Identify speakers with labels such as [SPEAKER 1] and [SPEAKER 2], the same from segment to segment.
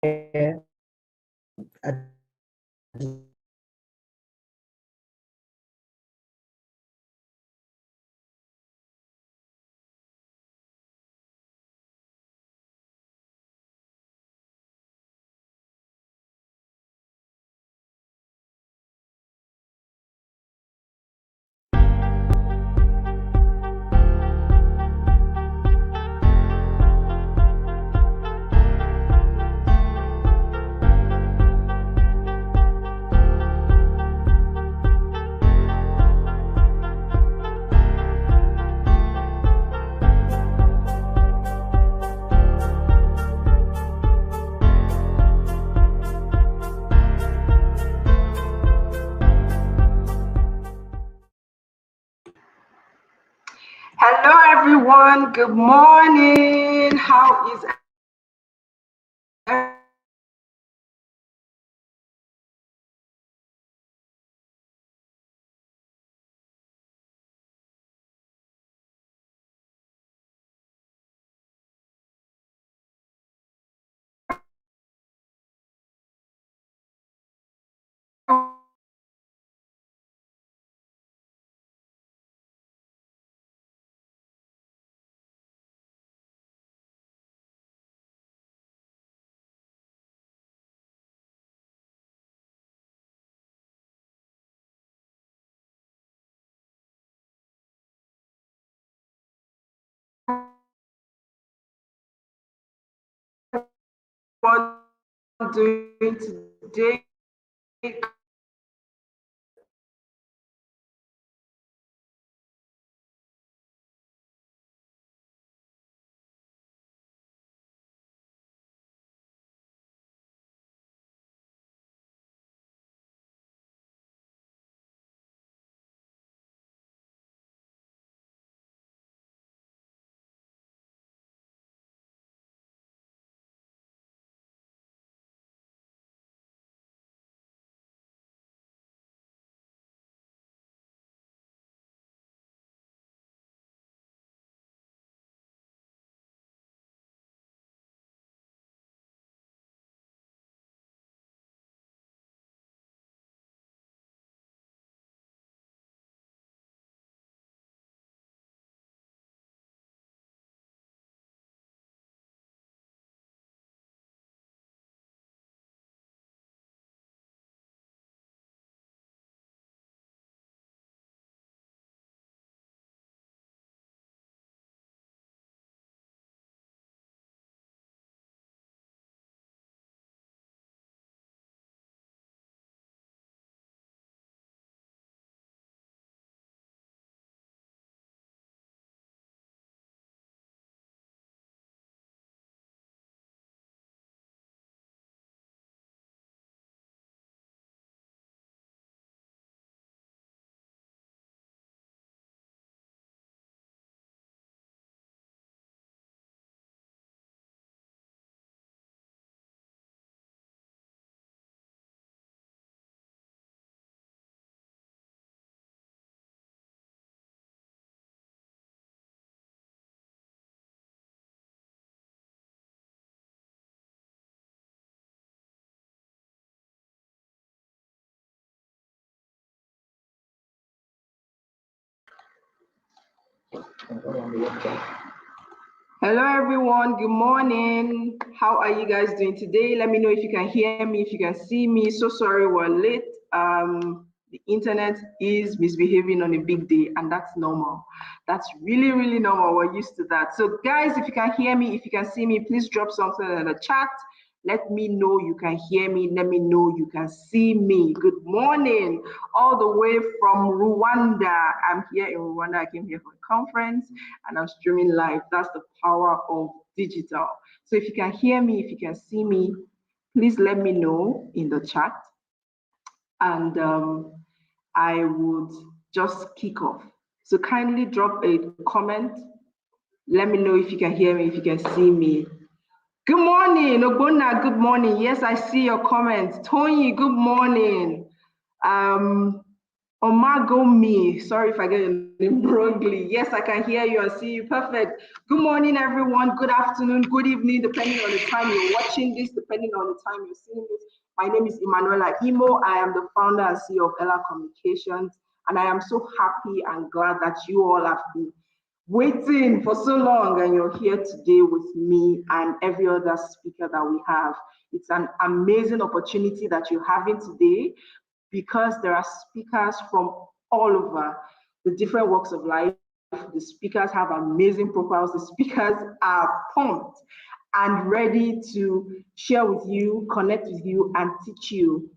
[SPEAKER 1] Hello, everyone. Good morning. How is everyone doing today? Hello, everyone. Good morning. How are you guys doing today? Let me know if you can hear me, if you can see me. So sorry we're late. The internet is misbehaving on a big day, and that's normal. That's really, really normal. We're used to that. So guys, if you can hear me, if you can see me, please drop something in the chat. Let me know you can hear me. Let me know you can see me. Good morning, all the way from Rwanda. I'm here in Rwanda. I came here for a conference and I'm streaming live. That's the power of digital. So if you can hear me, if you can see me, please let me know in the chat. And I would just kick off. So kindly drop a comment. Let me know if you can hear me, if you can see me. Good morning, Ogbonna, good morning. Yes, I see your comments. Tony, good morning. Me. Sorry if I get your name wrongly. Yes, I can hear you and see you. Perfect. Good morning, everyone. Good afternoon, good evening, depending on the time you're watching this, depending on the time you're seeing this. My name is Emanuela Imo. I am the founder and CEO of Ella Communications, and I am so happy and glad that you all have been waiting for so long and you're here today with me and every other speaker that we have. It's an amazing opportunity that you're having today because there are speakers from all over the different walks of life. The speakers have amazing profiles. The speakers are pumped and ready to share with you, connect with you, and teach you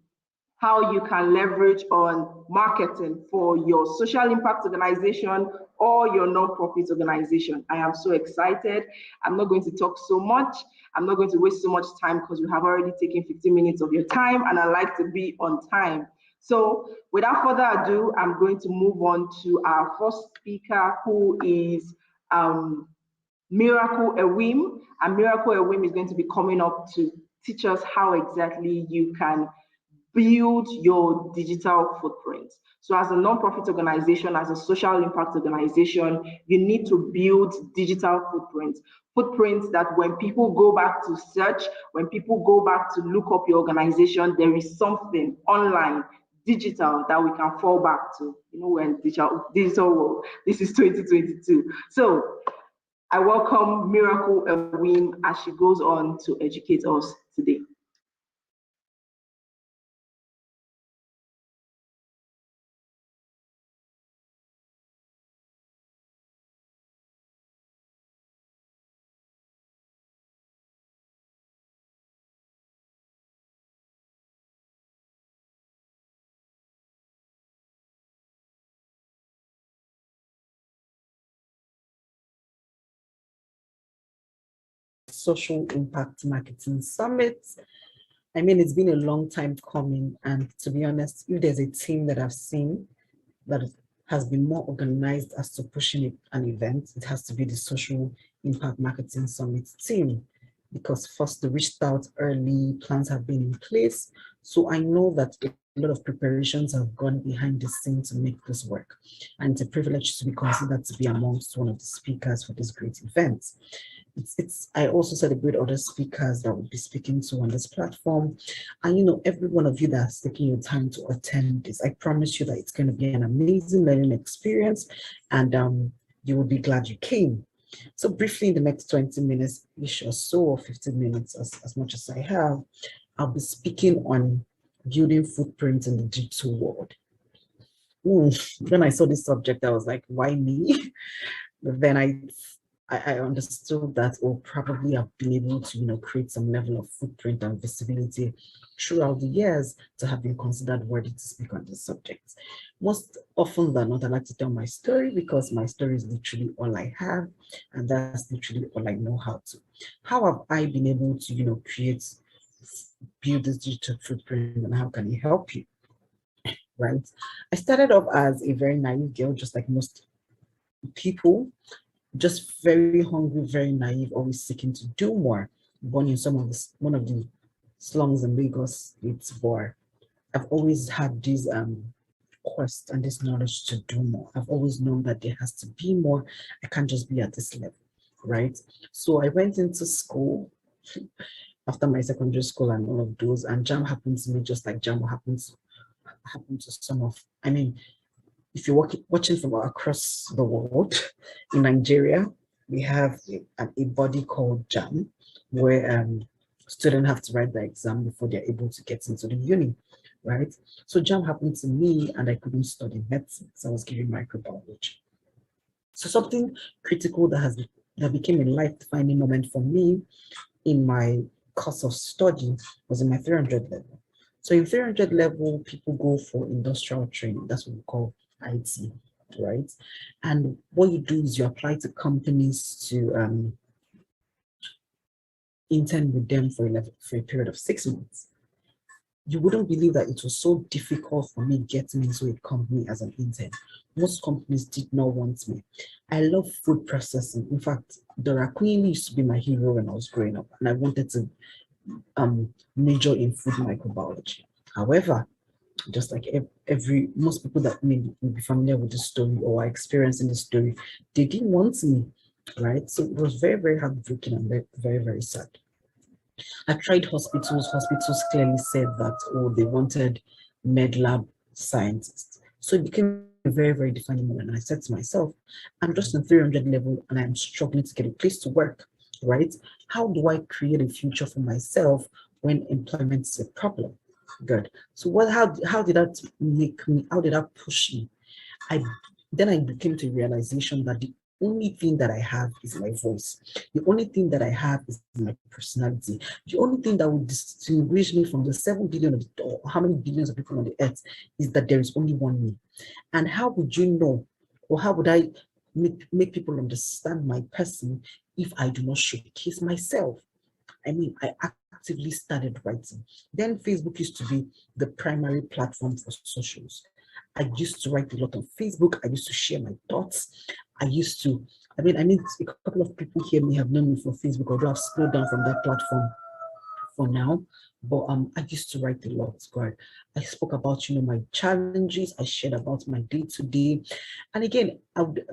[SPEAKER 1] how you can leverage on marketing for your social impact organization or your nonprofit organization. I am so excited. I'm not going to talk so much. I'm not going to waste so much time because we have already taken 15 minutes of your time and I like to be on time. So without further ado, I'm going to move on to our first speaker, who is Miracle Ewim. And Miracle Ewim is going to be coming up to teach us how exactly you can build your digital footprint. So as a nonprofit organization, as a social impact organization, you need to build digital footprints. Footprints that when people go back to search, when people go back to look up your organization, there is something online, digital, that we can fall back to. You know, we're in digital world. This is 2022. So I welcome Miracle Ewim as she goes on to educate us today.
[SPEAKER 2] Social Impact Marketing Summit. I mean, it's been a long time coming, and to be honest, if there's a team that I've seen that has been more organized as to pushing an event, it has to be the Social Impact Marketing Summit team, because first they reached out early, plans have been in place. So I know that a lot of preparations have gone behind the scenes to make this work. And it's a privilege to be considered to be amongst one of the speakers for this great event. I also celebrate other speakers that will be speaking to on this platform. And you know, every one of you that's taking your time to attend this, I promise you that it's going to be an amazing learning experience, and you will be glad you came. So briefly, in the next 20 minutes ish or so, or 15 minutes, as much as I have, I'll be speaking on building footprints in the digital world. When I saw this subject, I was like, why me? But then I understood that we'll probably have been able to, you know, create some level of footprint and visibility throughout the years to have been considered worthy to speak on this subject. Most often than not, I like to tell my story because my story is literally all I have, and that's literally all I know how to. How have I been able to, you know, build this digital footprint, and how can it help you? Right? I started off as a very naive girl, just like most people, just very hungry, very naive, always seeking to do more. Born in one of the slums in Lagos, it's Bar. I've always had this quest and this knowledge to do more. I've always known that there has to be more. I can't just be at this level, right? So I went into school after my secondary school and all of those, and jam happened to me just like jam happened to some of. I mean, if you're watching from across the world, in Nigeria, we have a body called JAM, where students have to write the exam before they're able to get into the uni, right? So JAM happened to me and I couldn't study medicine, so I was given microbiology. So something critical that became a life-defining moment for me in my course of study was in my 300 level. So in 300 level, people go for industrial training. That's what we call IT, right? And what you do is you apply to companies to intern with them for a period of 6 months. You wouldn't believe that it was so difficult for me getting into a company as an intern. Most companies did not want me. I love food processing. In fact, Dora Queen used to be my hero when I was growing up, and I wanted to major in food microbiology. However, just like most people that may be familiar with the story or are experiencing the story, they didn't want me, right? So it was very, very heartbreaking and very, very, very sad. I tried hospitals. Hospitals clearly said that, oh, they wanted med lab scientists. So it became a very, very defining moment. And I said to myself, I'm just on 300 level and I'm struggling to get a place to work, right? How do I create a future for myself when employment is a problem? Good. So how did that how did that push me? I then I became to a realization that the only thing that I have is my voice. The only thing that I have is my personality. The only thing that would distinguish me from the 7 billion or how many billions of people on the earth is that there is only one me. And how would you know, or how would I make people understand my person if I do not showcase myself? I mean, I actively started writing. Then Facebook used to be the primary platform for socials. I used to write a lot on Facebook. I used to share my thoughts. I mean, a couple of people here may have known me from Facebook, although I've slowed down from that platform for now. But I used to write a lot, God. I spoke about, my challenges. I shared about my day-to-day. And again, I would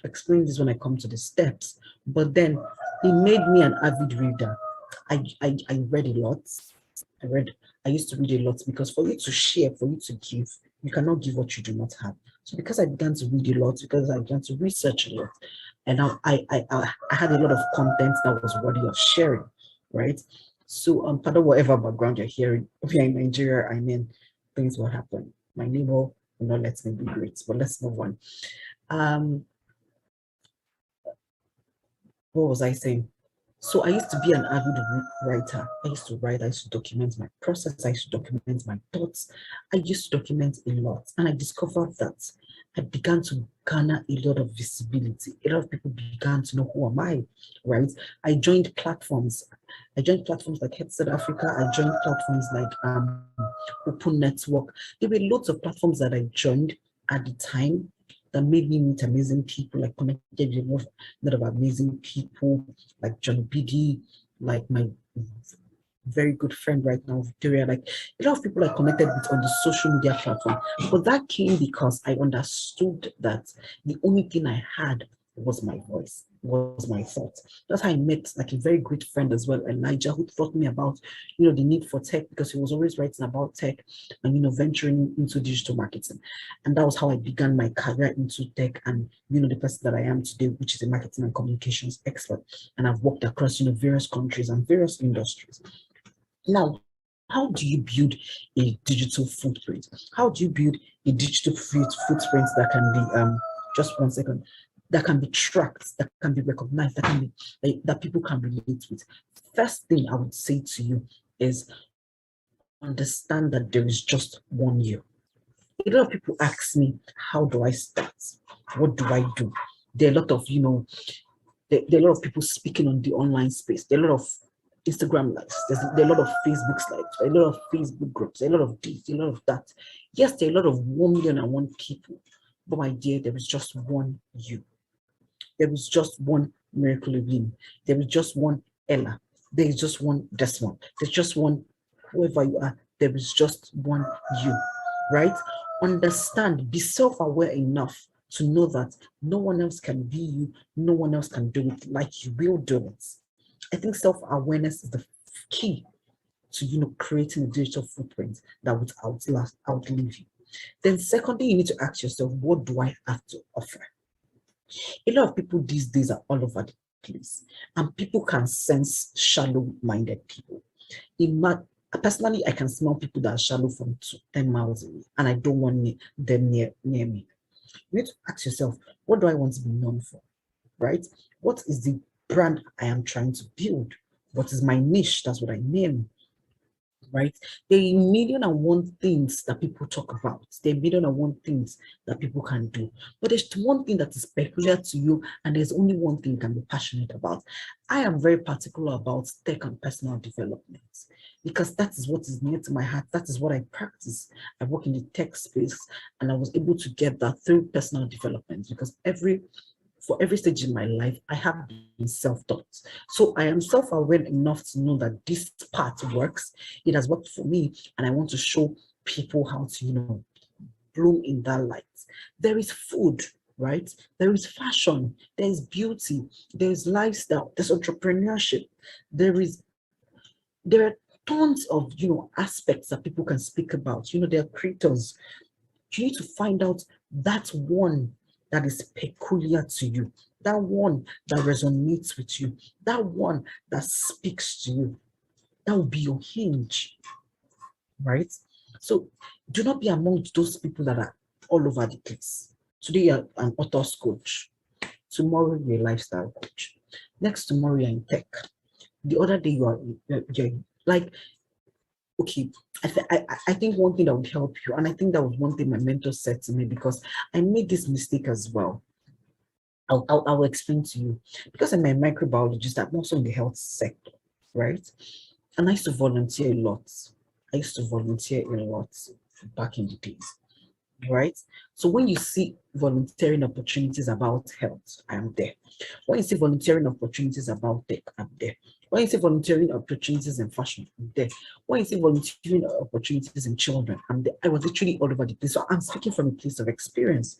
[SPEAKER 2] explain this when I come to the steps. But then it made me an avid reader. I read a lot. I used to read a lot because for you to share, for you to give, you cannot give what you do not have. So because I began to read a lot, because I began to research a lot, and now I had a lot of content that was worthy of sharing, right? So pardon whatever background you're hearing, if you're in Nigeria, I mean, things will happen. My neighbor will not let me be great, but let's move on. What was I saying? So I used to be an avid writer. I used to write, I used to document my process, I used to document my thoughts. I used to document a lot. And I discovered that I began to garner a lot of visibility. A lot of people began to know who am I, right? I joined platforms. Like Headset Africa. I joined platforms like Open Network. There were lots of platforms that I joined at the time that made me meet amazing people, like connected with a lot of amazing people, like John BD, like my very good friend right now, Victoria, like a lot of people I connected with on the social media platform. But that came because I understood that the only thing I had was my voice, was my thoughts. That's how I met like a very good friend as well, Elijah, who taught me about, the need for tech, because he was always writing about tech and, venturing into digital marketing. And that was how I began my career into tech and, the person that I am today, which is a marketing and communications expert. And I've worked across, various countries and various industries. Now, how do you build a digital footprint? How do you build a digital footprint that can be, just 1 second, that can be tracked, that can be recognized, that people can relate with? First thing I would say to you is understand that there is just one you. A lot of people ask me, how do I start? What do I do? There are a lot of, there are a lot of people speaking on the online space. There are a lot of Instagram likes, there are a lot of Facebook likes, a lot of Facebook groups, a lot of this, a lot of that. Yes, there are a lot of 1,000,001 people, but my dear, there is just one you. There is just one Miracle Levine. There is just one Ella. There is just one Desmond. There's just one whoever you are. There is just one you, right? Understand, be self-aware enough to know that no one else can be you, no one else can do it like you will do it. I think self-awareness is the key to creating a digital footprint that would outlive you. Then secondly, you need to ask yourself, what do I have to offer? A lot of people these days are all over the place, and people can sense shallow-minded people. Personally, I can smell people that are shallow from 10 miles away, and I don't want them near me. You need to ask yourself, what do I want to be known for, right? What is the brand I am trying to build? What is my niche? That's what I name, right? There are 1,000,001 things that people talk about. There are 1,000,001 things that people can do. But there's one thing that is peculiar to you, and there's only one thing you can be passionate about. I am very particular about tech and personal development because that is what is near to my heart. That is what I practice. I work in the tech space, and I was able to get that through personal development because for every stage in my life, I have been self-taught. So I am self-aware enough to know that this part works. It has worked for me, and I want to show people how to, bloom in that light. There is food, right? There is fashion, there is beauty, there is lifestyle, there's entrepreneurship, there are tons of aspects that people can speak about. There are creators. You need to find out that one that is peculiar to you, that one that resonates with you, that one that speaks to you. That will be your hinge, right? So do not be among those people that are all over the place. Today you're an author's coach. Tomorrow you're a lifestyle coach. Next tomorrow you're in tech. The other day you're like, okay, I think one thing that would help you, and I think that was one thing my mentor said to me, because I made this mistake as well. I'll explain to you. Because I'm a microbiologist, I'm also in the health sector, right? And I used to volunteer a lot. Back in the days, right? So when you see volunteering opportunities about health, I am there. When you see volunteering opportunities about tech, I'm there. When you see volunteering opportunities in fashion, I'm there. When you see volunteering opportunities in children, I'm there. I was literally all over the place. So I'm speaking from a place of experience.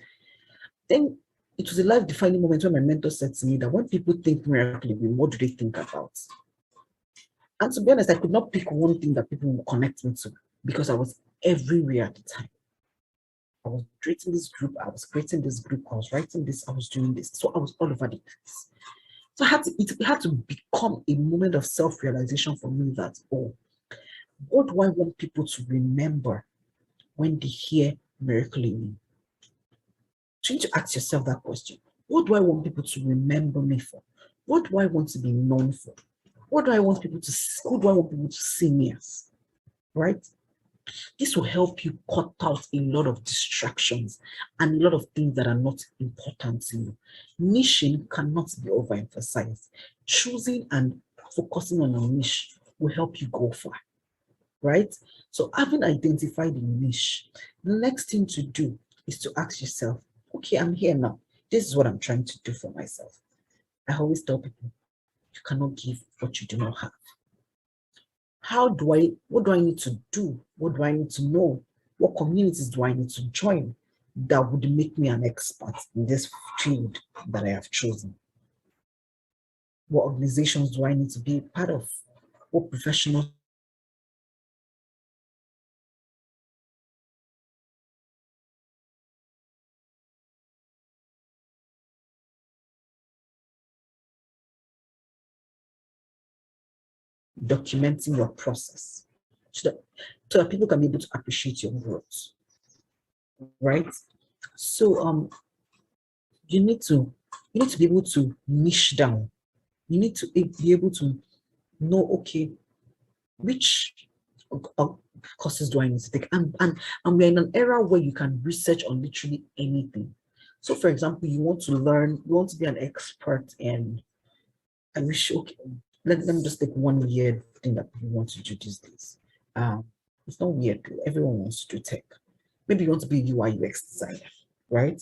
[SPEAKER 2] Then it was a life-defining moment when my mentor said to me that when people think miracle, what do they think about? And to be honest, I could not pick one thing that people would connect me to, because I was everywhere at the time. I was creating this group, I was writing this, I was doing this. So I was all over the place. So it had to become a moment of self-realization for me that, oh, what do I want people to remember when they hear miracle in me? So you need to ask yourself that question. What do I want people to remember me for? What do I want to be known for? Who do I want people to see me as? Right? This will help you cut out a lot of distractions and a lot of things that are not important to you. Niching cannot be overemphasized. Choosing and focusing on a niche will help you go far, right? So having identified the niche, the next thing to do is to ask yourself, okay, I'm here now. This is what I'm trying to do for myself. I always tell people, you cannot give what you do not have. What do I need to do? What do I need to know? What communities do I need to join that would make me an expert in this field that I have chosen? What organizations do I need to be part of? What professional documenting your process so that people can be able to appreciate your growth, right? So you need to be able to niche down. You need to be able to know, okay, which courses do I need to take? And we're in an era where you can research on literally anything. So for example, you want to be an expert in, I wish, okay, let me just take one weird thing that people want to do these days. It's not weird, everyone wants to do tech. Maybe you want to be a UI UX designer, right?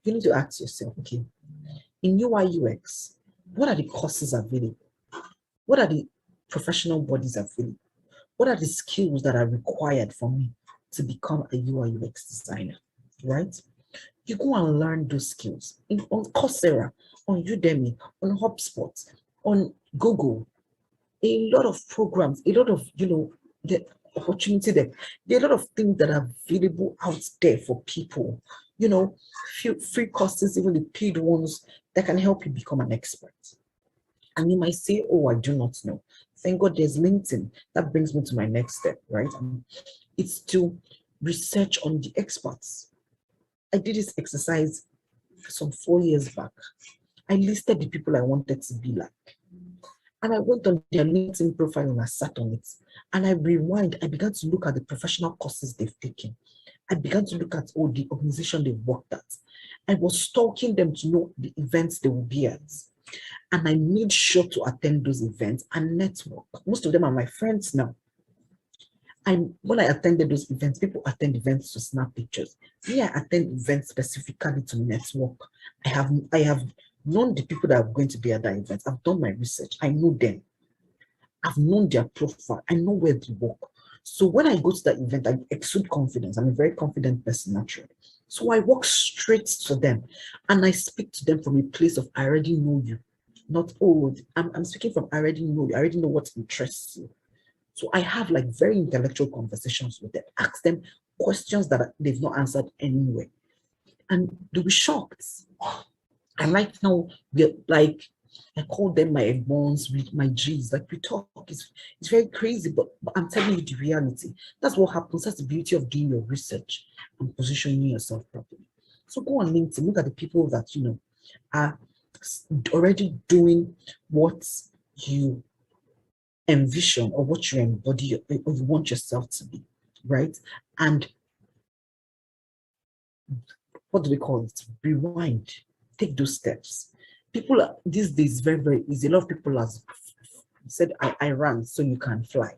[SPEAKER 2] You need to ask yourself, okay, in UI UX, what are the courses available? What are the professional bodies available? What are the skills that are required for me to become a UI UX designer, right? You go and learn those skills on Coursera, on Udemy, on HubSpot, on Google. A lot of programs, a lot of, the opportunity there. There are a lot of things that are available out there for people, free courses, even the paid ones that can help you become an expert. And you might say, oh, I do not know. Thank God there's LinkedIn. That brings me to my next step, right? It's to research on the experts. I did this exercise some 4 years back. I listed the people I wanted to be like. And I went on their LinkedIn profile and I sat on it. And I rewind. I began to look at the professional courses they've taken. I began to look at all the organization they've worked at. I was stalking them to know the events they will be at. And I made sure to attend those events and network. Most of them are my friends now. When I attended those events, people attend events to snap pictures. Me, I attend events specifically to network. I have known the people that are going to be at that event. I've done my research. I know them. I've known their profile. I know where they work. So when I go to that event, I exude confidence. I'm a very confident person naturally. So I walk straight to them and I speak to them from a place of, I already know you. Not, oh, I'm speaking from, I already know you. I already know what interests you. So I have like very intellectual conversations with them, ask them questions that they've not answered anyway. And they'll be shocked. And right now, we're like, I call them my bones, my G's. Like we talk, it's very crazy, but I'm telling you the reality. That's what happens. That's the beauty of doing your research and positioning yourself properly. So go on LinkedIn, look at the people that you know are already doing what you envision or what you embody or you want yourself to be, right? And what do we call it? Rewind. Take those steps. People are, these days very, very easy. A lot of people have said, I ran so you can fly.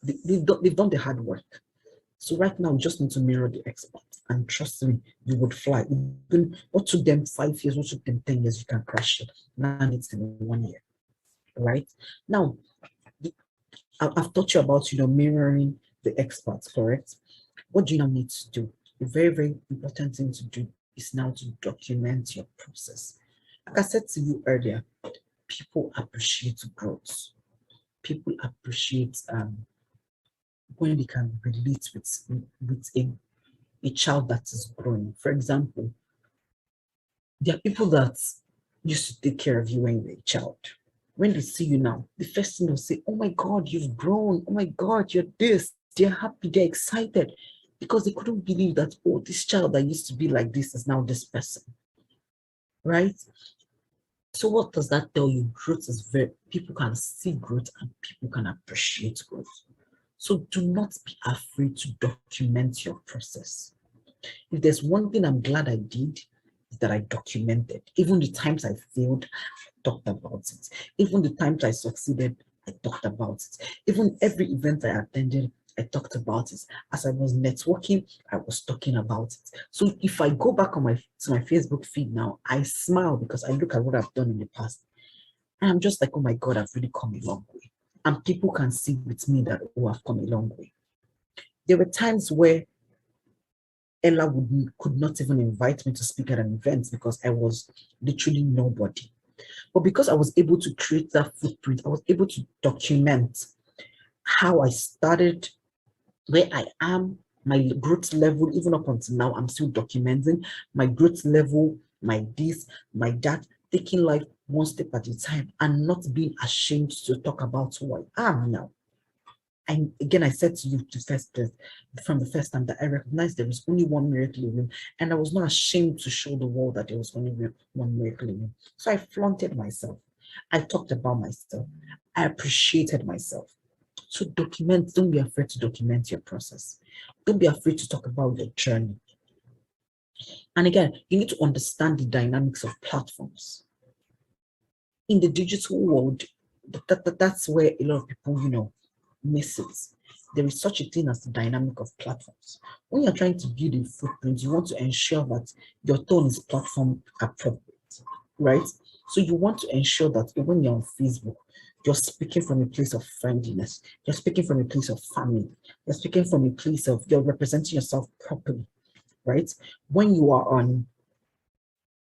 [SPEAKER 2] They've done the hard work. So right now, you just need to mirror the experts. And trust me, you would fly. Even what took them 5 years, what took them 10 years, you can crash it. Land it in 1 year. Right? Now, I've taught you about mirroring the experts, correct? What do you now need to do? A very, very important thing to do is now to document your process. Like I said to you earlier, people appreciate growth. People appreciate when they can relate with a child that is growing. For example, there are people that used to take care of you when you were a child. When they see you now, the first thing they'll say, oh my God, you've grown. Oh my God, you're this. They're happy, they're excited because they couldn't believe that, oh, this child that used to be like this is now this person, right? So what does that tell you? Growth is people can see growth and people can appreciate growth. So do not be afraid to document your process. If there's one thing I'm glad I did, is that I documented. Even the times I failed, I talked about it. Even the times I succeeded, I talked about it. Even every event I attended, I talked about it. As I was networking, I was talking about it. So if I go back on my Facebook feed now, I smile because I look at what I've done in the past. And I'm just like, oh my God, I've really come a long way. And people can see with me that, oh, I've come a long way. There were times where Ella could not even invite me to speak at an event because I was literally nobody. But because I was able to create that footprint, I was able to document how I started, where I am, my growth level, even up until now, I'm still documenting my growth level, my this, my that, taking life one step at a time and not being ashamed to talk about who I am now. And again, I said to you from the first time that I recognized there was only one miracle in me, and I was not ashamed to show the world that there was only one miracle in me. So I flaunted myself. I talked about myself. I appreciated myself. So document, don't be afraid to document your process. Don't be afraid to talk about your journey. And again, you need to understand the dynamics of platforms. In the digital world, that's where a lot of people, misses. There is such a thing as the dynamic of platforms. When you're trying to build a footprint, you want to ensure that your tone is platform appropriate, right? So you want to ensure that when you're on Facebook, you're speaking from a place of friendliness, you're speaking from a place of family, you're speaking from a place of you're representing yourself properly, right? When you are on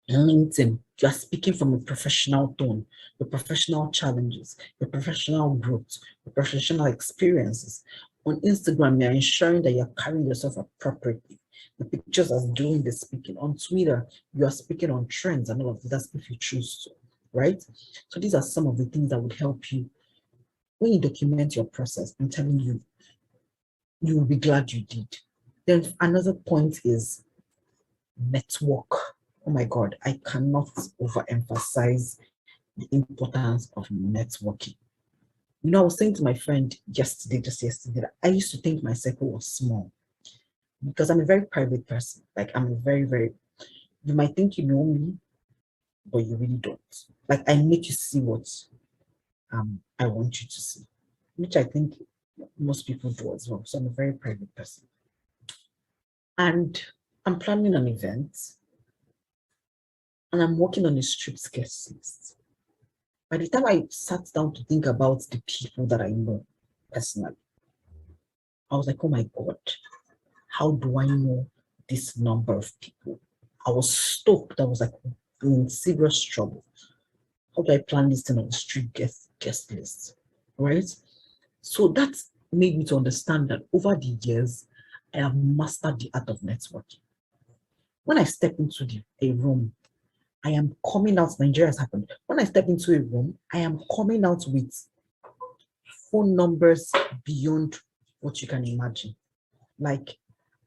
[SPEAKER 2] LinkedIn, you are speaking from a professional tone, your professional challenges, your professional growth, your professional experiences. On Instagram, you're ensuring that you're carrying yourself appropriately. The pictures are doing the speaking. On Twitter, you are speaking on trends and all of that if you choose to, right? So these are some of the things that would help you. When you document your process, I'm telling you, you will be glad you did. Then another point is network. Oh my God, I cannot overemphasize the importance of networking. I was saying to my friend just yesterday, that I used to think my circle was small because I'm a very private person. Like I'm a very, very, you might think you know me, but you really don't. Like I make you see what I want you to see, which I think most people do as well. So I'm a very private person. And I'm planning an event and I'm working on a strict guest list. By the time I sat down to think about the people that I know personally, I was like, oh my God, how do I know this number of people? I was stoked. I was like in serious trouble. How do I plan this thing on the street guest list? Right? So that made me to understand that over the years, I have mastered the art of networking. When I step into a room, I am coming out, Nigeria has happened. When I step into a room, I am coming out with phone numbers beyond what you can imagine. Like,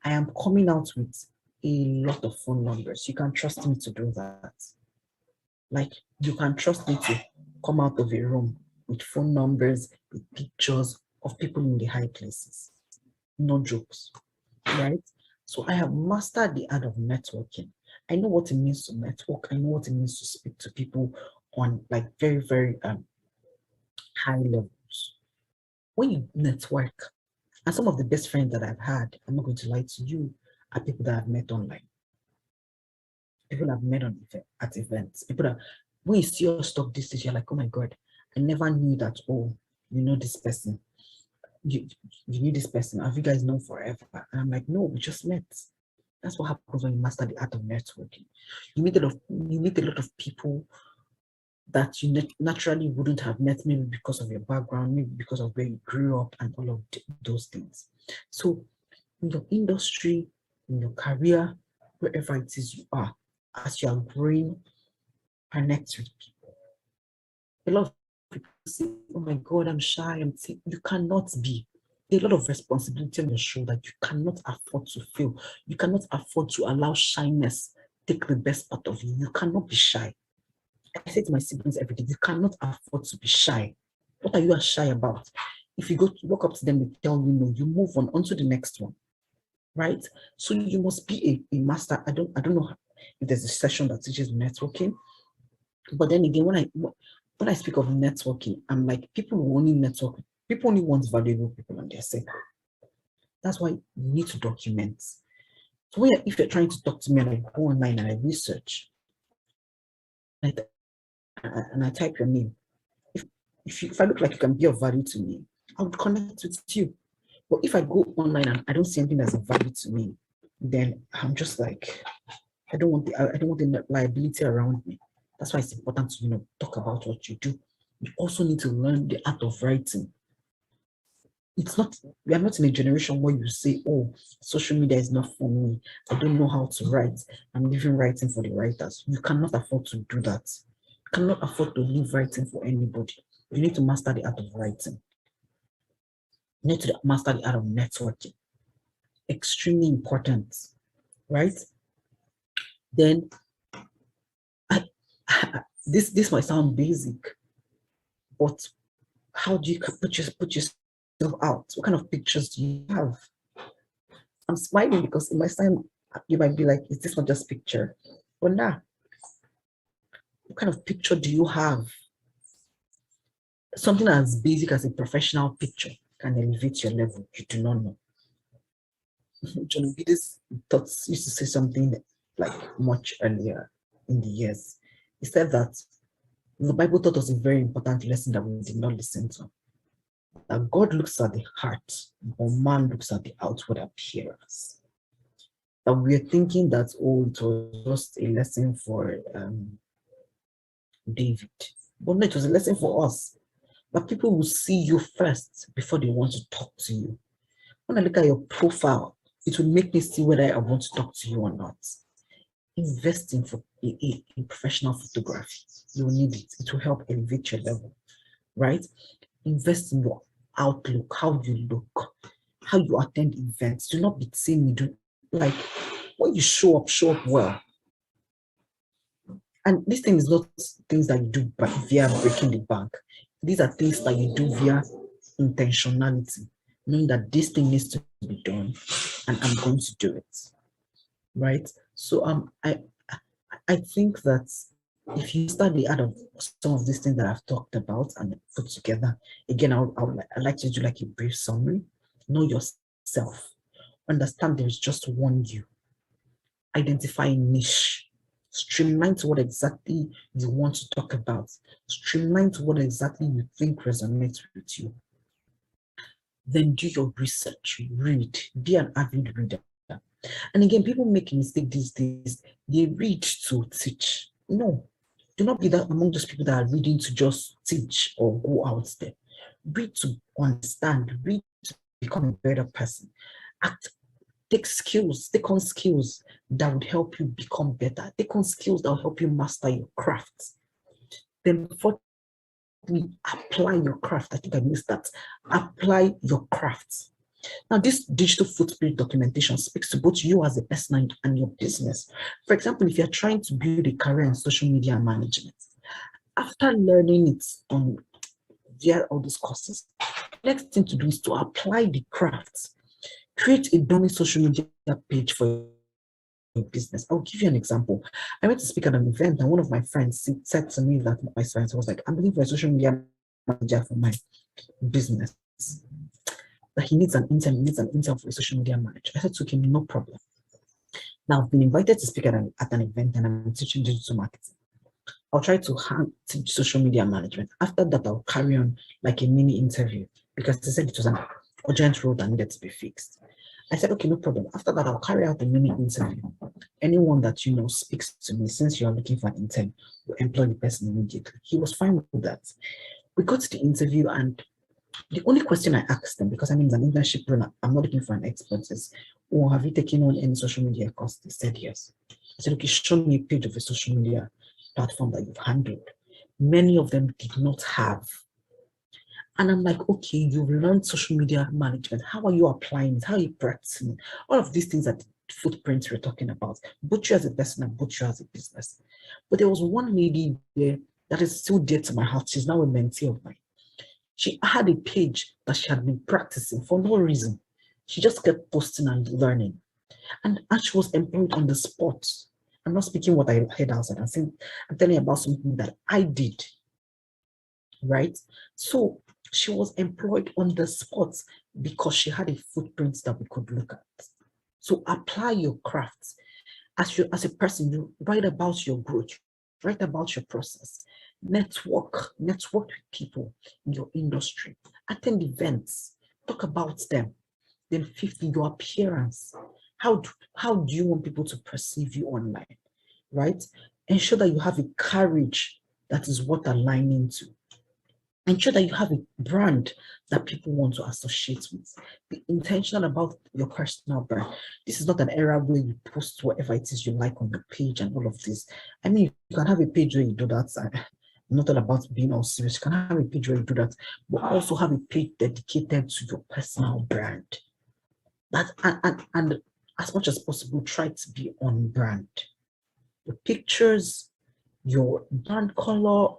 [SPEAKER 2] I am coming out with a lot of phone numbers. You can trust me to do that. Like, you can trust me to come out of a room with phone numbers, with pictures of people in the high places. No jokes, right? So I have mastered the art of networking. I know what it means to network. I know what it means to speak to people on like very, very high levels. When you network, and some of the best friends that I've had, I'm not going to lie to you, are people that I've met online. People I've met at events. People that, when you see your stuff this you're like, oh my God, I never knew that, oh, you know this person. You knew this person. Have you guys known forever? And I'm like, no, we just met. That's what happens when you master the art of networking. You meet a lot of people that you naturally wouldn't have met, maybe because of your background, maybe because of where you grew up and all of those things. So in your industry, in your career, wherever it is you are, as you are growing, connect with people. A lot of people say, oh my God, I'm shy. You cannot be. There's a lot of responsibility on your shoulder. You cannot afford to fail. You cannot afford to allow shyness take the best part of you. You cannot be shy. I say to my siblings every day, you cannot afford to be shy. What are you shy about? If you walk up to them and tell you no, you move on to the next one, right? So you must be a master. I don't know if there's a session that teaches networking, but then again, when I speak of networking, I'm like, people who only network. People only want valuable people on their circle. That's why you need to document. So if you're trying to talk to me and I go online and I research, and I type your name, if I look like you can be of value to me, I would connect with you. But if I go online and I don't see anything that's of value to me, then I'm just like, I don't want the liability around me. That's why it's important to talk about what you do. You also need to learn the art of writing. We are not in a generation where you say, oh, social media is not for me. I don't know how to write. I'm leaving writing for the writers. You cannot afford to do that. You cannot afford to leave writing for anybody. You need to master the art of writing. You need to master the art of networking. Extremely important, right? Then, this might sound basic, but how do you put yourself out? What kind of pictures do you have? I'm smiling because in my time, you might be like, is this not just picture? But nah, what kind of picture do you have? Something as basic as a professional picture can elevate your level. You do not know. John Vides used to say something like much earlier in the years. He said that the Bible taught us a very important lesson that we did not listen to. That God looks at the heart, but man looks at the outward appearance. That we are thinking that, oh, it was just a lesson for David. But no, it was a lesson for us. But people will see you first before they want to talk to you. When I look at your profile, it will make me see whether I want to talk to you or not. Invest in professional photography. You will need it. It will help elevate your level, right? Invest in your outlook, how you look, how you attend events. Do not be saying you do, like, when you show up well. And this thing is not things that you do via breaking the bank. These are things that you do via intentionality, knowing that this thing needs to be done and I'm going to do it, right? So I think that if you study the art of some of these things that I've talked about and put together, again, I'd like to do like a brief summary. Know yourself. Understand there is just one you. Identify a niche. Streamline to what exactly you want to talk about. Streamline to what exactly you think resonates with you. then do your research, read, be an avid reader. And again, people make a mistake these days. They read to teach. No, do not be that among those people that are reading to just teach or go out there. Read to understand, read to become a better person. Take skills, take on skills that would help you become better. Take on skills that will help you master your craft. Then before apply your craft, I think I missed that. Apply your craft. Now, this digital footprint documentation speaks to both you as a person and your business. For example, if you're trying to build a career in social media management, after learning it on via all these courses, next thing to do is to apply the crafts. Create a dummy social media page for your business. I'll give you an example. I went to speak at an event, and one of my friends said to me that my friends was like, I'm looking for a social media manager for my business. That he needs an intern for a social media manager. I said to him, no problem. Now I've been invited to speak at an event, and I'm teaching digital marketing. I'll try to teach social media management. After that, I'll carry on like a mini interview because they said it was an urgent role that needed to be fixed. I said, okay, no problem. After that, I'll carry out a mini interview. Anyone that speaks to me, since you're looking for an intern, will employ the person immediately. He was fine with that. We got to the interview, and the only question I asked them, because it's an internship role, I'm not looking for an expert, is, oh, have you taken on any social media course? They said yes. I said, okay, show me a page of a social media platform that you've handled. Many of them did not have. And I'm like, okay, you've learned social media management. How are you applying it? How are you practicing? All of these things are the footprints we're talking about, both you as a person and both you as a business. But there was one lady there that is still dear to my heart. She's now a mentee of mine. She had a page that she had been practicing for no reason. She just kept posting and learning. And she was employed on the spot. I'm not speaking what I heard outside. I'm telling you about something that I did. Right? So she was employed on the spot because she had a footprint that we could look at. So apply your craft. As a person, you write about your growth, write about your process, network with people in your industry, attend events, talk about them. Then 50, your appearance. How do you want people to perceive you online, right? Ensure that you have a courage that is worth aligning to. Ensure that you have a brand that people want to associate with. Be intentional about your personal brand. This is not an era where you post whatever it is you like on your page and all of this. You can have a page where you do that. I'm not all about being all serious. You can have a page where you do that, but also have a page dedicated to your personal brand. And as much as possible, try to be on brand. Your pictures, your brand color,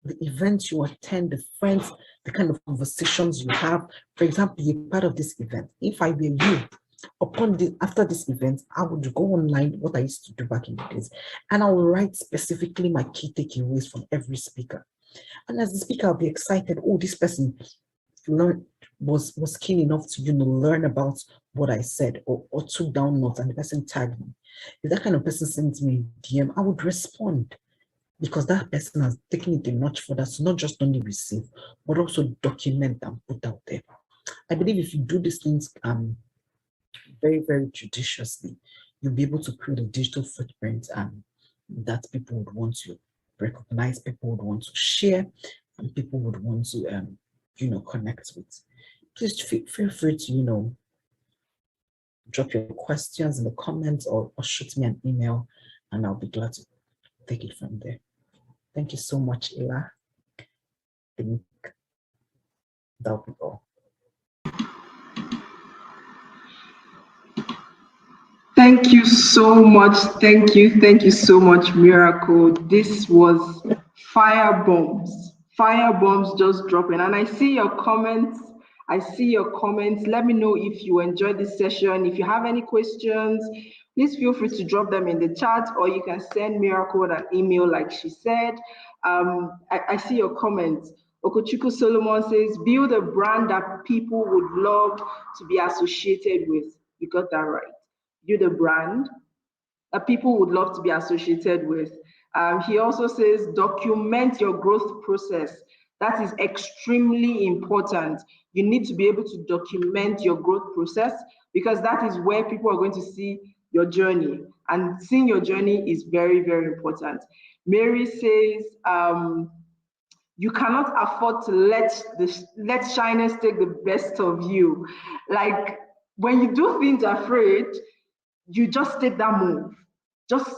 [SPEAKER 2] the events you attend, the friends, the kind of conversations you have. For example, you're part of this event. If I were you, after this event, I would go online, what I used to do back in the days, and I will write specifically my key takeaways from every speaker. And as the speaker, I'll be excited. Oh, this person was keen enough to learn about what I said or took down notes, and the person tagged me. If that kind of person sends me a DM, I would respond. Because that person has taken it a notch further to not just only receive, but also document and put out there. I believe if you do these things very, very judiciously, you'll be able to create a digital footprint that people would want to recognize, people would want to share, and people would want to connect with. Please feel free to drop your questions in the comments or shoot me an email, and I'll be glad to take it from there. Thank you so much, Ella. I think that'll be all.
[SPEAKER 1] Thank you so much. Thank you so much, Miracle. This was fire bombs. Fire bombs just dropping. And I see your comments. Let me know if you enjoyed this session. If you have any questions, please feel free to drop them in the chat, or you can send Miracle an email like she said. I see your comments. Okochuku Solomon says, build a brand that people would love to be associated with. You got that right. Build a brand that people would love to be associated with. He also says, document your growth process. That is extremely important. You need to be able to document your growth process, because that is where people are going to see your journey. And seeing your journey is very, very important. Mary says, you cannot afford to let shyness take the best of you. Like, when you do things afraid, you just take that move. Just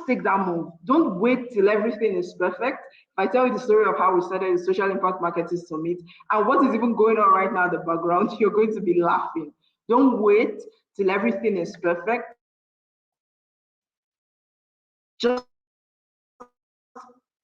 [SPEAKER 1] take that move. Don't wait till everything is perfect. If I tell you the story of how we started the Social Impact Marketing Summit and what is even going on right now in the background, you're going to be laughing. Don't wait till everything is perfect. Just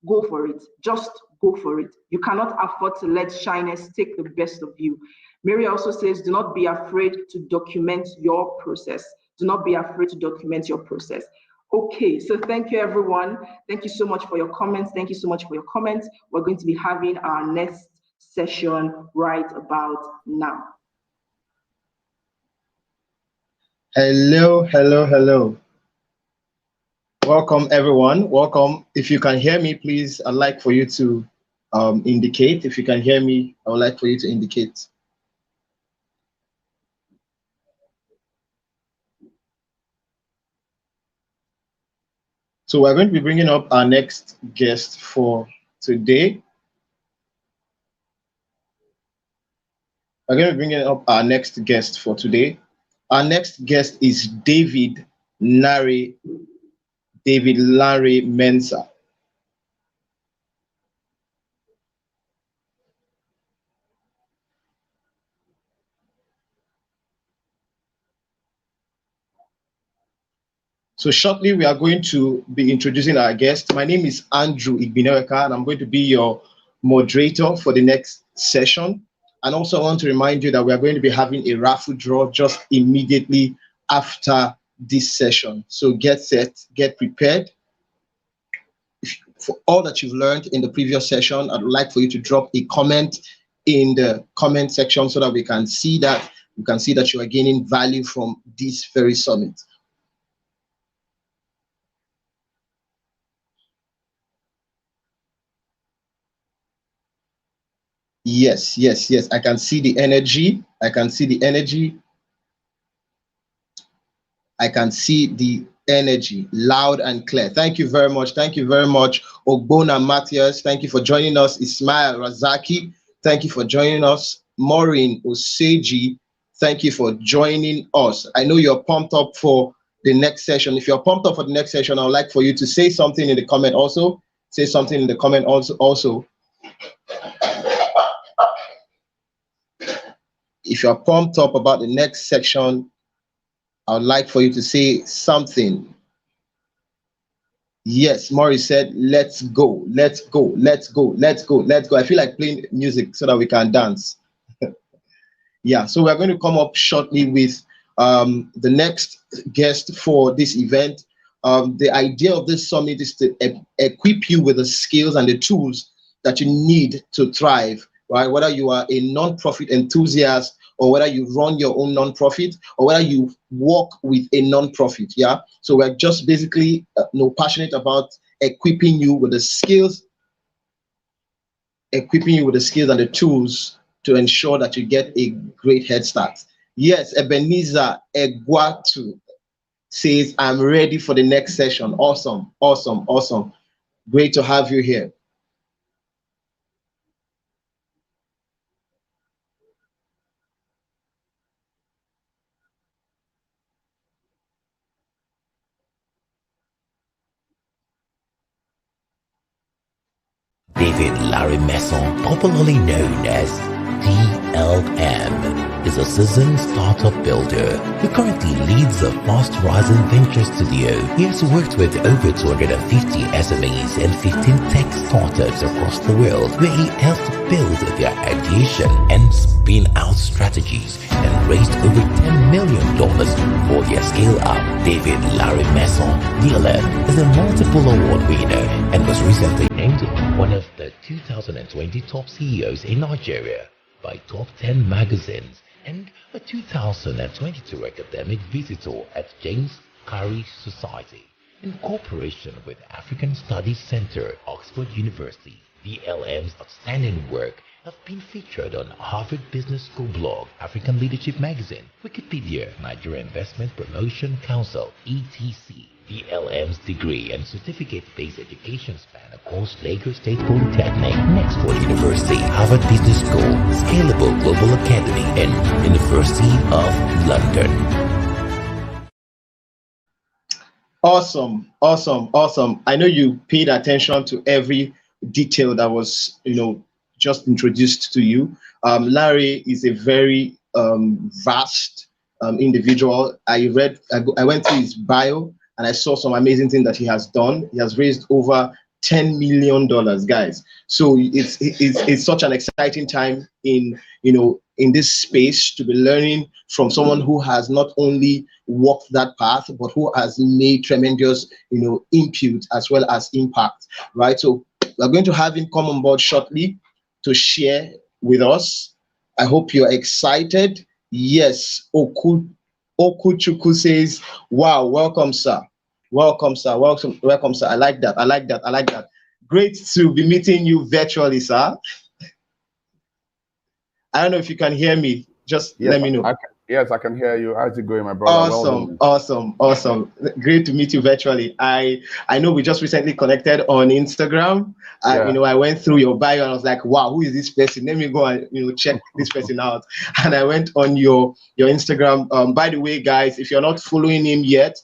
[SPEAKER 1] go for it. Just go for it. You cannot afford to let shyness take the best of you. Mary also says, do not be afraid to document your process. Do not be afraid to document your process. Okay, so thank you, everyone. Thank you so much for your comments. Thank you so much for your comments. We're going to be having our next session right about now.
[SPEAKER 3] Hello, hello, hello. Welcome, everyone. Welcome. If you can hear me, please, I'd like for you to indicate. If you can hear me, I would like for you to indicate. So we're going to be bringing up our next guest for today. We're going to be bringing up our next guest for today. Our next guest is David Larry Mensah. So shortly, we are going to be introducing our guest. My name is Andrew Igbineweka, and I'm going to be your moderator for the next session. And also, I want to remind you that we are going to be having a raffle draw just immediately after this session. So get set, get prepared. For all that you've learned in the previous session, I'd like for you to drop a comment in the comment section so that we can see that you are gaining value from this very summit. Yes, yes, yes. I can see the energy. I can see the energy. I can see the energy loud and clear. Thank you very much. Thank you very much, Ogbona Matthias. Thank you for joining us. Ismail Razaki. Thank you for joining us. Maureen Oseji. Thank you for joining us. I know you're pumped up for the next session. If you're pumped up for the next session, I would like for you to say something in the comment also. Say something in the comment also. If you're pumped up about the next section, I would like for you to say something. Yes, Maury said, let's go, let's go, let's go, let's go, let's go. I feel like playing music so that we can dance. Yeah, so we're going to come up shortly with the next guest for this event. The idea of this summit is to equip you with the skills and the tools that you need to thrive, right? Whether you are a non-profit enthusiast, or whether you run your own non-profit, or whether you work with a non-profit, yeah? So we're just basically passionate about equipping you with the skills, and the tools to ensure that you get a great head start. Yes, Ebenezer Egwatu says, I'm ready for the next session. Awesome, awesome, awesome. Great to have you here.
[SPEAKER 4] David Larry Mensah, popularly known as DLM, is a seasoned startup builder who currently leads a fast-rising venture studio. He has worked with over 250 SMEs and 15 tech startups across the world, where he helped build their ideation and spin out strategies and raised over $10 million for their scale-up. David Larry Mensah, DLM, is a multiple award winner and was recently named one of the 2020 top CEOs in Nigeria by Top 10 magazines and a 2022 academic visitor at James Carey Society in cooperation with African Studies Center, Oxford University. VLM's outstanding work have been featured on Harvard Business School blog, African Leadership Magazine, Wikipedia, Nigeria Investment Promotion Council, etc. VLM's degree and certificate-based education span across Lagos State Polytechnic, Oxford University, Harvard Business School, Scalable Global Academy, and University of London.
[SPEAKER 3] Awesome, awesome, awesome. I know you paid attention to every detail that was, just introduced to you. Larry is a very vast individual. I went through his bio and I saw some amazing things that he has done. He has raised over $10 million, guys. So it's such an exciting time in this space to be learning from someone who has not only walked that path, but who has made tremendous input as well as impact, right? So we're going to have him come on board shortly to share with us. I hope you're excited. Yes, Okuchuku says, wow, welcome, sir. Welcome, sir. Welcome, sir. I like that. Great to be meeting you virtually, sir. I don't know if you can hear me. Just let me know.
[SPEAKER 5] Yes, I can hear you. How's it going, my brother?
[SPEAKER 3] Awesome. Great to meet you virtually. I know we just recently connected on Instagram. I went through your bio and I was like, wow, who is this person? Let me go and check this person out. And I went on your Instagram. By the way, guys, if you're not following him yet,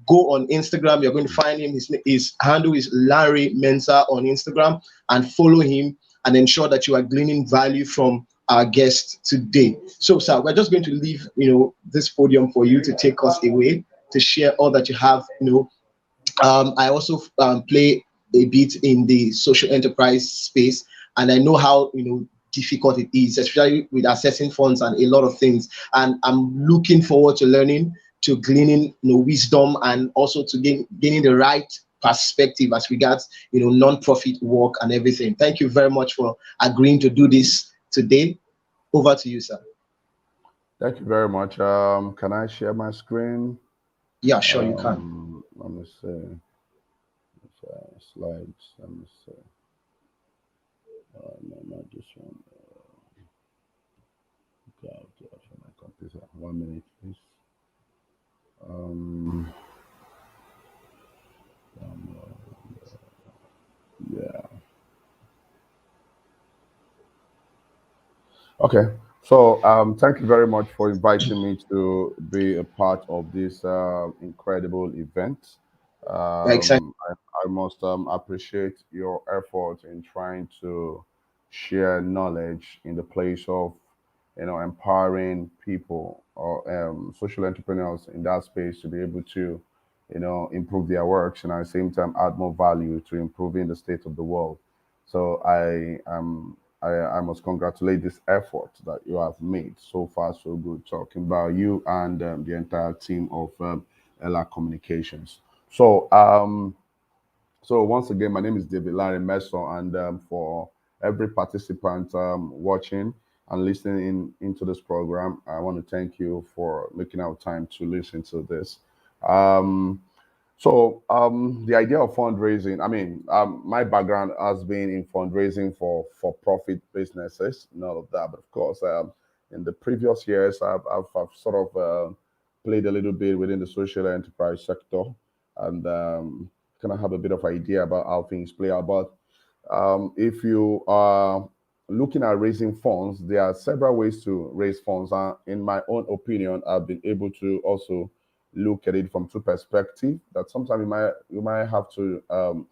[SPEAKER 3] go on Instagram. You're going to find him. His handle is Larry Mensah on Instagram, and follow him and ensure that you are gleaning value from our guest today. So, sir, we're just going to leave, this podium for you to take us away, to share all that you have. I also play a bit in the social enterprise space, and I know how, difficult it is, especially with assessing funds and a lot of things. And I'm looking forward to learning, to gleaning, wisdom, and also to gaining the right perspective as regards, non-profit work and everything. Thank you very much for agreeing to do this today. Over to you, sir.
[SPEAKER 5] Thank you very much. Can I share my screen?
[SPEAKER 3] Yeah, sure, you can.
[SPEAKER 5] Let me see. Slides. Let me see. No, not this one. Okay, for my computer. 1 minute, please. Yeah. Okay. So thank you very much for inviting me to be a part of this incredible event. I must appreciate your effort in trying to share knowledge in the place of, empowering people or social entrepreneurs in that space to be able to, improve their works and at the same time add more value to improving the state of the world. So I must congratulate this effort that you have made. So far, so good, talking about you and the entire team of Ella Communications. So, once again, my name is David Larry Mensah, and for every participant watching and listening into this program, I want to thank you for making out time to listen to this. The idea of fundraising, my background has been in fundraising for profit businesses, none of that. But of course, in the previous years, I've sort of played a little bit within the social enterprise sector and kind of have a bit of idea about how things play out. But if you are looking at raising funds, there are several ways to raise funds. In my own opinion, I've been able to also look at it from two perspectives. That sometimes you might have to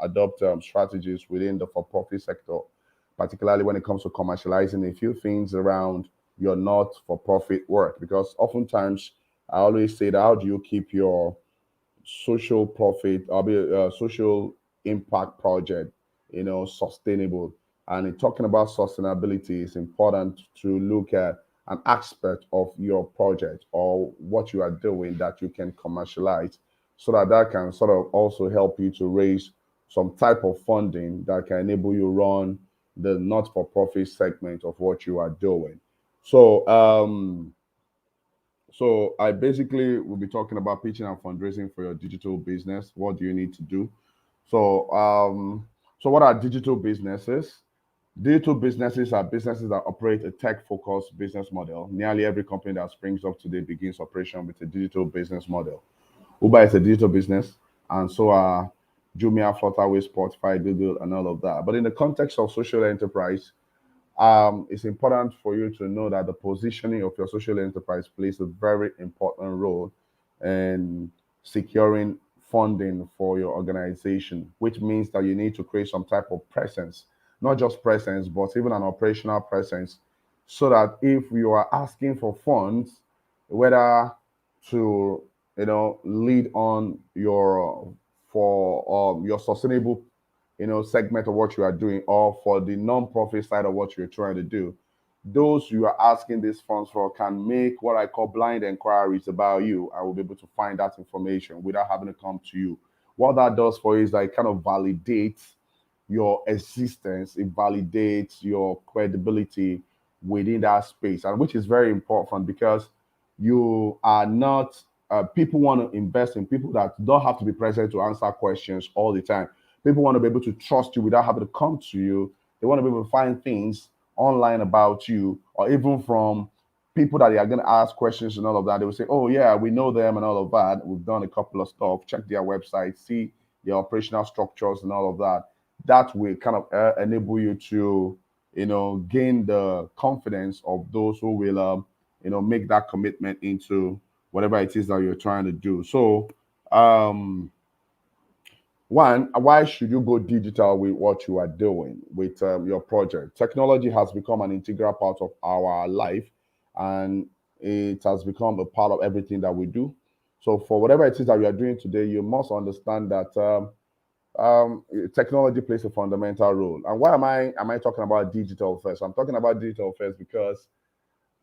[SPEAKER 5] adopt strategies within the for-profit sector, particularly when it comes to commercializing a few things around your not-for-profit work. Because oftentimes, I always say that how do you keep your social profit or social impact project, sustainable? And in talking about sustainability, it's important to look at an aspect of your project or what you are doing that you can commercialize, so that can sort of also help you to raise some type of funding that can enable you run the not-for-profit segment of what you are doing. So so I basically will be talking about pitching and fundraising for your digital business. What do you need to do? So what are digital businesses? Digital businesses are businesses that operate a tech-focused business model. Nearly every company that springs up today begins operation with a digital business model. Uber is a digital business, and so are Jumia, Flutterwave, Spotify, Google, and all of that. But in the context of social enterprise, it's important for you to know that the positioning of your social enterprise plays a very important role in securing funding for your organization, which means that you need to create some type of presence, not just presence, but even an operational presence, so that if you are asking for funds, whether to lead on your sustainable segment of what you are doing, or for the non-profit side of what you're trying to do, those you are asking these funds for can make what I call blind inquiries about you. I will be able to find that information without having to come to you. What that does for you is that it kind of validates your existence, it validates your credibility within that space, and which is very important because you are not people want to invest in people that don't have to be present to answer questions all the time. People want to be able to trust you without having to come to you. They want to be able to find things online about you, or even from people that they are going to ask questions and all of that. They will say, oh yeah, we know them and all of that. We've done a couple of stuff, check their website, see their operational structures and all of that. That will kind of enable you to, gain the confidence of those who will, make that commitment into whatever it is that you're trying to do. So, one, why should you go digital with what you are doing with your project? Technology has become an integral part of our life, and it has become a part of everything that we do. So, for whatever it is that you are doing today, you must understand that technology plays a fundamental role. And why am I talking about digital first? I'm talking about digital first because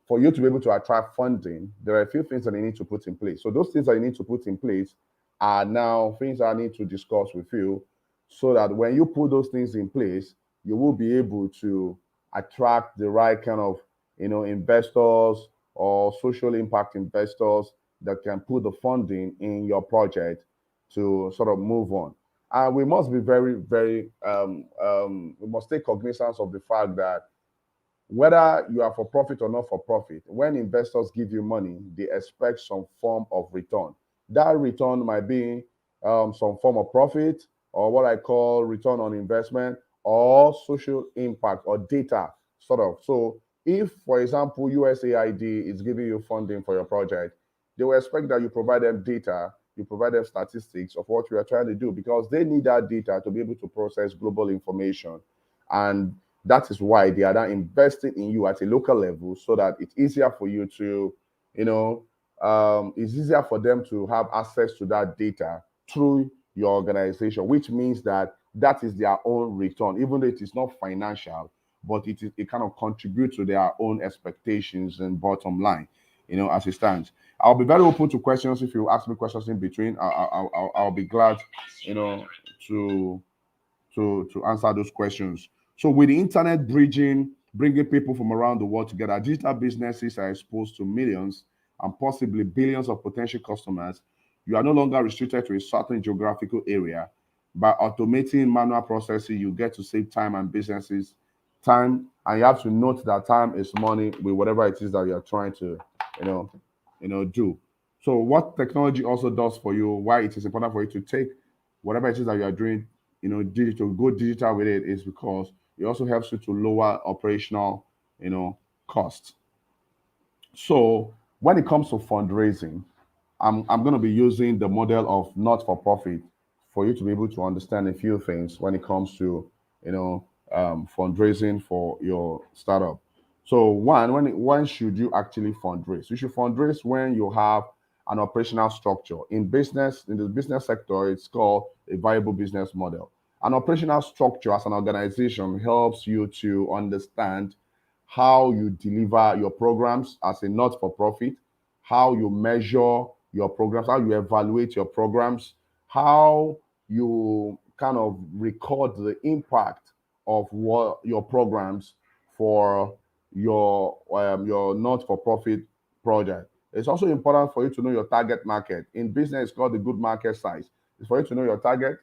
[SPEAKER 5] for you to be able to attract funding, there are a few things that you need to put in place. So those things that you need to put in place are now things I need to discuss with you, so that when you put those things in place, you will be able to attract the right kind of investors or social impact investors that can put the funding in your project to sort of move on. And we must be very, very, we must take cognizance of the fact that whether you are for profit or not for profit, when investors give you money, they expect some form of return. That return might be some form of profit, or what I call return on investment, or social impact, or data, sort of. So if, for example, USAID is giving you funding for your project, they will expect that you provide them data, you provide them statistics of what you are trying to do, because they need that data to be able to process global information. And that is why they are now investing in you at a local level, so that it's easier for you to, it's easier for them to have access to that data through your organization, which means that that is their own return, even though it is not financial, but it kind of contributes to their own expectations and bottom line, as it stands. I'll be very open to questions. If you ask me questions in between, I'll be glad, to answer those questions. So with the internet bringing people from around the world together, digital businesses are exposed to millions and possibly billions of potential customers. You are no longer restricted to a certain geographical area. By automating manual processing, you get to save time and businesses time, and you have to note that time is money with whatever it is that you're trying to, do. So what technology also does for you, why it is important for you to take whatever it is that you are doing, go digital with it, is because it also helps you to lower operational, costs. So when it comes to fundraising, I'm going to be using the model of not for profit for you to be able to understand a few things when it comes to fundraising for your startup. So when should you actually fundraise? You should fundraise when you have an operational structure. In the business sector, it's called a viable business model. An operational structure as an organization helps you to understand how you deliver your programs as a not-for-profit, how you measure your programs, how you evaluate your programs, how you kind of record the impact of what your programs for your not-for-profit project. It's also important for you to know your target market. In business, it's called the good market size. It's for you to know your target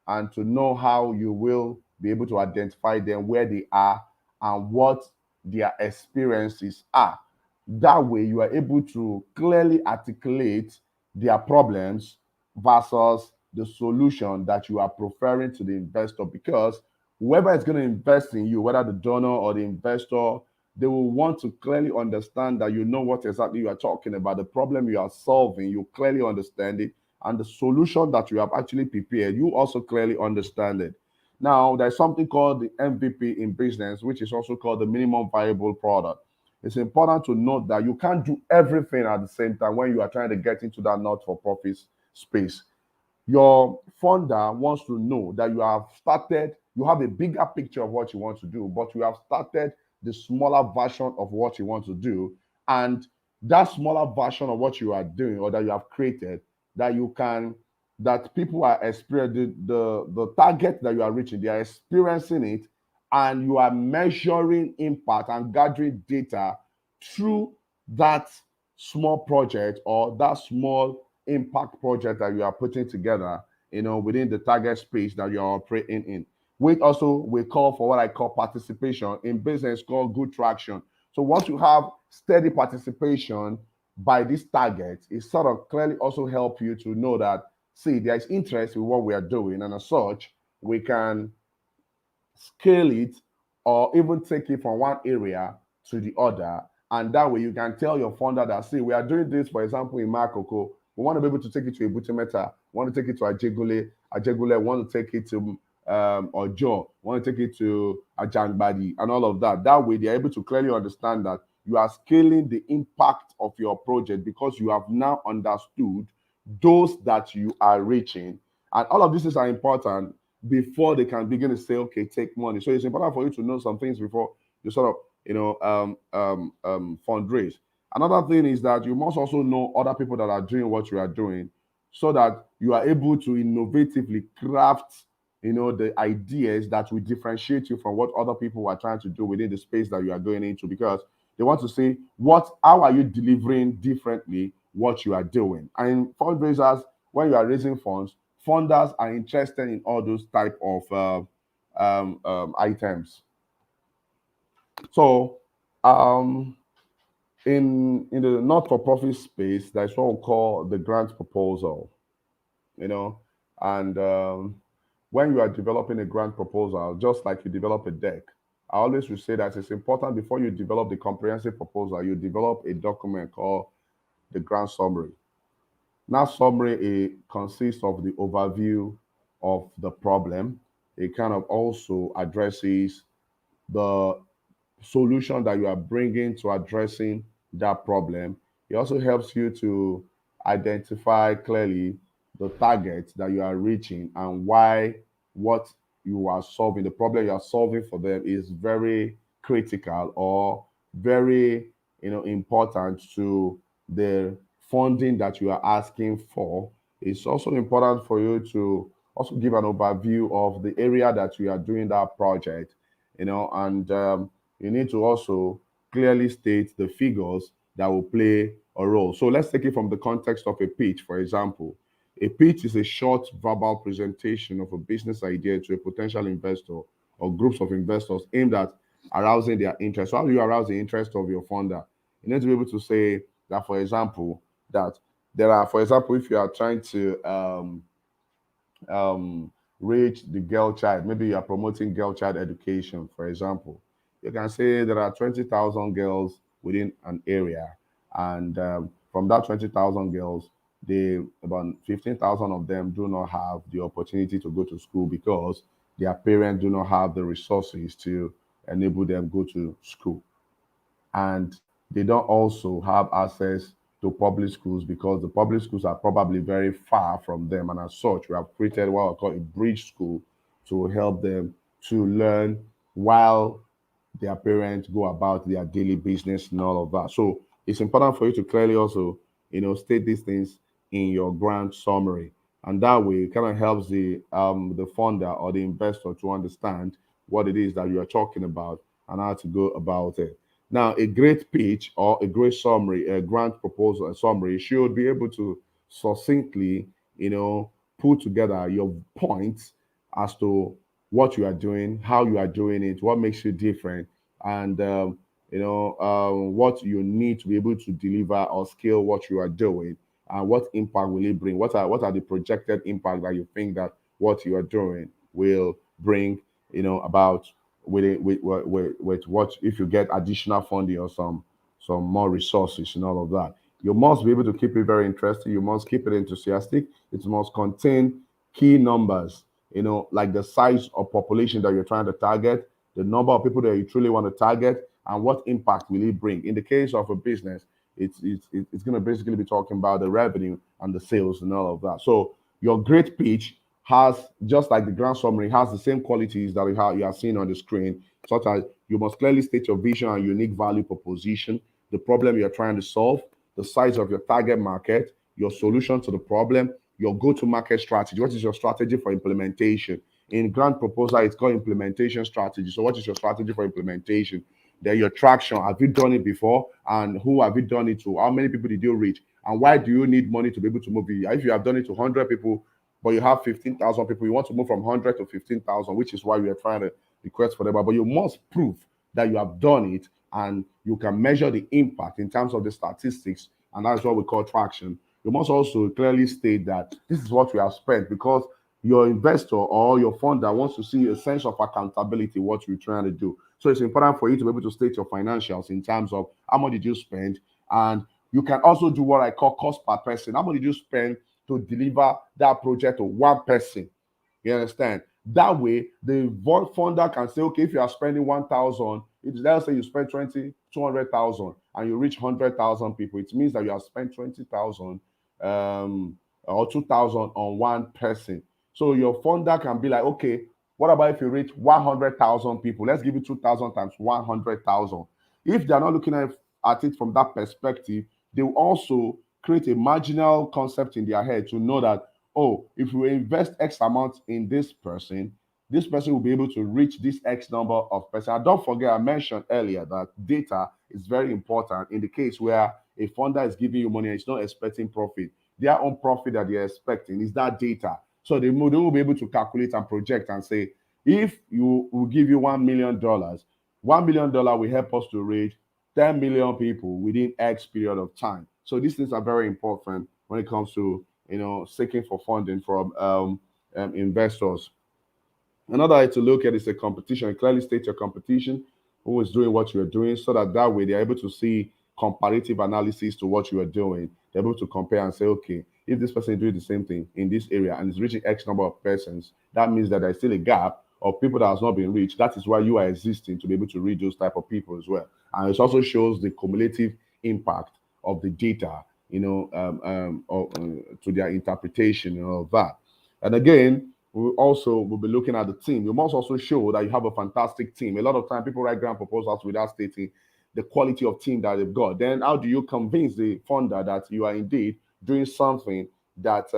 [SPEAKER 5] and to know how you will be able to identify them where they are and what their experiences are. That way, you are able to clearly articulate their problems versus the solution that you are preferring to the investor, because whoever is going to invest in you, whether the donor or the investor, they will want to clearly understand that you know what exactly you are talking about, the problem you are solving, you clearly understand it, and the solution that you have actually prepared, you also clearly understand it. Now, there's something called the MVP in business, which is also called the minimum viable product. It's important to note that you can't do everything at the same time when you are trying to get into that not-for-profit space. Your funder wants to know that you have started, you have a bigger picture of what you want to do, but you have started the smaller version of what you want to do. And that smaller version of what you are doing or that you have created, that you can, that people are experiencing, the target that you are reaching, they are experiencing it, and you are measuring impact and gathering data through that small project or that small impact project that you are putting together, within the target space that you are operating in. Which also we call for what I call participation in business, called good traction. So once you have steady participation by this target, it sort of clearly also help you to know that, see, there is interest in what we are doing, and as such, we can scale it or even take it from one area to the other. And that way you can tell your funder that, see, we are doing this, for example, in Makoko. We want to be able to take it to Ibutimeta. We want to take it to Ajegule. Ajegule want to take it to Ojo. Want to take it to Ajangbadi and all of that. That way they're able to clearly understand that you are scaling the impact of your project because you have now understood those that you are reaching. And all of these are important before they can begin to say, okay, take money. So it's important for you to know some things before you sort of, fundraise. Another thing is that you must also know other people that are doing what you are doing so that you are able to innovatively craft, the ideas that will differentiate you from what other people are trying to do within the space that you are going into, because they want to say, how are you delivering differently what you are doing? And fundraisers, when you are raising funds, funders are interested in all those type of items. So, in the not-for-profit space, there's what we call the grant proposal. And when you are developing a grant proposal, just like you develop a deck, I always would say that it's important before you develop the comprehensive proposal, you develop a document called the grant summary. That summary consists of the overview of the problem. It kind of also addresses the solution that you are bringing to addressing that problem. It also helps you to identify clearly the target that you are reaching and why what you are solving, the problem you are solving for them, is very critical or very important to the funding that you are asking for. It's also important for you to also give an overview of the area that you are doing that project, and you need to also clearly state the figures that will play a role. So let's take it from the context of a pitch, for example. A pitch is a short verbal presentation of a business idea to a potential investor or groups of investors aimed at arousing their interest. So how do you arouse the interest of your funder? You need to be able to say that, for example, that there are, for example, if you are trying to reach the girl child, maybe you are promoting girl child education, for example, you can say there are 20,000 girls within an area, and from that 20,000 girls, about 15,000 of them do not have the opportunity to go to school because their parents do not have the resources to enable them go to school, and they don't also have access to public schools because the public schools are probably very far from them, and as such, we have created what I call a bridge school to help them to learn while their parents go about their daily business and all of that. So it's important for you to clearly also, state these things in your grant summary, and that way it kind of helps the funder or the investor to understand what it is that you are talking about and how to go about it. Now, a great pitch or a great summary, a grant proposal, a summary, should be able to succinctly, put together your points as to what you are doing, how you are doing it, what makes you different, and what you need to be able to deliver or scale what you are doing, and what impact will it bring? What are the projected impact that you think that what you are doing will bring, about with it, with what if you get additional funding or some more resources and all of that. You must be able to keep it very interesting. You must keep it enthusiastic. It must contain key numbers, like the size of population that you're trying to target, the number of people that you truly want to target, and what impact will it bring. In the case of a business, it's going to basically be talking about the revenue and the sales and all of that. So your great pitch has, just like the grand summary, has the same qualities that you are seeing on the screen, such as you must clearly state your vision and unique value proposition, the problem you're trying to solve, the size of your target market, your solution to the problem, your go-to-market strategy. What is your strategy for implementation? In grant proposal, it's called implementation strategy. So what is your strategy for implementation? Then your traction. Have you done it before? And who have you done it to? How many people did you reach? And why do you need money to be able to move it? If you have done it to 100 people, but you have 15,000 people, you want to move from 100 to 15,000, which is why we are trying to request for them. But you must prove that you have done it, and you can measure the impact in terms of the statistics, and that's what we call traction. You must also clearly state that this is what we have spent, because your investor or your funder wants to see a sense of accountability, what you're trying to do. So it's important for you to be able to state your financials in terms of how much did you spend, and you can also do what I call cost per person. How much did you spend to deliver that project to one person? You understand? That way, the funder can say, okay, if you are spending 1,000, let's say you spend 200,000 and you reach 100,000 people, it means that you have spent 20,000 or 2,000 on one person. So your funder can be like, okay, what about if you reach 100,000 people? Let's give you 2,000 times 100,000. If they're not looking at it from that perspective, they will also create a marginal concept in their head to know that, oh, if we invest X amount in this person will be able to reach this X number of person. And don't forget, I mentioned earlier that data is very important in the case where a funder is giving you money and it's not expecting profit. Their own profit that they're expecting is that data. So they will be able to calculate and project and say, if you will give you $1 million, $1 million will help us to reach 10 million people within X period of time. So these things are very important when it comes to seeking for funding from investors. Another way to look at is a competition. Clearly state your competition, who is doing what you're doing, so that way they're able to see comparative analysis to what you are doing. They're able to compare and say, okay, if this person is doing the same thing in this area and is reaching X number of persons, that means that there's still a gap of people that has not been reached. That is why you are existing, to be able to reach those type of people as well. And it also shows the cumulative impact of the data, to their interpretation and all of that. And again, we also will be looking at the team. You must also show that you have a fantastic team. A lot of time people write grant proposals without stating the quality of team that they've got. Then how do you convince the funder that you are indeed doing something that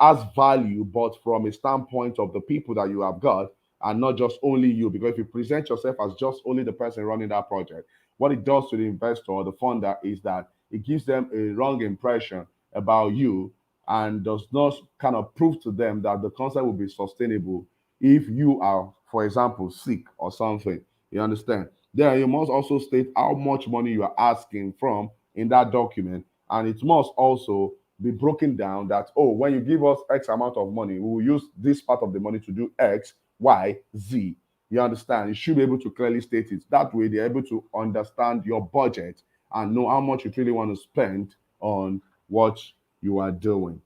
[SPEAKER 5] has value, but from a standpoint of the people that you have got, and not just only you? Because if you present yourself as just only the person running that project, what it does to the investor or the funder is that it gives them a wrong impression about you, and does not kind of prove to them that the concept will be sustainable if you are, for example, sick or something. You understand? Then you must also state how much money you are asking from in that document, and it must also be broken down that, oh, when you give us X amount of money, we will use this part of the money to do X, Y, Z. You understand? You should be able to clearly state it. That way, they're able to understand your budget and know how much you really want to spend on what you are doing.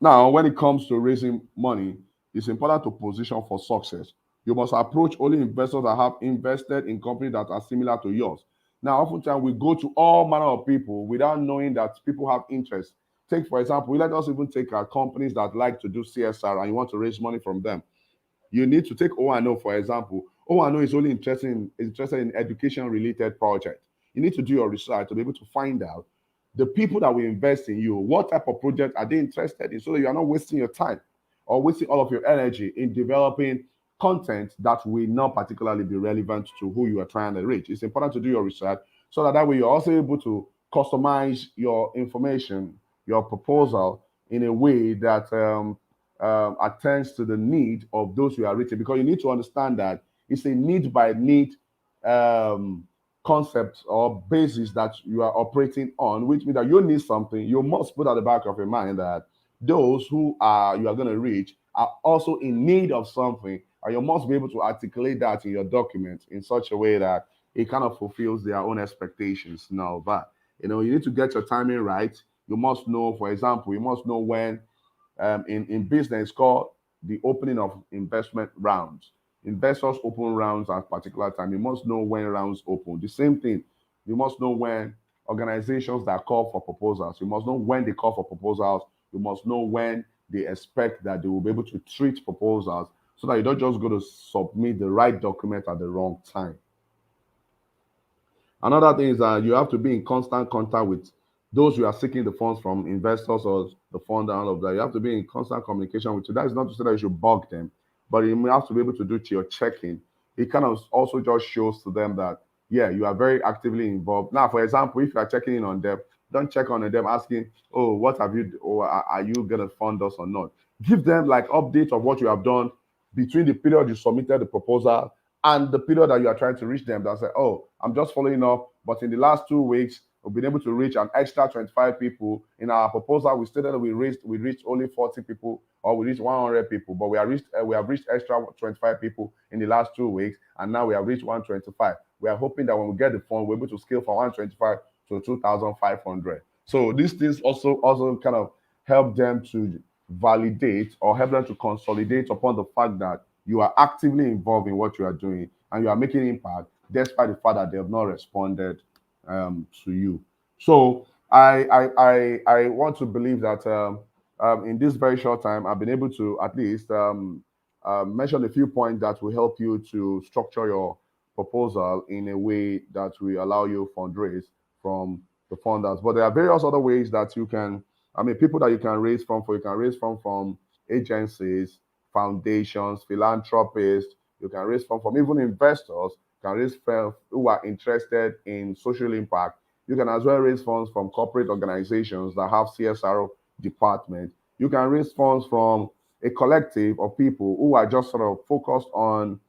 [SPEAKER 5] Now, when it comes to raising money, it's important to position for success. You must approach only investors that have invested in companies that are similar to yours. Now, oftentimes we go to all manner of people without knowing that people have interest. Take, for example, let us even take our companies that like to do CSR and you want to raise money from them. You need to take O&O, for example. O&O is only interested in education-related projects. You need to do your research to be able to find out the people that will invest in you, what type of project are they interested in, so that you are not wasting your time or wasting all of your energy in developing content that will not particularly be relevant to who you are trying to reach. It's important to do your research so that way you're also able to customize your information, your proposal in a way that attends to the need of those who are reaching, because you need to understand that it's a need by need concept or basis that you are operating on, which means that you need something. You must put at the back of your mind that those who are you are going to reach are also in need of something, and you must be able to articulate that in your document in such a way that it kind of fulfills their own expectations. Now, but you need to get your timing right. You must know, for example, you must know when in business called the opening of investment rounds. Investors open rounds at a particular time. You must know when rounds open. The same thing, you must know when organizations that call for proposals, you must know when they call for proposals. You must know when they expect that they will be able to treat proposals, so that you don't just go to submit the right document at the wrong time. Another thing is that you have to be in constant contact with those you are seeking the funds from, investors or the fund and all of that. You have to be in constant communication with you. That is not to say that you should bug them, but you have to be able to do your checking. It kind of also just shows to them that, yeah, you are very actively involved. Now, for example, if you are checking in on them, don't check on them asking, oh, what have you, or are you going to fund us or not? Give them like updates of what you have done between the period you submitted the proposal and the period that you are trying to reach them. That say, oh, I'm just following up, but in the last 2 weeks, we've been able to reach an extra 25 people. In our proposal, we stated that we reached only 40 people, or we reached 100 people, but we have reached extra 25 people in the last 2 weeks, and now we have reached 125. We are hoping that when we get the fund, we're able to scale from 125 to 2,500. So these things also kind of help them to validate or help them to consolidate upon the fact that you are actively involved in what you are doing and you are making impact, despite the fact that they have not responded to you. So I want to believe that in this very short time, I've been able to at least mention a few points that will help you to structure your proposal in a way that will allow you fundraise from the funders. But there are various other ways that you can, people that you can raise from. You can raise from agencies, foundations, philanthropists. You can raise from even investors. You can raise funds who are interested in social impact. You can as well raise funds from corporate organizations that have CSR department. You can raise funds from a collective of people who are just sort of focused on,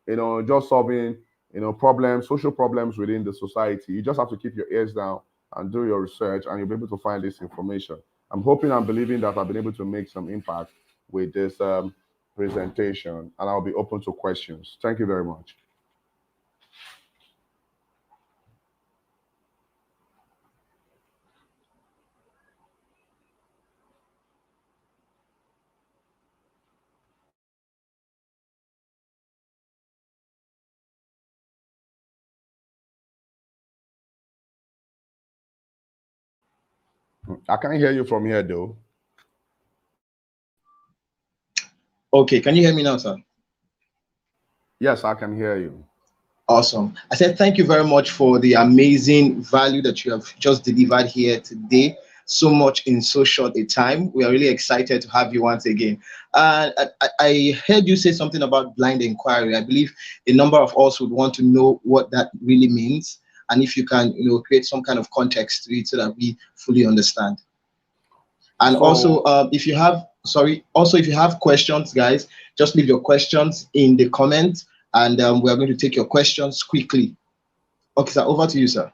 [SPEAKER 5] just solving, problems, social problems within the society. You just have to keep your ears down and do your research, and you'll be able to find this information. I'm hoping and believing that I've been able to make some impact with this presentation, and I'll be open to questions. Thank you very much. I can't hear you from here, though.
[SPEAKER 3] Okay, can you hear me now, sir?
[SPEAKER 5] Yes, I can hear you.
[SPEAKER 3] Awesome. I said thank you very much for the amazing value that you have just delivered here today. So much in so short a time. We are really excited to have you once again. I heard you say something about blind inquiry. I believe a number of us would want to know what that really means, and if you can, create some kind of context to it so that we fully understand. And also, if you have questions, guys, just leave your questions in the comments, and we are going to take your questions quickly. Okay, sir, over to you, sir.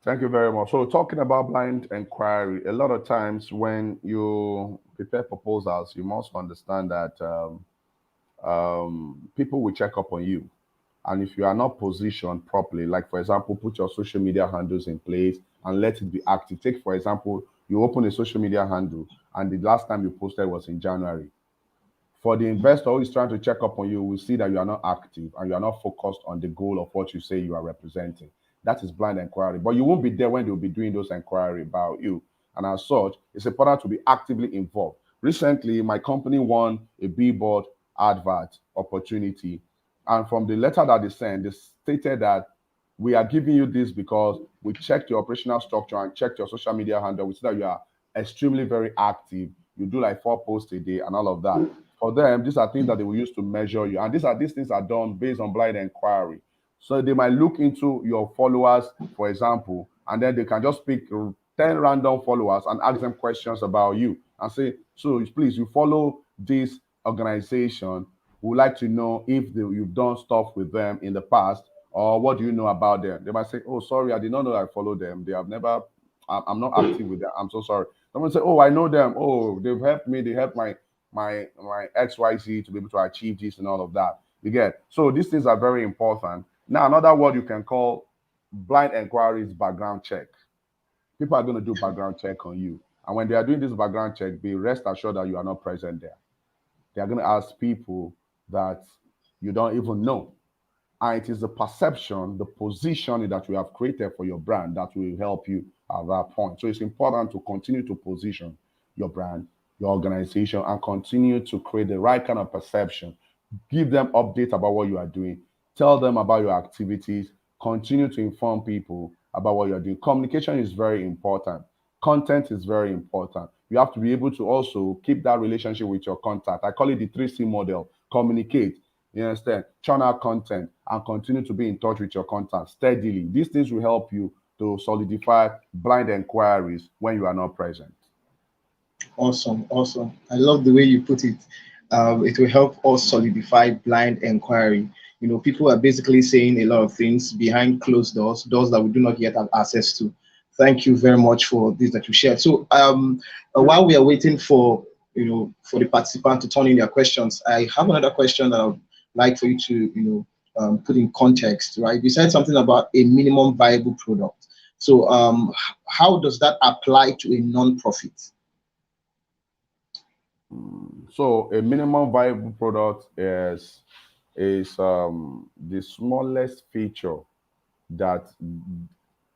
[SPEAKER 5] Thank you very much. So talking about blind inquiry, a lot of times when you prepare proposals, you must understand that people will check up on you. And if you are not positioned properly, like for example, put your social media handles in place and let it be active. Take, for example, you open a social media handle and the last time you posted was in January. For the investor who is trying to check up on you, will see that you are not active and you are not focused on the goal of what you say you are representing. That is blind inquiry. But you won't be there when they'll be doing those inquiry about you. And as such, it's important to be actively involved. Recently, my company won a billboard advert opportunity. And from the letter that they sent, they stated that we are giving you this because we checked your operational structure and checked your social media handle. We see that you are extremely very active. You do like 4 posts a day and all of that. For them, these are things that they will use to measure you. And these things are done based on blind inquiry. So they might look into your followers, for example, and then they can just pick 10 random followers and ask them questions about you and say, so please, you follow this organization, would like to know if you've done stuff with them in the past, or what do you know about them? They might say, oh, sorry, I did not know I follow them. They have never, I'm not active with them. I'm so sorry. Someone say, oh, I know them. Oh, they've helped me. They helped my XYZ to be able to achieve this and all of that. You get? So these things are very important. Now, another word you can call blind inquiry is background check. People are going to do background check on you. And when they are doing this background check, be rest assured that you are not present there. They are going to ask people that you don't even know. And it is the perception, the positioning that you have created for your brand that will help you at that point. So it's important to continue to position your brand, your organization, and continue to create the right kind of perception. Give them updates about what you are doing. Tell them about your activities. Continue to inform people about what you're doing. Communication is very important. Content is very important. You have to be able to also keep that relationship with your contact. I call it the 3C model. Communicate, you understand? Churn out content and continue to be in touch with your contact steadily. These things will help you to solidify blind inquiries when you are not present.
[SPEAKER 3] Awesome, awesome. I love the way you put it. It will help us solidify blind inquiry. You know, people are basically saying a lot of things behind closed doors, doors that we do not yet have access to. Thank you very much for this that you shared. So while we are waiting for, for the participant to turn in their questions, I have another question that I would like for you to, put in context, right? You said something about a minimum viable product. So how does that apply to a non-profit?
[SPEAKER 5] So a minimum viable product is the smallest feature that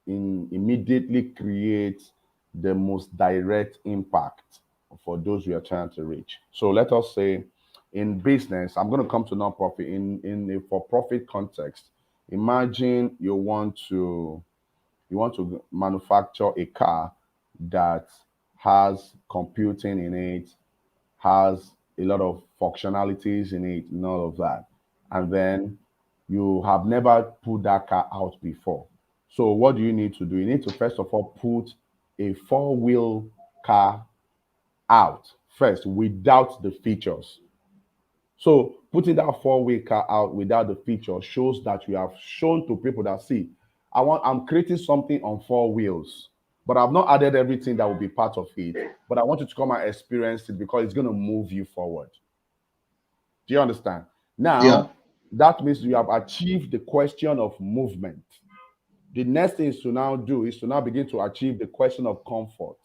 [SPEAKER 5] immediately creates the most direct impact for those we are trying to reach. So let us say in business, I'm going to come to nonprofit in a for-profit context. Imagine you want to manufacture a car that has computing in it, has a lot of functionalities in it and all of that. And then you have never put that car out before. So what do you need to do? You need to first of all put a four-wheel car out first without the features. So putting that four-wheel car out without the feature shows that you have shown to people that, see, I'm creating something on four wheels, but I've not added everything that will be part of it. But I want you to come and experience it because it's going to move you forward. Do you understand? Now, That means you have achieved the question of movement. The next thing is to now begin to achieve the question of comfort.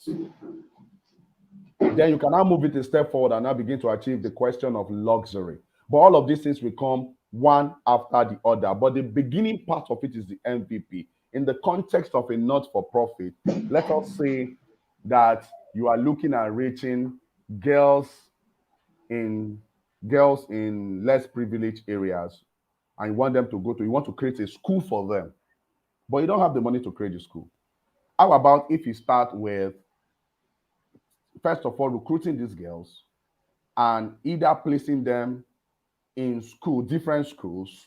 [SPEAKER 5] Then you can now move it a step forward and now begin to achieve the question of luxury. But all of these things will come one after the other. But the beginning part of it is the MVP. In the context of a not-for-profit, let us say that you are looking at reaching girls in less privileged areas, and you want to create a school for them, but you don't have the money to create a school. How about if you start with, first of all, recruiting these girls and either placing them in different schools,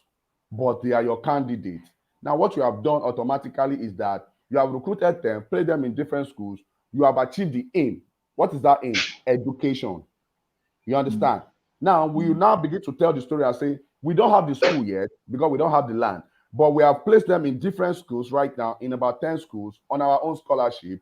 [SPEAKER 5] but they are your candidate. Now, what you have done automatically is that you have recruited them, placed them in different schools. You have achieved the aim. What is that aim? Education. You understand? Now, we will now begin to tell the story and say, we don't have the school yet because we don't have the land, but we have placed them in different schools right now, in about 10 schools on our own scholarship.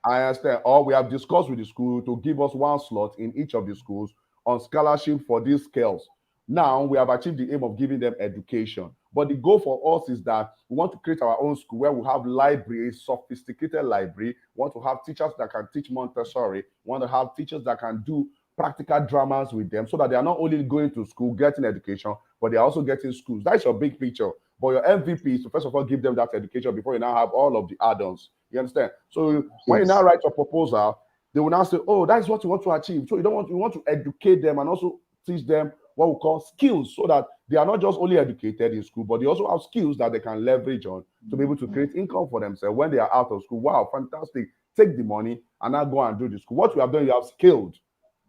[SPEAKER 5] I understand. Or we have discussed with the school to give us one slot in each of the schools on scholarship for these girls. Now we have achieved the aim of giving them education. But the goal for us is that we want to create our own school where we have libraries, sophisticated library. We want to have teachers that can teach Montessori. We want to have teachers that can do practical dramas with them so that they are not only going to school, getting education, but they're also getting schools. That's your big picture. But your MVP is to first of all give them that education before you now have all of the add-ons. You understand? So when you now write your proposal, they will now say, oh, that's what you want to achieve. So you want to educate them and also teach them what we call skills, so that they are not just only educated in school, but they also have skills that they can leverage on to be able to create income for themselves when they are out of school. Wow, fantastic. Take the money and now go and do the school. What you have done, you have scaled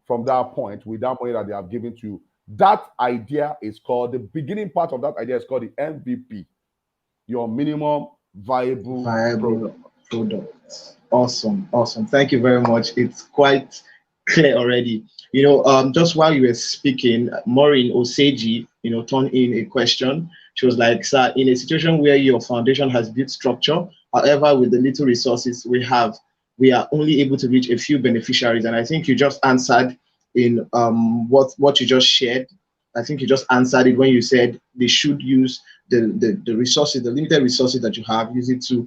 [SPEAKER 5] from that point with that money that they have given to you. That idea is called, the beginning part of that idea is called the MVP, your minimum viable product.
[SPEAKER 3] Awesome. Thank you very much. It's quite clear already. Just while you were speaking, Maureen Oseji, turned in a question. She was like, sir, in a situation where your foundation has built structure, however, with the little resources we have, we are only able to reach a few beneficiaries. And I think you just answered in what you just shared. I think you just answered it when you said they should use the resources, the limited resources that you have, use it to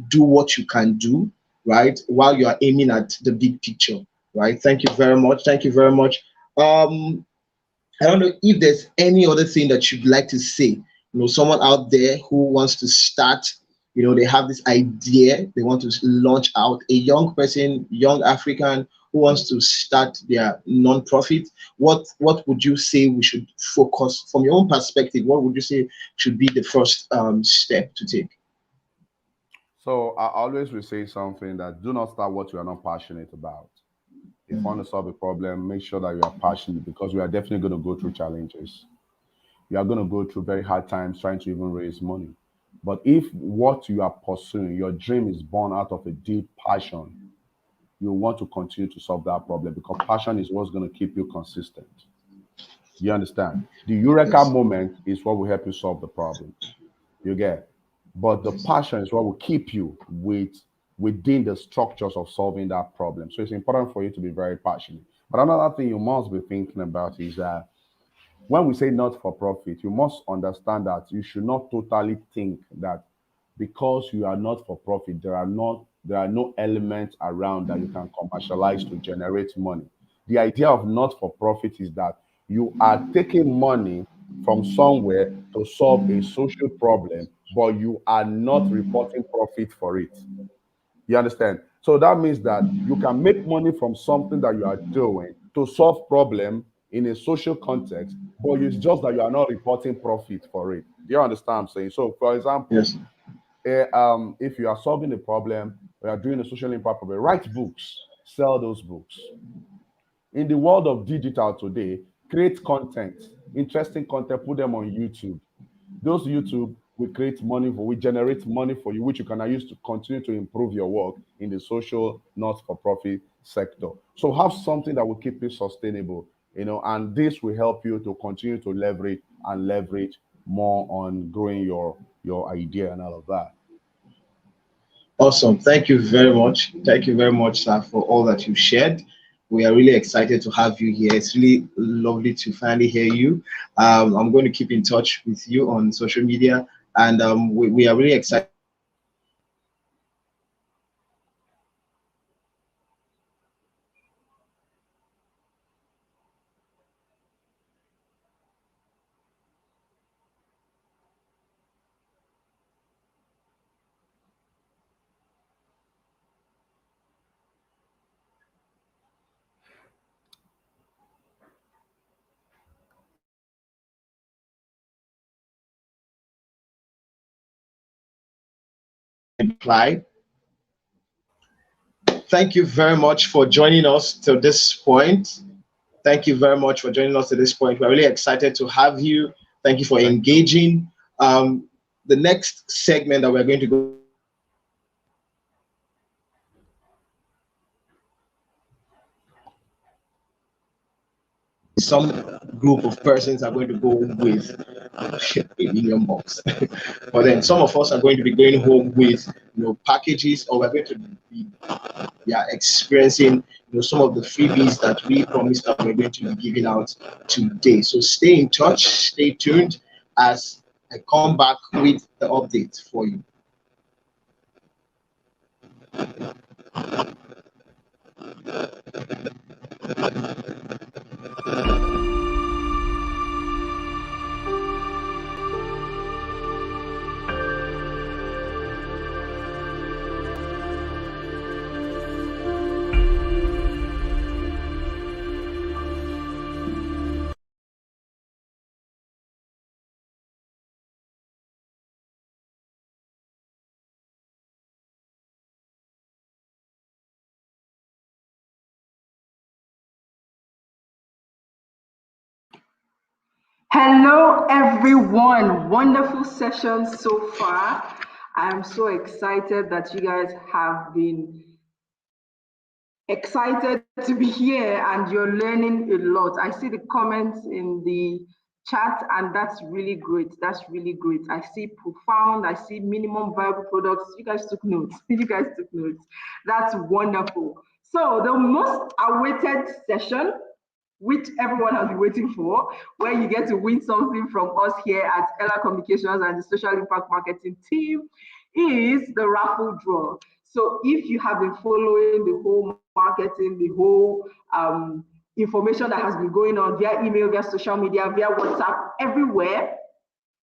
[SPEAKER 3] do what you can do, right? While you are aiming at the big picture, right? Thank you very much. Thank you very much. I don't know if there's any other thing that you'd like to say. Someone out there who wants to start, they have this idea, they want to launch out, a young person, young African who wants to start their non-profit. What would you say we should focus from your own perspective? What would you say should be the first step to take?
[SPEAKER 5] So I always will say something that do not start what you are not passionate about. If you want to solve a problem, make sure that you are passionate, because we are definitely going to go through challenges. You are going to go through very hard times trying to even raise money. But if what you are pursuing, your dream is born out of a deep passion, you want to continue to solve that problem, because passion is what's going to keep you consistent. You understand? The eureka moment is what will help you solve the problem. You get? But the passion is what will keep you within the structures of solving that problem. So it's important for you to be very passionate. But another thing you must be thinking about is that when we say not for profit, you must understand that you should not totally think that because you are not for profit, there are no elements around that you can commercialize to generate money. The idea of not for profit is that you are taking money from somewhere to solve a social problem, but you are not reporting profit for it. You understand? So that means that you can make money from something that you are doing to solve problem in a social context, but it's just that you are not reporting profit for it. Do you understand what I'm saying? So, for example,
[SPEAKER 3] Yes.
[SPEAKER 5] if you are solving a problem, or you are doing a social impact problem, write books, sell those books. In the world of digital today, create content, interesting content, put them on YouTube. Those YouTube will create money will generate money for you, which you can use to continue to improve your work in the social, not-for-profit sector. So have something that will keep you sustainable, and this will help you to continue to leverage more on growing your idea and all of that.
[SPEAKER 3] Awesome. Thank you very much. Thank you very much, sir, for all that you've shared. We are really excited to have you here. It's really lovely to finally hear you. I'm going to keep in touch with you on social media, and we are really excited. Reply. Thank you very much for joining us to this point. Thank you very much for joining us to this point. We're really excited to have you. Thank you for engaging. The next segment that we're going to go some group of persons are going to go with a million bucks. But then some of us are going to be going home with packages, or we're going to be experiencing some of the freebies that we promised that we're going to be giving out today. So stay in touch, stay tuned as I come back with the update for you.
[SPEAKER 1] Hello, everyone. Wonderful session so far. I'm so excited that you guys have been excited to be here and you're learning a lot. I see the comments in the chat and that's really great. That's really great. I see profound, I see minimum viable products. You guys took notes. You guys took notes. That's wonderful. So the most awaited session, which everyone has been waiting for, where you get to win something from us here at Ella Communications and the Social Impact Marketing team, is the raffle draw. So if you have been following the whole marketing, the whole information that has been going on via email, via social media, via WhatsApp, everywhere,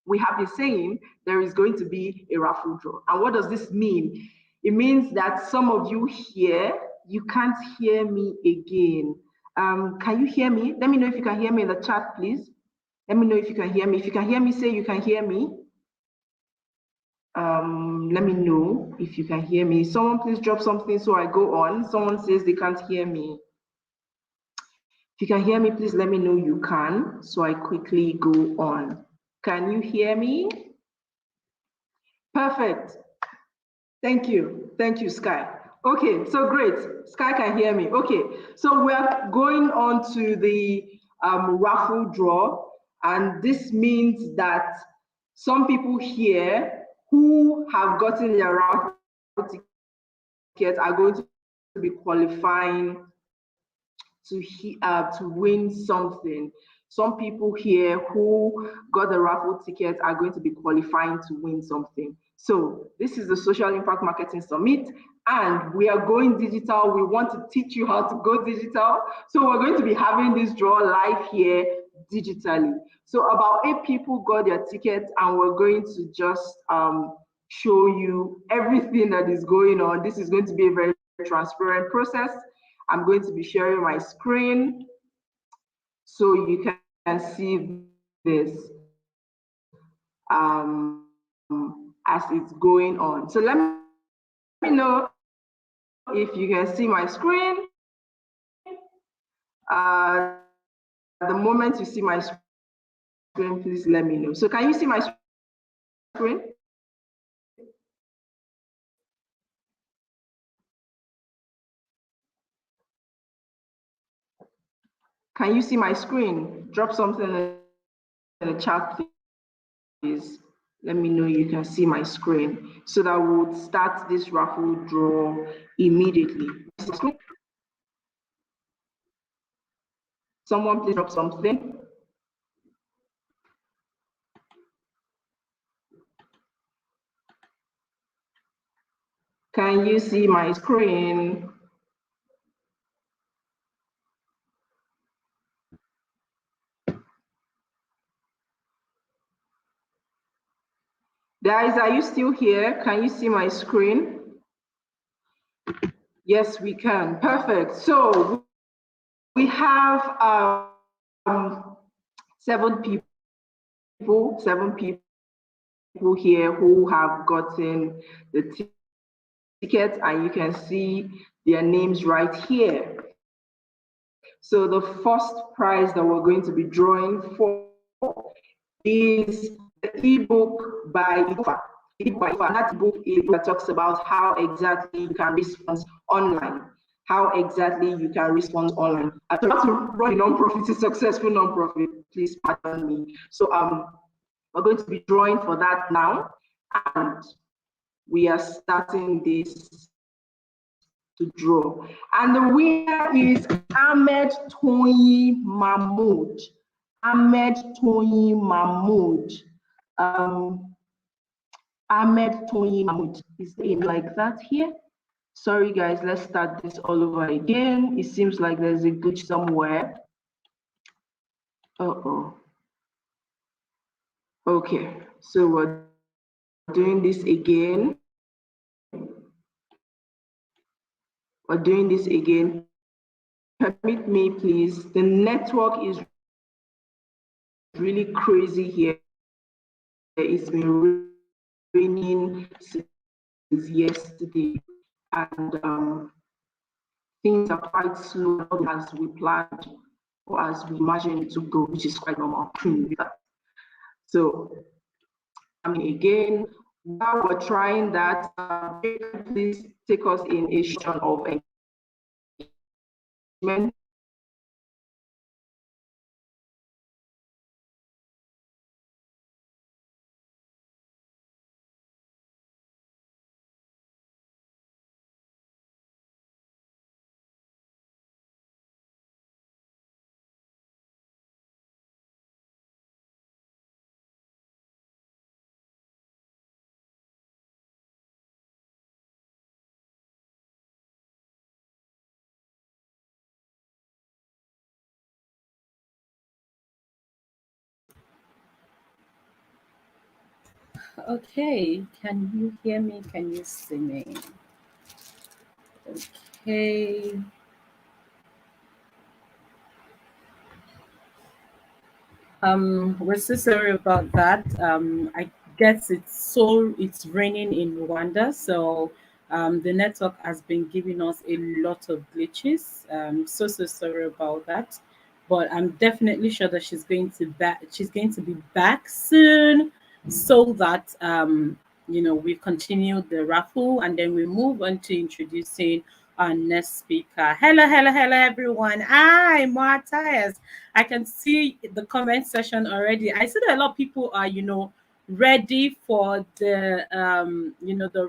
[SPEAKER 1] we have been saying there is going to be a raffle draw. And what does this mean? It means that some of you here, you can't hear me again. Can you hear me? Let me know if you can hear me in the chat, please. Let me know if you can hear me. If you can hear me, say you can hear me. Let me know if you can hear me. Someone please drop something so I go on. Someone says they can't hear me. If you can hear me, please let me know you can, so I quickly go on. Can you hear me? Perfect. Thank you. Thank you, Sky. Okay, so great. Sky can hear me. Okay, so we're going on to the raffle draw, and this means that some people here who have gotten their raffle ticket are going to be qualifying to win something. Some people here who got the raffle ticket are going to be qualifying to win something. So this is the Social Impact Marketing Summit, and we are going digital. We want to teach you how to go digital. So we're going to be having this draw live here digitally. So about 8 people got their tickets, and we're going to just show you everything that is going on. This is going to be a very transparent process. I'm going to be sharing my screen so you can see this as it's going on. So let me know if you can see my screen. The moment you see my screen, please let me know. So can you see my screen? Can you see my screen? Drop something in the chat, please. Let me know you can see my screen so that we'll start this raffle draw immediately. Someone please drop something. Can you see my screen? Guys, are you still here? Can you see my screen? Yes, we can. Perfect. So we have 7 people here who have gotten the ticket, and you can see their names right here. So the first prize that we're going to be drawing for is the ebook by Ifa. That book that talks about how exactly you can respond online. How exactly you can respond online. I have to run a non-profit, a successful non-profit. Please pardon me. So we're going to be drawing for that now, and we are starting this to draw. And the winner is Ahmed Toyi Mahmoud. Ahmed Toyi Mahmoud. Ahmed Toyi Mahmoud. Is it like that here? Sorry guys, let's start this all over again. It seems like there's a glitch somewhere. Uh-oh. Okay, so we're doing this again. We're doing this again. Permit me, please. The network is really crazy here. It's been raining since yesterday, and things are quite slow as we planned or as we imagined it to go, which is quite normal. So, I mean, again, while we're trying that, please take us in a shot of
[SPEAKER 6] Okay, can you hear me? Can you see me? Okay. We're so sorry about that. I guess it's raining in Rwanda, so the network has been giving us a lot of glitches. So sorry about that, but I'm definitely sure that she's going to be back soon, so that we continue the raffle and then we move on to introducing our next speaker. Hello, everyone. Hi, Martha. I can see the comment section already. I see that a lot of people are, ready for the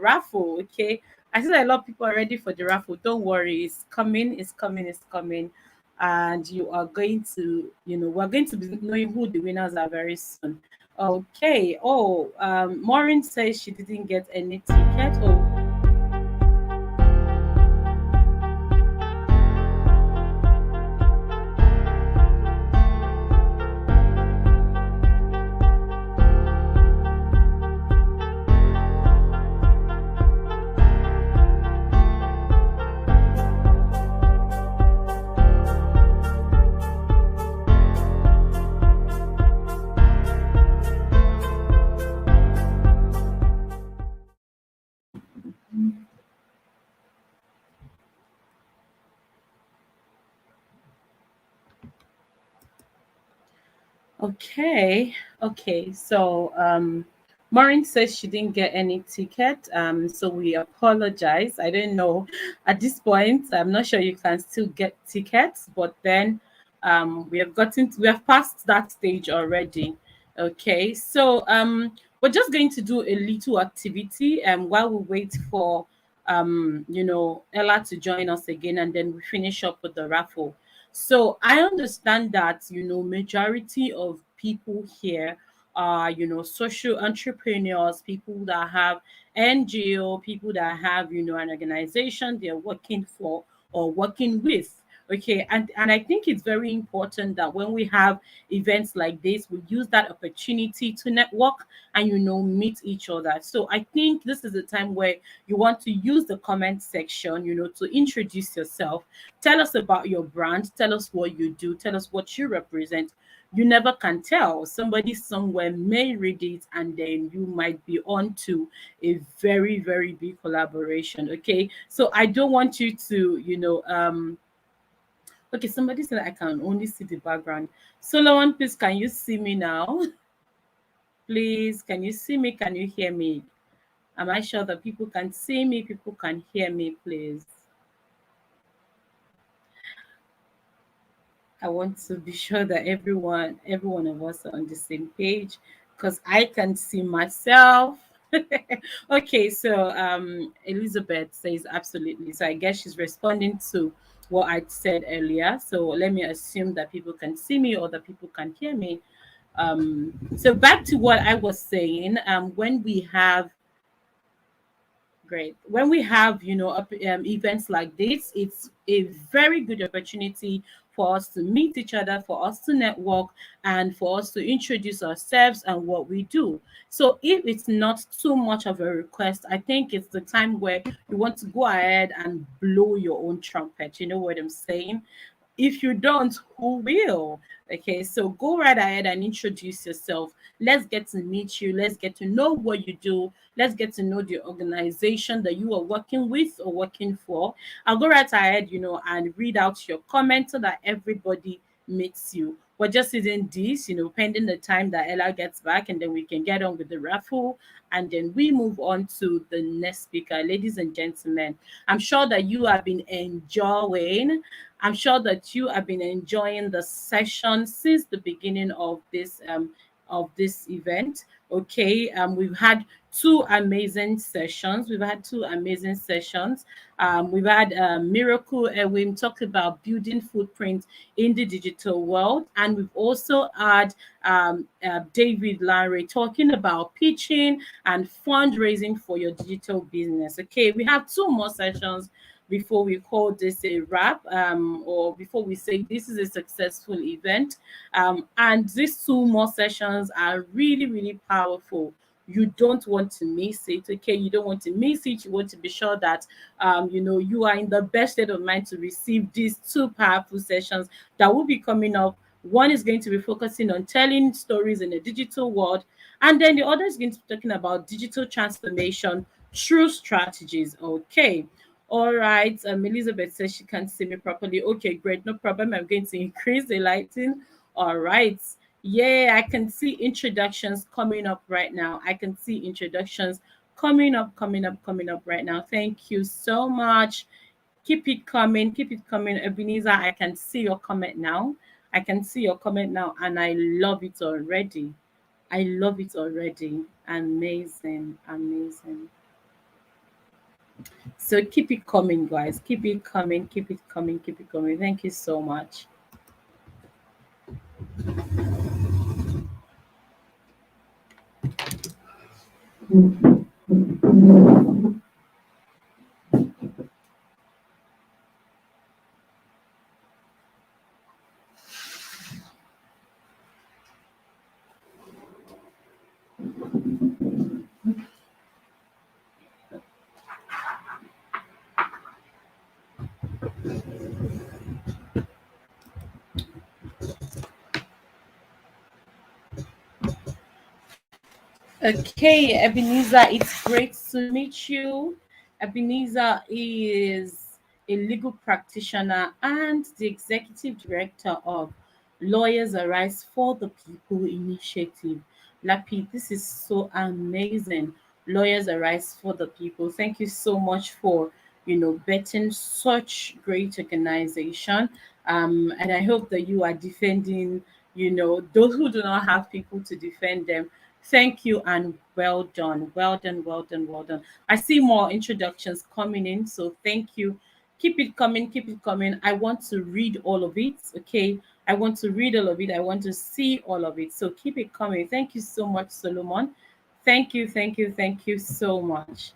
[SPEAKER 6] raffle. Okay. I see that a lot of people are ready for the raffle. Don't worry, it's coming, it's coming. And you are going to, we're going to be knowing who the winners are very soon. Okay. Oh, Maureen says she didn't get any ticket. Oh, okay, okay. So Maureen says she didn't get any ticket. So we apologize. I don't know. At this point, I'm not sure you can still get tickets, but then we have passed that stage already. Okay. So we're just going to do a little activity while we wait for Ella to join us again, and then we finish up with the raffle. So I understand that majority of people here are social entrepreneurs, people that have NGO, people that have an organization they're working for or working with. Okay, and I think it's very important that when we have events like this, we use that opportunity to network and meet each other. So I think this is a time where you want to use the comment section, to introduce yourself. Tell us about your brand. Tell us what you do. Tell us what you represent. You never can tell. Somebody somewhere may read it and then you might be on to a very, very big collaboration. Okay. So I don't want you to, okay, somebody said I can only see the background. Solomon, please, can you see me now? Please, can you see me? Can you hear me? Am I sure that people can see me? People can hear me, please. I want to be sure that every one of us are on the same page because I can see myself. Okay, so Elizabeth says absolutely. So I guess she's responding to what I said earlier. So let me assume that people can see me or that people can hear me. So back to what I was saying. When we have Great. When we have, events like this, it's a very good opportunity for us to meet each other, for us to network, and for us to introduce ourselves and what we do. So if it's not too much of a request, I think it's the time where you want to go ahead and blow your own trumpet. You know what I'm saying? If you don't, who will? Okay, so go right ahead and introduce yourself. Let's get to meet you. Let's get to know what you do. Let's get to know the organization that you are working with or working for. I'll go right ahead, and read out your comments so that everybody meets you. We're just using this, pending the time that Ella gets back, and then we can get on with the raffle, and then we move on to the next speaker. Ladies and gentlemen, I'm sure that you have been enjoying. I'm sure that you have been enjoying the session since the beginning of this event. Okay, we've had two amazing sessions. We've had Miracle Ewim talk about building footprint in the digital world, and we've also had David Larry talking about pitching and fundraising for your digital business. Okay, we have two more sessions before we call this a wrap, or before we say this is a successful event. And these two more sessions are really, really powerful. You don't want to miss it. Okay, you don't want to miss it. You want to be sure that you are in the best state of mind to receive these two powerful sessions that will be coming up. One is going to be focusing on telling stories in a digital world, and then the other is going to be talking about digital transformation through strategies. Okay. All right. Elizabeth says she can't see me properly. Okay, great. No problem. I'm going to increase the lighting. All right. Yeah, I can see introductions coming up right now. I can see introductions coming up right now. Thank you so much. Keep it coming. Keep it coming. Ebenezer, I can see your comment now. I can see your comment now, and I love it already. I love it already. Amazing. Amazing. So keep it coming, guys. Keep it coming. Keep it coming. Keep it coming. Thank you so much. Okay, Ebenezer, it's great to meet you. Ebenezer is a legal practitioner and the executive director of Lawyers Arise for the People initiative. Lapi, this is so amazing. Lawyers Arise for the People. Thank you so much for betting such great organization. And I hope that you are defending those who do not have people to defend them. Thank you and well done. Well done, well done, well done. I see more introductions coming in, so thank you. Keep it coming, keep it coming. I want to read all of it, okay? I want to read all of it. I want to see all of it. So keep it coming. Thank you so much, Solomon. Thank you, thank you, thank you so much.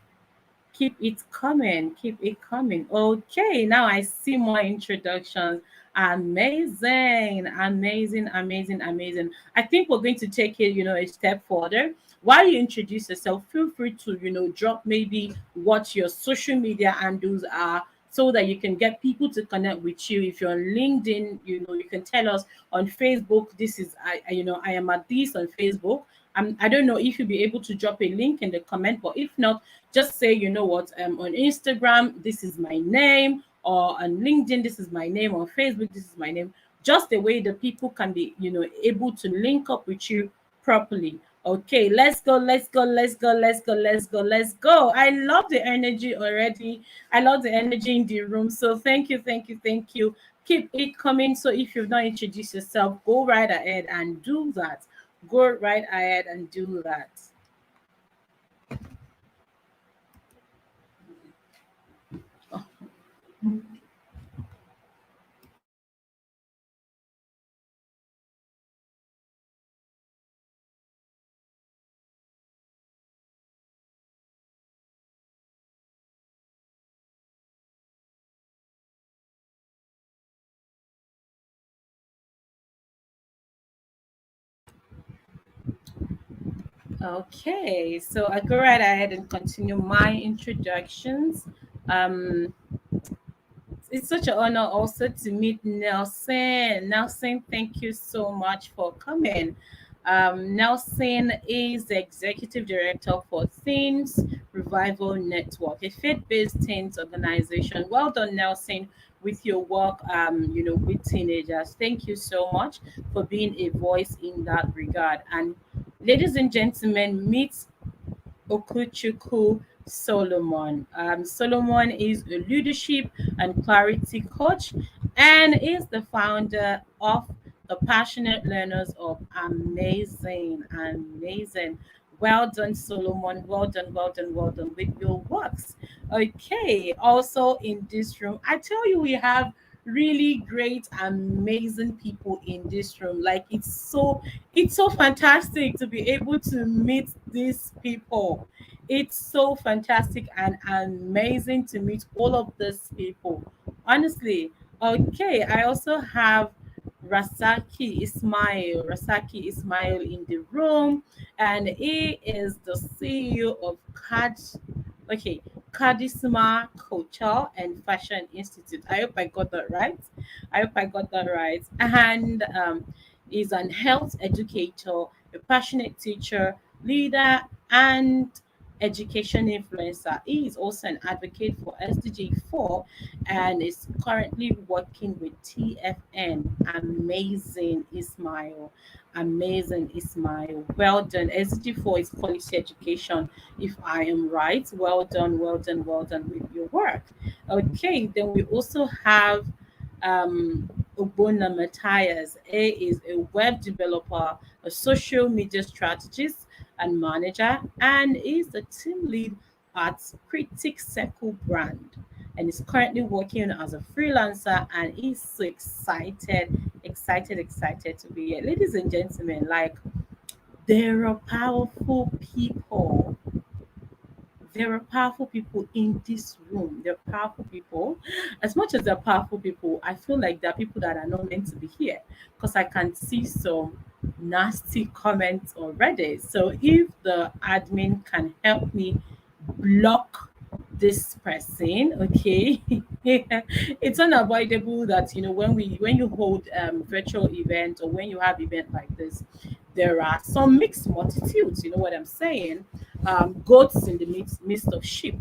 [SPEAKER 6] Keep it coming, keep it coming. Okay, now I see more introductions. Amazing, amazing, amazing, amazing. I think we're going to take it a step further. While you introduce yourself, feel free to drop maybe what your social media handles are, so that you can get people to connect with you. If you're on LinkedIn, you can tell us. On Facebook, this is I am at this on Facebook. I don't know if you'll be able to drop a link in the comment, but if not, just say, what, on Instagram, this is my name, or on LinkedIn, this is my name, on Facebook, this is my name. Just the way the people can be, able to link up with you properly. Okay, let's go, let's go, let's go, let's go, let's go, let's go. I love the energy already. I love the energy in the room. So thank you, thank you, thank you. Keep it coming. So if you've not introduced yourself, go right ahead and do that. Go right ahead and do that. Okay, so I go right ahead and continue my introductions. Um, it's such an honor also to meet Nelson. Nelson, thank you so much for coming. Nelson is the executive director for Teens Revival Network, a faith-based teens organization. Well done, Nelson, with your work, with teenagers. Thank you so much for being a voice in that regard. And ladies and gentlemen, meet Okuchuku Solomon. Solomon is a leadership and clarity coach and is the founder of the Passionate Learners of Amazing. Amazing. Well done, Solomon. Well done, well done, well done with your works. Okay, also in this room, I tell you, we have really great, amazing people in this room. Like it's so fantastic to be able to meet these people. It's so fantastic and amazing to meet all of these people. Honestly, okay, I also have Rasaki Ismail in the room, and he is the CEO of okay, Kadisma Culture and Fashion Institute. I hope I got that right. I hope I got that right. And is an health educator, a passionate teacher, leader, and education influencer. He is also an advocate for SDG 4 and is currently working with TFN. Amazing, Ismail. Amazing, Ismail. Well done. SDG 4 is quality education, if I am right. Well done, well done, well done with your work. Okay, then we also have Obona Matthias. A is a web developer, a social media strategist and manager, and is the team lead at Critic Circle brand and is currently working as a freelancer and is so excited to be here. Ladies and gentlemen, like there are powerful people, there are powerful people in this room. There are powerful people. As much as they're powerful people, I feel like there are people that are not meant to be here because I can see some nasty comments already. So if the admin can help me block this person, okay, it's unavoidable that when you hold virtual event or when you have event like this, there are some mixed multitudes. You know what I'm saying? Goats in the midst of sheep.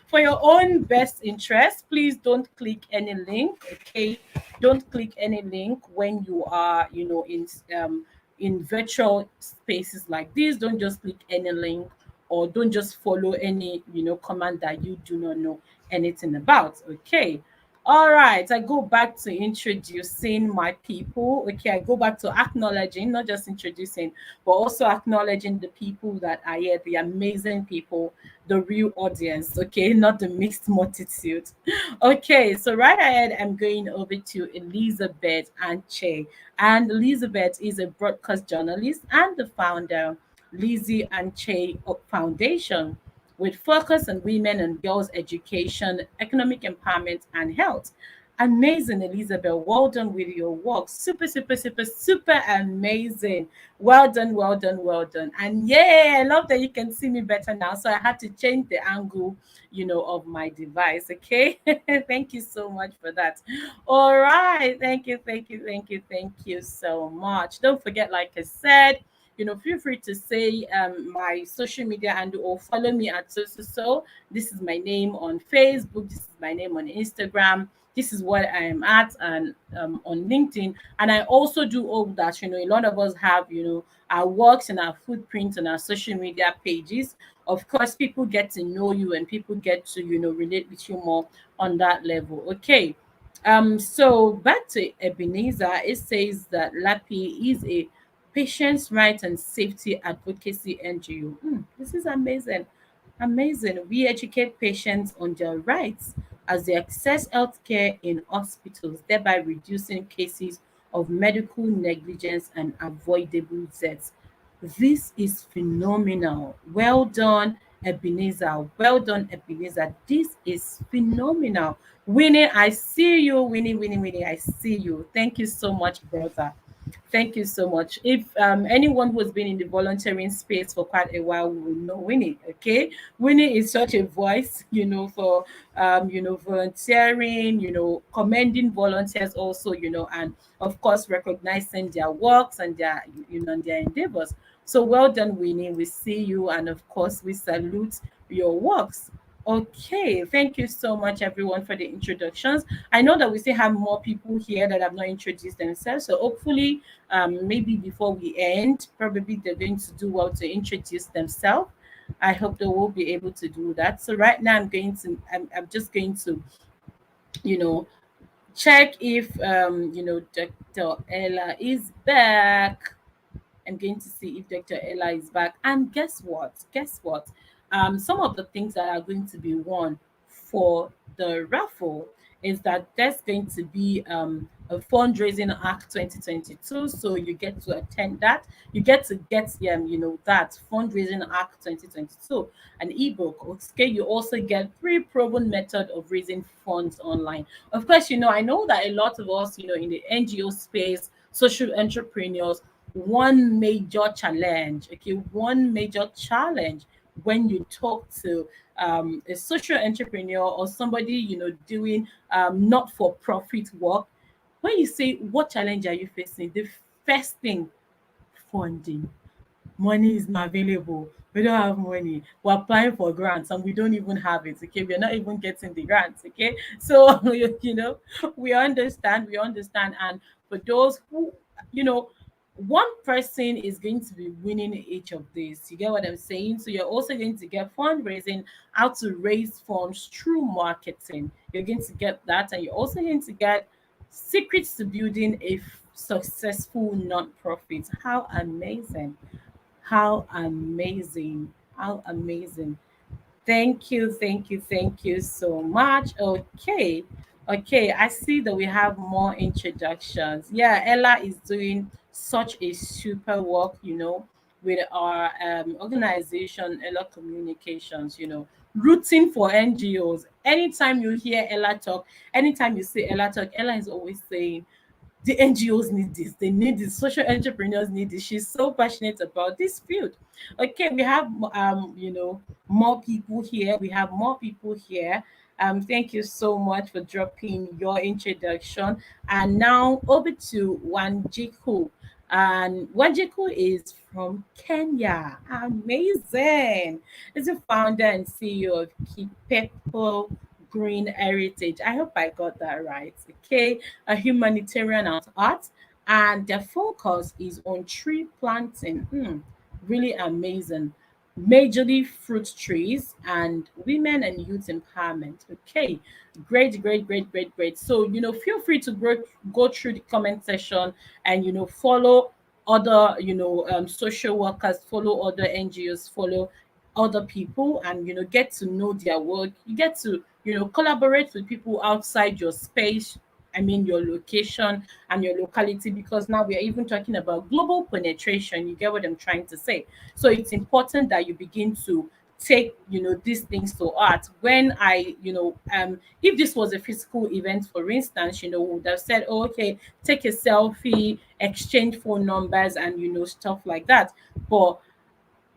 [SPEAKER 6] For your own best interest, please don't click any link. Okay, don't click any link when you are, in virtual spaces like this. Don't just click any link or don't just follow any, command that you do not know anything about. Okay. All right, I go back to introducing my people. Okay, I go back to acknowledging, not just introducing, but also acknowledging the people that are here, the amazing people, the real audience, okay, not the mixed multitude. Okay, so right ahead, I'm going over to Elizabeth Anche. And Elizabeth is a broadcast journalist and the founder, Lizzie Anche Foundation, with focus on women and girls' education, economic empowerment, and health. Amazing, Elizabeth. Well done with your work. Super, super, super, super amazing. Well done, well done, well done. And yeah, I love that you can see me better now. So I had to change the angle, of my device. Okay. Thank you so much for that. All right. Thank you, thank you, thank you, thank you so much. Don't forget, like I said, feel free to say my social media and or follow me at so. This is my name on Facebook. This is my name on Instagram. This is what I am at and on LinkedIn. And I also do all that. A lot of us have, our works and our footprints on our social media pages. Of course, people get to know you and people get to, relate with you more on that level. Okay. So back to Ebenezer, it says that Lapi is a patients' rights and safety advocacy NGO. This is amazing. Amazing. We educate patients on their rights as they access healthcare in hospitals, thereby reducing cases of medical negligence and avoidable deaths. This is phenomenal. Well done, Ebenezer. Well done, Ebenezer. This is phenomenal. Winnie, I see you. Winnie, Winnie, Winnie, I see you. Thank you so much, brother. Thank you so much. If anyone who has been in the volunteering space for quite a while will know Winnie. Okay, Winnie is such a voice, for volunteering, commending volunteers also, and of course recognizing their works and their and their endeavors. So well done, Winnie. We see you, and of course we salute your works. Okay, thank you so much, everyone, for the introductions. I know that we still have more people here that have not introduced themselves. So hopefully, maybe before we end, probably they're going to do well to introduce themselves. I hope they will be able to do that. So right now, I'm just going to, you know, check if, Dr. Ella is back. I'm going to see if Dr. Ella is back. And guess what? Guess what? Some of the things that are going to be won for the raffle is that there's going to be a fundraising act 2022. So you get to attend that. You get to get that fundraising act 2022, an ebook. Okay, you also get pre-proven method of raising funds online. Of course, I know that a lot of us, in the NGO space, social entrepreneurs, one major challenge when you talk to a social entrepreneur or somebody doing not-for-profit work. When you say what challenge are you facing, the first thing, funding. Money is not available. We don't have money. We're applying for grants and we don't even have it. Okay, we're not even getting the grants. Okay, so we understand. And for those who, you know, one person is going to be winning each of these. You get what I'm saying? So you're also going to get fundraising, how to raise funds through marketing. You're going to get that, and you're also going to get secrets to building a successful non-profit. How amazing! How amazing. How amazing. Thank you so much. Okay. Okay, I see that we have more introductions. Yeah, Ella is doing such a super work, with our organization, Ella Communications, rooting for NGOs. Anytime you hear Ella talk, anytime you see Ella talk, Ella is always saying, the NGOs need this, they need this, social entrepreneurs need this. She's so passionate about this field. Okay, we have more people here. We have more people here. Thank you so much for dropping your introduction. And now over to Wanjiku. And Wanjiku is from Kenya. Amazing. Is the founder and CEO of Kipepo Green Heritage. I hope I got that right. Okay, a humanitarian art, and their focus is on tree planting. Really amazing. Majorly fruit trees and women and youth empowerment. Okay, great, great, great, great, great. So feel free to go through the comment section and follow other social workers, follow other NGOs, follow other people, and get to know their work. You get to collaborate with people outside your space, I mean your location and your locality, because now we are even talking about global penetration. You get what I'm trying to say? So it's important that you begin to take these things to heart. When if this was a physical event, for instance, we would have said, oh, okay, take a selfie, exchange phone numbers, and stuff like that. But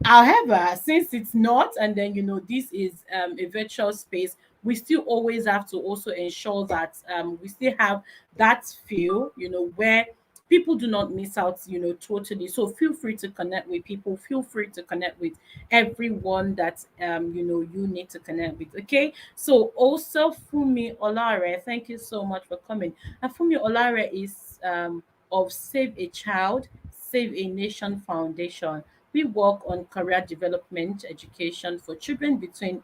[SPEAKER 6] however, since it's not, and then this is a virtual space, we still always have to also ensure that we still have that feel, where people do not miss out, totally. So feel free to connect with people. Feel free to connect with everyone that you need to connect with. Okay. So also Fumi Olare, thank you so much for coming. And Fumi Olare is of Save a Child, Save a Nation Foundation. We work on career development education for children between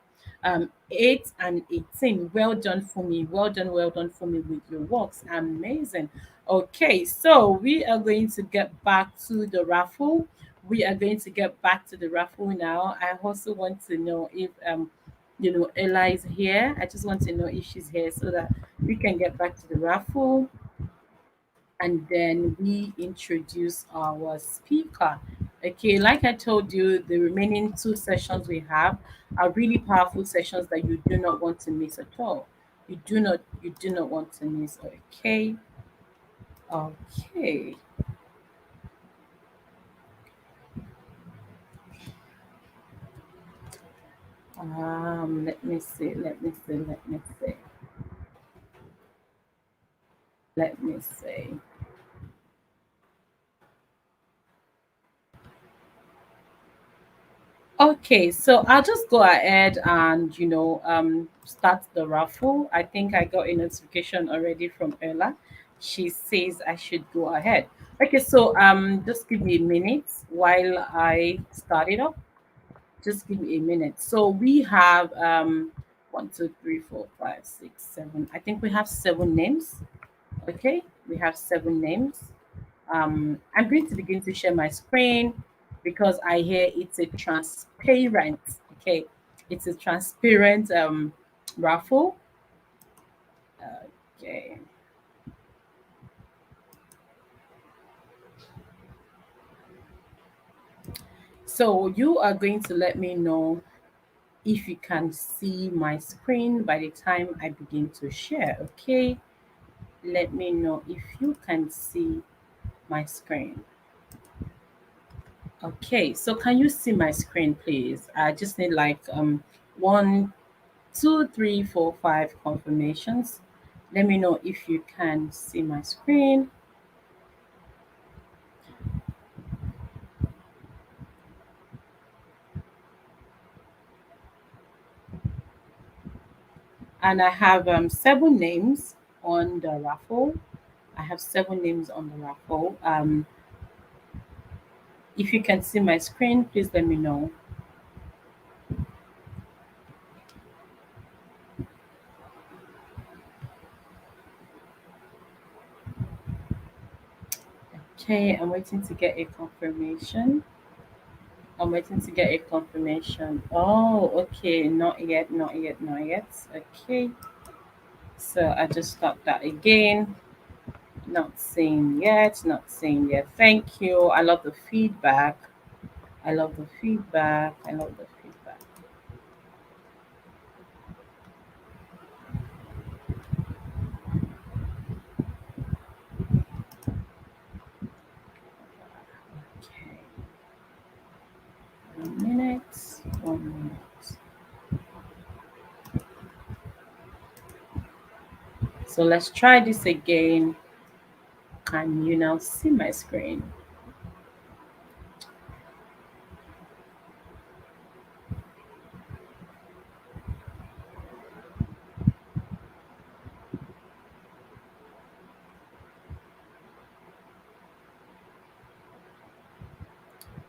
[SPEAKER 6] 8 and 18. Well done for me. Well done for me with your works. Amazing. Okay, so we are going to get back to the raffle. Now. I also want to know if Ella is here. I just want to know if she's here so that we can get back to the raffle, and then we introduce our speaker. Okay, like I told you, the remaining two sessions we have are really powerful sessions that you do not want to miss at all. You do not want to miss. Okay. Okay. Let me see. Let me see. Let me see. Let me see. Okay, so I'll just go ahead and start the raffle. I think I got a notification already from Ella. She says I should go ahead. Okay, so just give me a minute while I start it up. Just give me a minute. So we have 1, 2, 3, 4, 5, 6, 7. I think we have 7 names. Okay, we have 7 names. I'm going to begin to share my screen because I hear it's a transparent. Okay, it's a transparent raffle. Okay, so you are going to let me know if you can see my screen by the time I begin to share. Okay, let me know if you can see my screen. Okay, so can you see my screen, please? I just need like 1, 2, 3, 4, 5 confirmations. Let me know if you can see my screen. And I have 7 names on the raffle. I have 7 names on the raffle. If you can see my screen, please let me know. Okay, I'm waiting to get a confirmation. I'm waiting to get a confirmation. Oh, okay. Not yet, not yet, not yet. Okay. So I just stopped that again. Not seeing yet, not seeing yet. Thank you. I love the feedback. I love the feedback. I love the feedback. Okay. 1 minute. 1 minute. So let's try this again. Can you now see my screen?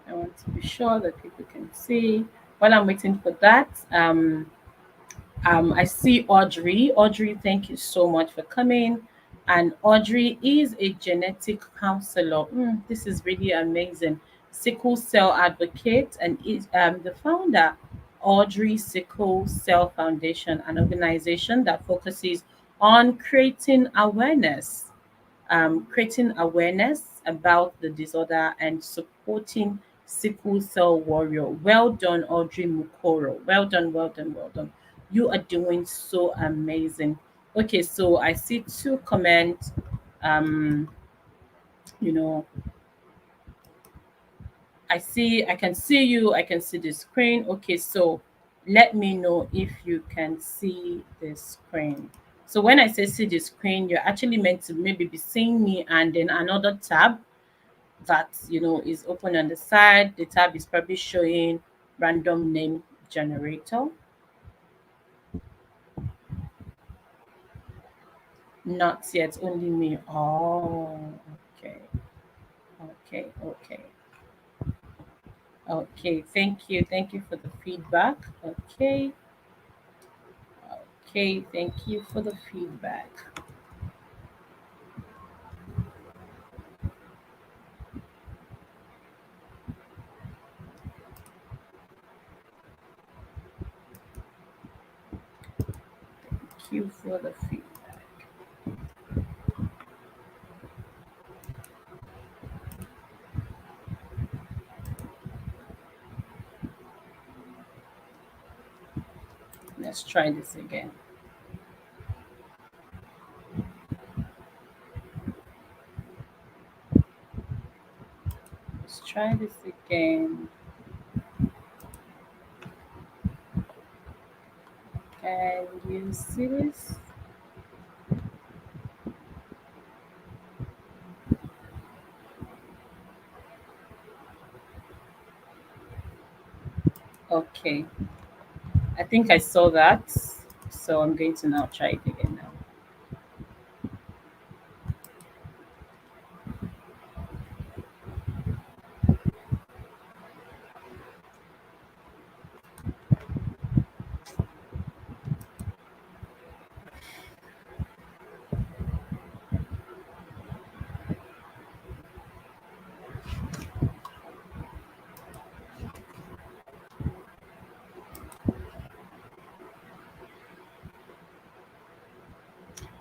[SPEAKER 6] I want to be sure that people can see. While I'm waiting for that, I see Audrey. Audrey, thank you so much for coming. And Audrey is a genetic counselor. This is really amazing. Sickle cell advocate and is the founder, Audrey Sickle Cell Foundation, an organization that focuses on creating awareness about the disorder and supporting sickle cell warrior. Well done, Audrey Mukoro. Well done, well done, well done. You are doing so amazing. Okay, so I see 2 comments. Um, you know, I can see you, I can see the screen. Okay, so let me know if you can see the screen. So when I say see the screen, you're actually meant to maybe be seeing me and then another tab that is open on the side. The tab is probably showing random name generator. Not yet, only me. Oh, okay. Okay, okay. Okay, thank you. Thank you for the feedback. Okay. Okay, thank you for the feedback. Thank you for the feedback. Let's try this again. Let's try this again. Can you see this? Okay, I think I saw that. So I'm going to now try it again now.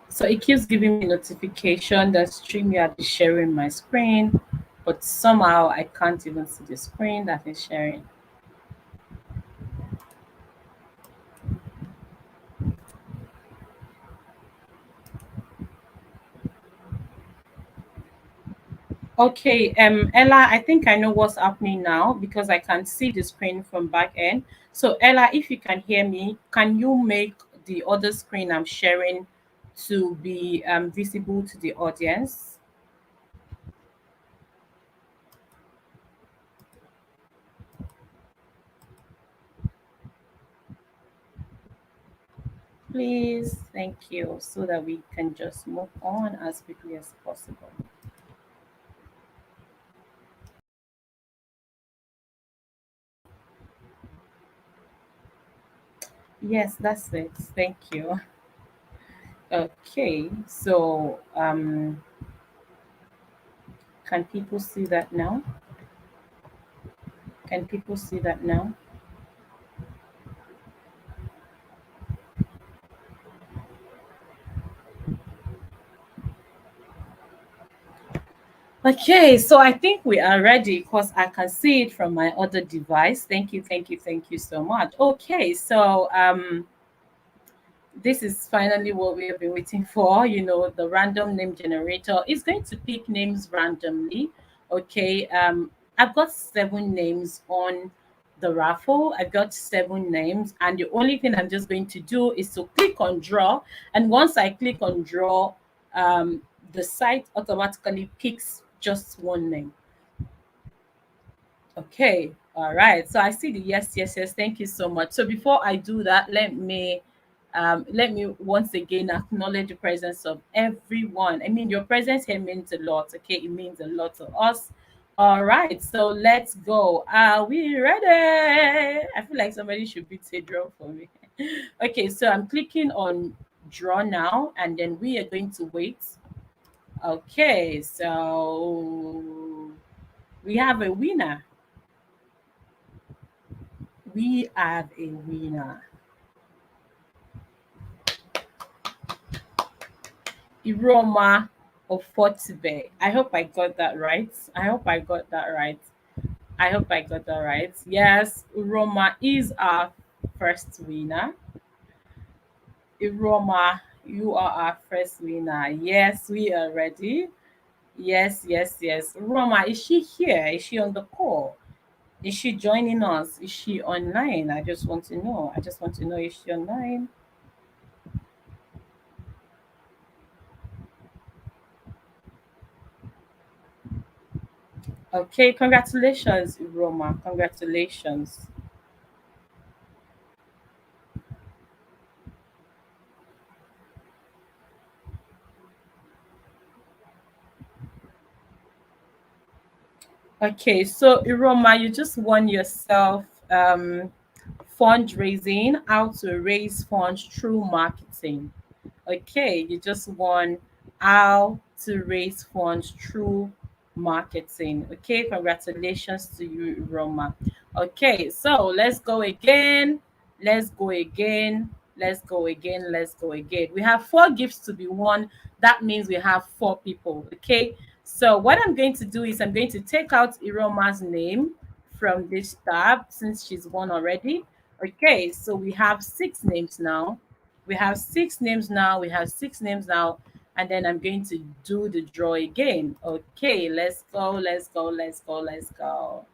[SPEAKER 6] So it keeps giving me notification that StreamYard is sharing my screen, but somehow I can't even see the screen that is sharing. Okay, Ella, I think I know what's happening now because I can see the screen from back end. So Ella, if you can hear me, can you make the other screen I'm sharing to be visible to the audience? Please, thank you, so that we can just move on as quickly as possible. Yes, that's it. Thank you. Okay, so can people see that now? Can people see that now? Okay, so I think we are ready because I can see it from my other device. Thank you, thank you, thank you so much. Okay, so this is finally what we have been waiting for. You know, the random name generator is going to pick names randomly. Okay, I've got 7 names on the raffle. I've got 7 names, and the only thing I'm just going to do is to click on draw. And once I click on draw, um, the site automatically picks just one name. Okay, all right. So I see the yes, yes, yes. Thank you so much. So before I do that, let me once again acknowledge the presence of everyone. I mean, your presence here means a lot. Okay, it means a lot to us. All right, so let's go. Are we ready? I feel like somebody should beat a drum for me. Okay, so I'm clicking on draw now, and then we are going to wait. Okay, so we have a winner. We have a winner. Iroma of Fortibe. I hope I got that right. I hope I got that right. I hope I got that right. Yes, Iroma is our first winner. Iroma, you are our first winner. Yes, we are ready. Yes, yes, yes. Roma, is she here? Is she on the call? Is she joining us? Is she online? I just want to know. I just want to know, is she online? Okay, congratulations, Roma. Congratulations. Okay, so Roma, you just won yourself fundraising, how to raise funds through marketing. Okay, you just won how to raise funds through marketing. Okay, congratulations to you, Roma. Okay, so let's go again. Let's go again. Let's go again. Let's go again. We have 4 gifts to be won. That means we have 4 people. Okay, so what I'm going to do is I'm going to take out Iroma's name from this tab since she's won already. Okay, so we have 6 names now. We have 6 names now. We have 6 names now. And then I'm going to do the draw again. Okay, let's go. Let's go. Let's go. Let's go.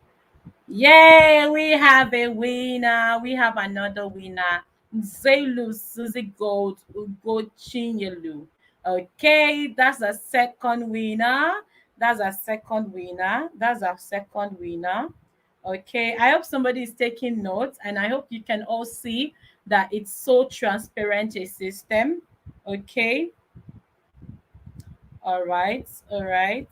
[SPEAKER 6] Yay, we have a winner. We have another winner. Zelu Susie Gold Ugo Chinyelu. Okay, that's a second winner. That's a second winner. That's our second winner. Okay, I hope somebody is taking notes, and I hope you can all see that it's so transparent a system. Okay, all right, all right.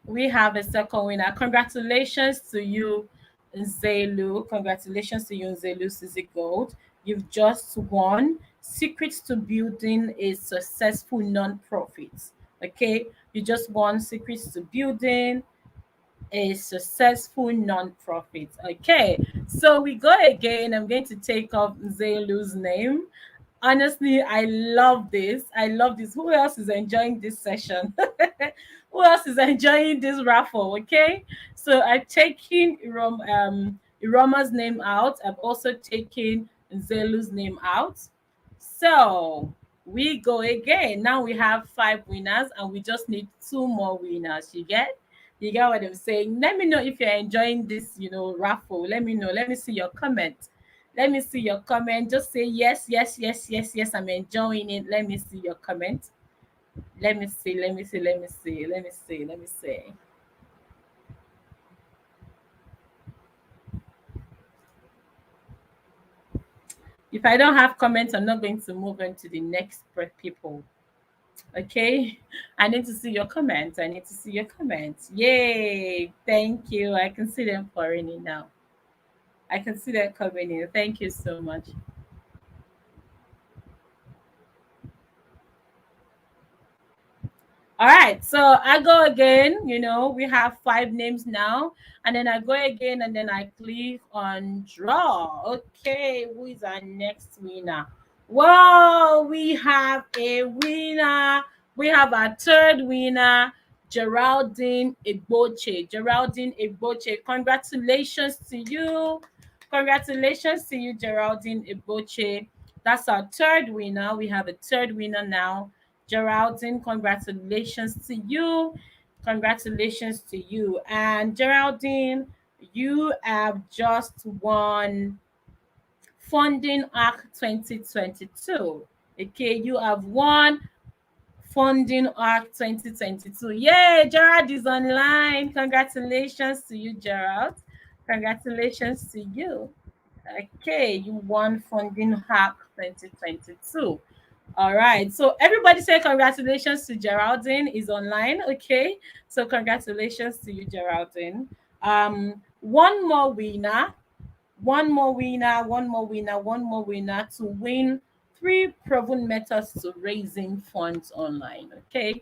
[SPEAKER 6] We have a second winner. Congratulations to you, Nzelu. Congratulations to you, Nzelu Susie Gold. You've just won Secrets to Building a Successful Non-Profit. Okay, you just won Secrets to Building a Successful Non-Profit. Okay, so we go again. I'm going to take off Nzelu's name. Honestly, I love this. I love this. Who else is enjoying this session? Who else is enjoying this raffle? Okay, so I've taken Iroma's name out. I've also taken Zelu's name out. So we go again. Now we have 5 winners, and we just need 2 more winners. You get what I'm saying? Let me know if you're enjoying this, raffle. Let me know. Let me see your comment. Let me see your comment. Just say yes, yes, yes, yes, yes. I'm enjoying it. Let me see your comment. Let me see. Let me see. Let me see. Let me see. Let me see. If I don't have comments, I'm not going to move on to the next people. Okay. I need to see your comments. I need to see your comments. Yay. Thank you. I can see them pouring in now. I can see them coming in. Thank you so much. All right, so I go again. We have 5 names now, and then I go again, and then I click on draw. Okay, who is our next winner? Whoa, we have a winner. We have our 3rd winner, Geraldine Egboche. Geraldine Egboche, congratulations to you. Congratulations to you, Geraldine Egboche. That's our 3rd winner. We have a 3rd winner now. Geraldine, congratulations to you. Congratulations to you. And Geraldine, you have just won Funding Act 2022. Okay, you have won Funding Act 2022. Yay, Gerald is online. Congratulations to you, Gerald. Congratulations to you. Okay, you won Funding Hack 2022. All right. So everybody say congratulations to Geraldine is online. Okay. So congratulations to you, Geraldine. One more winner, one more winner, one more winner, one more winner to win 3 proven methods to raising funds online. Okay.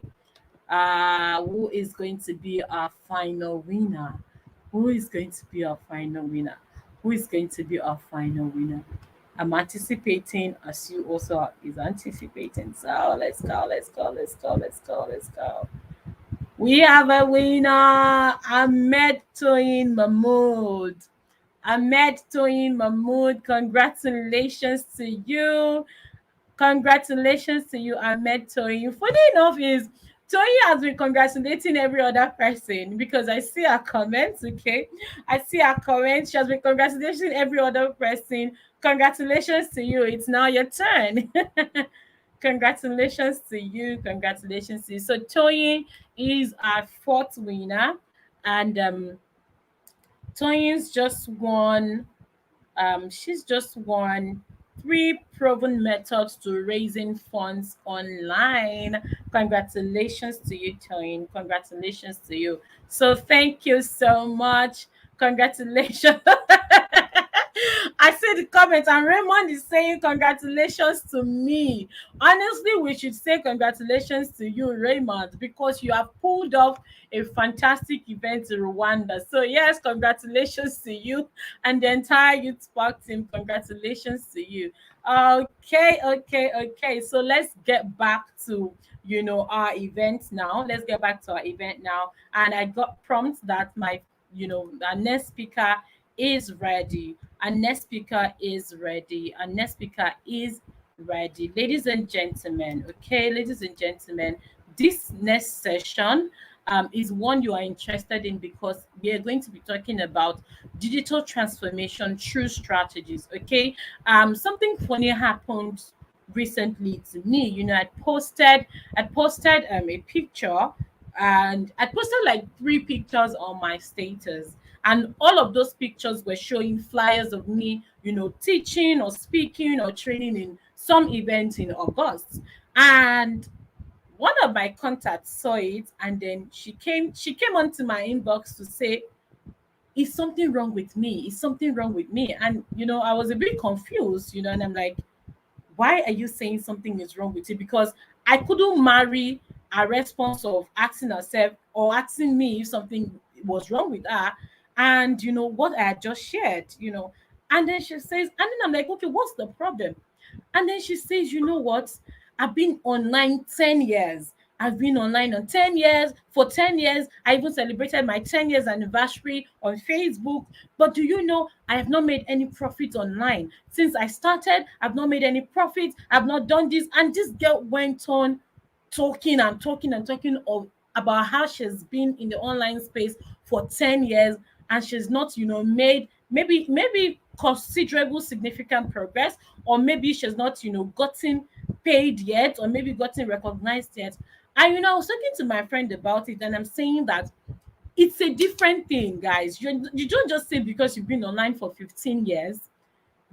[SPEAKER 6] Who is going to be our final winner? Who is going to be our final winner? Who is going to be our final winner? I'm anticipating as you also is anticipating. So let's go, let's go, let's go, let's go, let's go. We have a winner, Ahmed Toyin Mahmood. Ahmed Toyin Mahmood, congratulations to you. Congratulations to you, Ahmed Toyin. Funny enough is Toyin has been congratulating every other person because I see her comments, okay? I see her comments. She has been congratulating every other person. Congratulations to you. It's now your turn. Congratulations to you. Congratulations to you. So Toyin is our 4th winner. And Toyin's just won she's just won 3 proven methods to raising funds online. Congratulations to you, Toyin. Congratulations to you. So thank you so much. Congratulations. I see the comments, and Raymond is saying congratulations to me. Honestly, we should say congratulations to you, Raymond, because you have pulled off a fantastic event in Rwanda. So yes, congratulations to you and the entire Youth Spark team. Congratulations to you. Okay. So let's get back to our event now. Let's get back to our event now. And I got prompts that our next speaker is ready. Our next speaker is ready. Our next speaker is ready. Ladies and gentlemen, okay, ladies and gentlemen, this next session, is one you are interested in, because we are going to be talking about digital transformation through strategies. Okay. Something funny happened recently to me. I posted a picture, and I posted like 3 pictures on my status, and all of those pictures were showing flyers of me, teaching or speaking or training in some event in August. And one of my contacts saw it, and then she came onto my inbox to say, is something wrong with me? Is something wrong with me? And I was a bit confused, and I'm like, why are you saying something is wrong with you? Because I couldn't marry a response of asking herself or asking me if something was wrong with her, and what I had just shared. And then she says, and then I'm like, okay, what's the problem? And then she says, you know what? I've been online 10 years. I've been online on 10 years. For 10 years, I even celebrated my 10 years anniversary on Facebook. But do you know, I have not made any profit online. Since I started, I've not made any profit. I've not done this. And this girl went on talking and talking and talking about how she's been in the online space for 10 years, and she's not, made maybe considerable significant progress, or maybe she's not, gotten paid yet, or maybe gotten recognized yet. And I was talking to my friend about it, and I'm saying that it's a different thing, guys. You don't just say because you've been online for 15 years,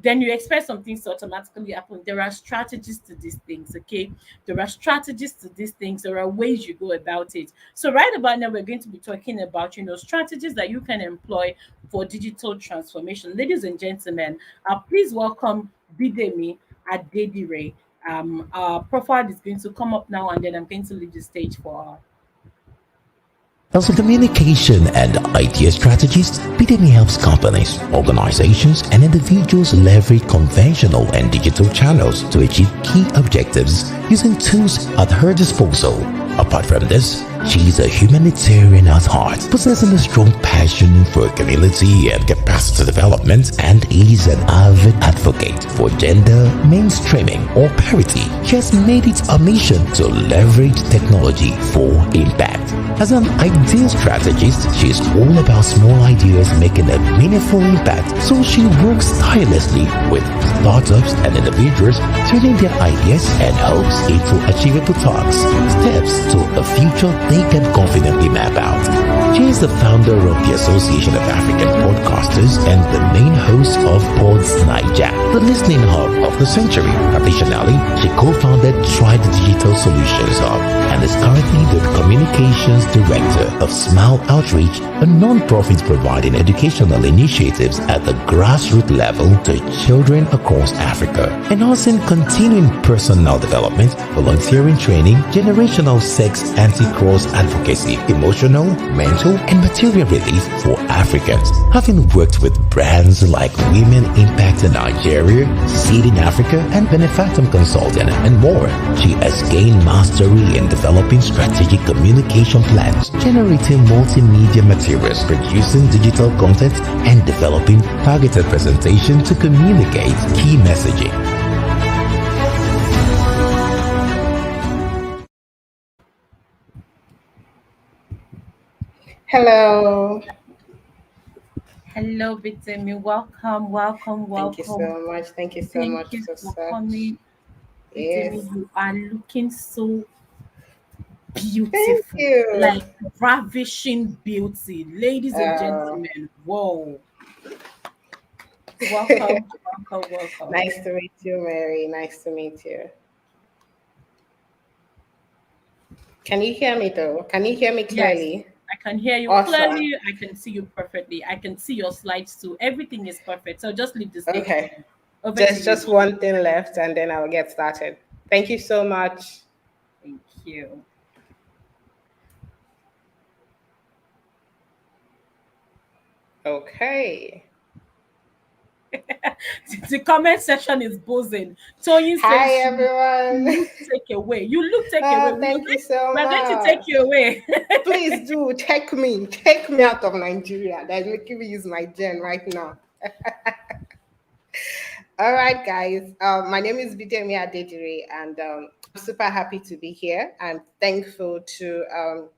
[SPEAKER 6] then you expect something to automatically happen. There are strategies to these things, okay? There are strategies to these things. There are ways you go about it. So right about now, we're going to be talking about, strategies that you can employ for digital transformation. Ladies and gentlemen, please welcome Bidemi Adedire. Our profile is going to come up now, and then I'm going to leave the stage for her.
[SPEAKER 4] As a communication and idea strategist, Bidemi helps companies, organizations, and individuals leverage conventional and digital channels to achieve key objectives using tools at her disposal. Apart from this, she is a humanitarian at heart, possessing a strong passion for community and capacity development, and is an avid advocate for gender mainstreaming or parity. She has made it a mission to leverage technology for impact. As an ideal strategist, she is all about small ideas making a meaningful impact, so she works tirelessly with startups and individuals, turning their ideas and hopes into achievable tasks, steps to a future they can confidently map out. She is the founder of the Association of African Podcasters and the main host of Pods Niger, the listening hub of the century. Additionally, she co-founded Try the Digital Solutions Hub and is currently the communications director of Smile Outreach, a non-profit providing educational initiatives at the grassroots level to children across Africa, enhancing continuing personal development, volunteering training, generational sex anti-cross advocacy, emotional, mental, and material relief for Africans. Having worked with brands like Women Impact in Nigeria, Seed in Africa, and Benefactum Consulting, and more, she has gained mastery in developing strategic communication plans, generating multimedia materials, producing digital content, and developing targeted presentation to communicate key messaging.
[SPEAKER 7] Hello.
[SPEAKER 6] Hello, Bidemi. Welcome.
[SPEAKER 7] Thank you so much. Thank you so much
[SPEAKER 6] for coming.
[SPEAKER 7] Yes.
[SPEAKER 6] Bidemi, you are looking so beautiful.
[SPEAKER 7] Thank you.
[SPEAKER 6] Like ravishing beauty. Ladies and gentlemen, whoa. Welcome.
[SPEAKER 7] Nice to meet you, Mary. Nice to meet you. Can you hear me though? Can you hear me clearly?
[SPEAKER 6] Yes, I can hear you clearly. I can see you perfectly. I can see your slides too. Everything is perfect. So just leave this.
[SPEAKER 7] Okay. There's just one thing left, and then I'll get started. Thank you so much.
[SPEAKER 6] Thank you.
[SPEAKER 7] Okay.
[SPEAKER 6] The comment section is buzzing. Toyin says,
[SPEAKER 7] hi everyone.
[SPEAKER 6] You look take away.
[SPEAKER 7] Thank you so much.
[SPEAKER 6] We're going to take you away.
[SPEAKER 7] Please do take me out of Nigeria. That's making me use my gen right now. All right, guys. My name is Bidemi Adedire, and I'm super happy to be here. I'm thankful to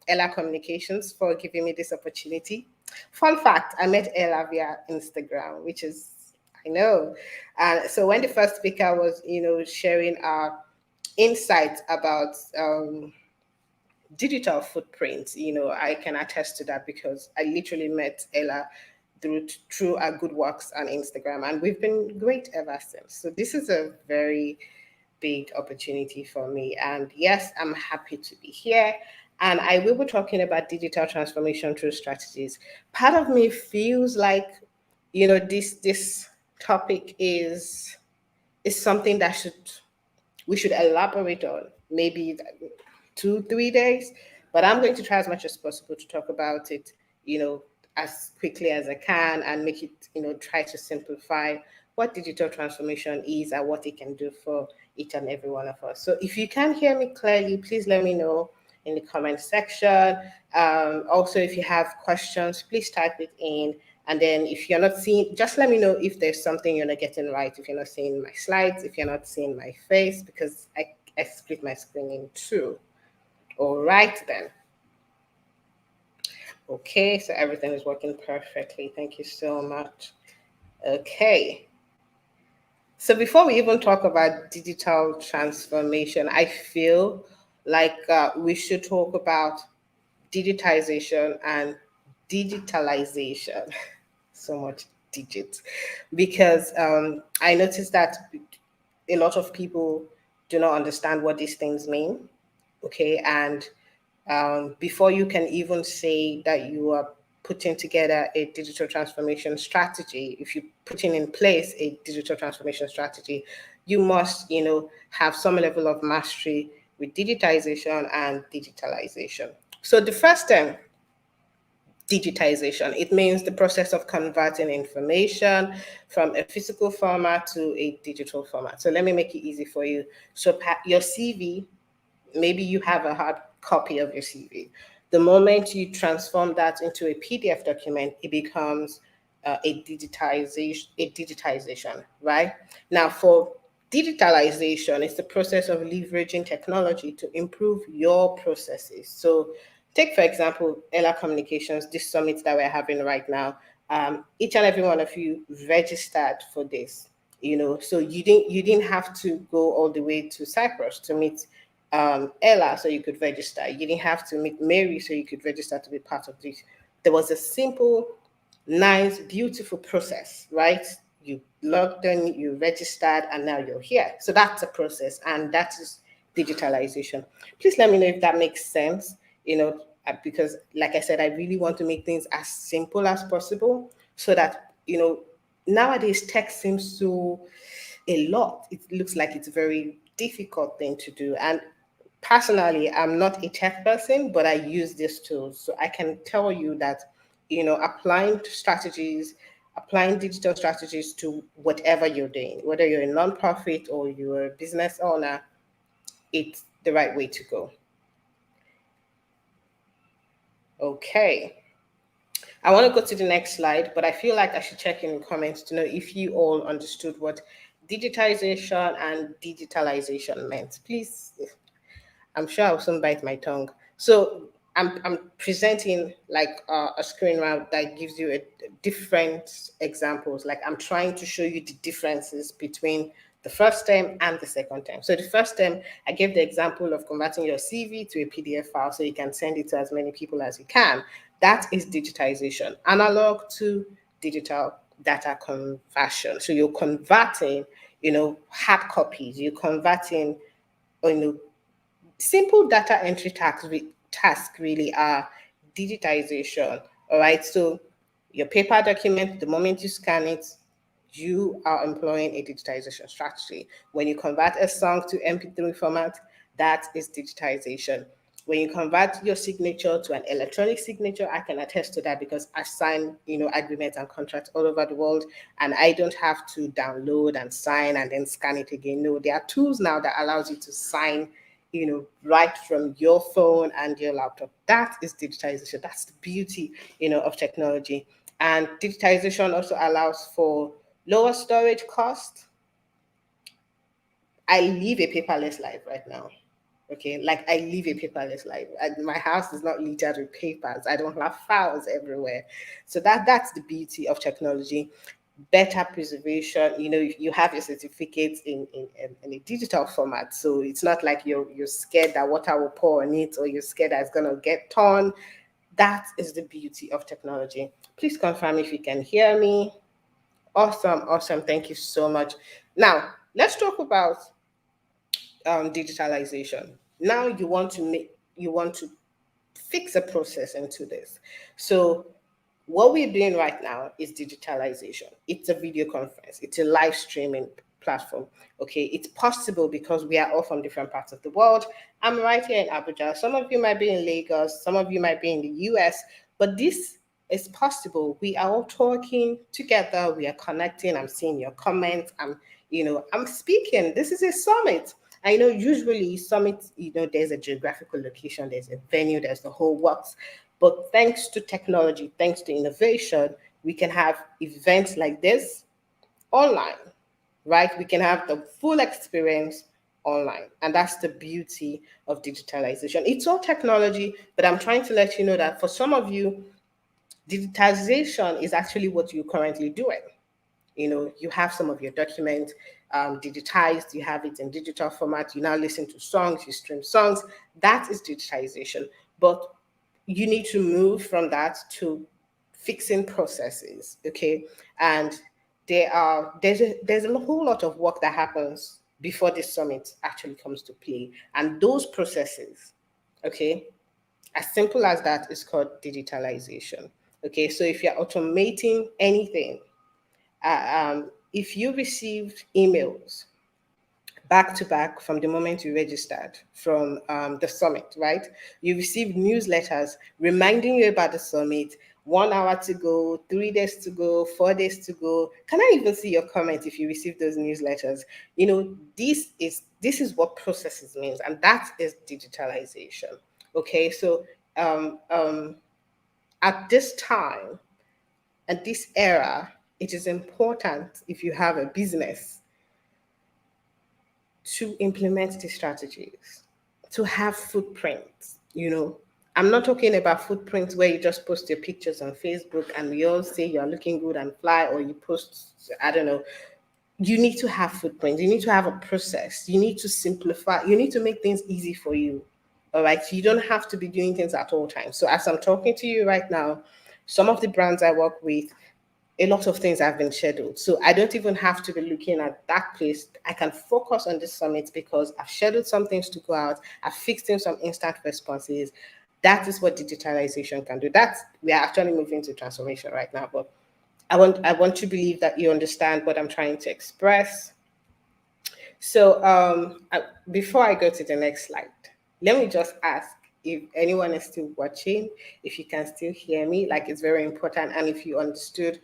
[SPEAKER 7] Ella Communications for giving me this opportunity. Fun fact, I met Ella via Instagram, which is, I know. So when the first speaker was, sharing our insights about digital footprint, I can attest to that because I literally met Ella through our good works on Instagram, and we've been great ever since. So this is a very big opportunity for me, and yes, I'm happy to be here. And I will be talking about digital transformation through strategies. Part of me feels like, this topic is something that we should elaborate on, maybe 2 3 days, but I'm going to try as much as possible to talk about it, as quickly as I can, and make it, try to simplify what digital transformation is and what it can do for each and every one of us. So if you can hear me clearly, please let me know in the comment section. Also, if you have questions, please type it in. And then if you're not seeing, just let me know if there's something you're not getting right, if you're not seeing my slides, if you're not seeing my face, because I split my screen in two. All right, then. Okay, so everything is working perfectly. Thank you so much. Okay. So before we even talk about digital transformation, I feel like we should talk about digitization and digitalization. So much digits. Because I noticed that a lot of people do not understand what these things mean. Okay, and before you can even say that you are putting together a digital transformation strategy, if you're putting in place a digital transformation strategy, you must, have some level of mastery with digitization and digitalization. So the first term, digitization, it means the process of converting information from a physical format to a digital format. So let me make it easy for you. So your CV, maybe you have a hard copy of your CV. The moment you transform that into a PDF document, it becomes a digitization, right? Now, for digitalization, it's the process of leveraging technology to improve your processes. So, take for example, Ella Communications, this summit that we're having right now. Each and every one of you registered for this. So you didn't have to go all the way to Cyprus to meet Ella so you could register. You didn't have to meet Mary so you could register to be part of this. There was a simple, nice, beautiful process, right? You logged in, you registered, and now you're here. So that's a process, and that is digitalization. Please let me know if that makes sense, because like I said, I really want to make things as simple as possible so that, nowadays tech seems so a lot. It looks like it's a very difficult thing to do. And personally, I'm not a tech person, but I use these tools. So I can tell you that, applying digital strategies to whatever you're doing, whether you're a nonprofit or you're a business owner, it's the right way to go. Okay. I want to go to the next slide, but I feel like I should check in the comments to know if you all understood what digitization and digitalization meant. Please, I'm sure I'll soon bite my tongue. So I'm presenting like a screen round that gives you different examples. Like I'm trying to show you the differences between the first term and the second term. So the first term, I gave the example of converting your CV to a PDF file so you can send it to as many people as you can. That is digitization, analog to digital data conversion. So you're converting, hard copies, you're converting, simple data entry tasks really are digitization. All right. So your paper document, the moment you scan it, you are employing a digitization strategy. When you convert a song to MP3 format, that is digitization. When you convert your signature to an electronic signature, I can attest to that because I sign, agreements and contracts all over the world, and I don't have to download and sign and then scan it again. No, there are tools now that allows you to sign, right from your phone and your laptop. That is digitization. That's the beauty, of technology. And digitization also allows for lower storage cost, I live a paperless life right now. Okay, like I live a paperless life. My house is not littered with papers. I don't have files everywhere. So that's the beauty of technology. Better preservation. You know, you have your certificates in a digital format, so it's not like you're scared that water will pour on it, or you're scared that it's gonna get torn. That is the beauty of technology. Please confirm if you can hear me. Awesome, awesome. Thank you so much. Now let's talk about digitalization. Now you want to fix a process into this. So what we're doing right now is digitalization. It's a video conference. It's a live streaming platform. Okay, it's possible because we are all from different parts of the world. I'm right here in Abuja. Some of you might be in Lagos. Some of you might be in the US. But this is possible. We are all talking together. We are connecting. I'm seeing your comments. I'm speaking. This is a summit. I know usually summits, there's a geographical location, there's a venue, there's the whole works. But thanks to technology, thanks to innovation, we can have events like this online, right? We can have the full experience online. And that's the beauty of digitalization. It's all technology, but I'm trying to let you know that for some of you, digitization is actually what you're currently doing. You have some of your documents digitized, you have it in digital format, you now listen to songs, you stream songs. That is digitization. But you need to move from that to fixing processes, okay? And there's a whole lot of work that happens before this summit actually comes to play. And those processes, okay, as simple as that, is called digitalization. Okay, so if you're automating anything, if you received emails back to back from the moment you registered from the summit, right? You received newsletters reminding you about the summit, 1 hour to go, 3 days to go, 4 days to go. Can I even see your comment if you received those newsletters? This is what processes means, and that is digitalization. Okay, so at this time, at this era, it is important, if you have a business, to implement these strategies, to have footprints. I'm not talking about footprints where you just post your pictures on Facebook and we all say you're looking good and fly, or you post, I don't know. You need to have footprints. You need to have a process. You need to simplify. You need to make things easy for you. All right. You don't have to be doing things at all times. So as I'm talking to you right now, some of the brands I work with, a lot of things have been scheduled. So I don't even have to be looking at that place. I can focus on this summit because I've scheduled some things to go out. I've fixed in some instant responses. That is what digitalization can do. We are actually moving to transformation right now, but I want to believe that you understand what I'm trying to express. So before I go to the next slide, let me just ask if anyone is still watching, if you can still hear me. Like, it's very important. And if you understood,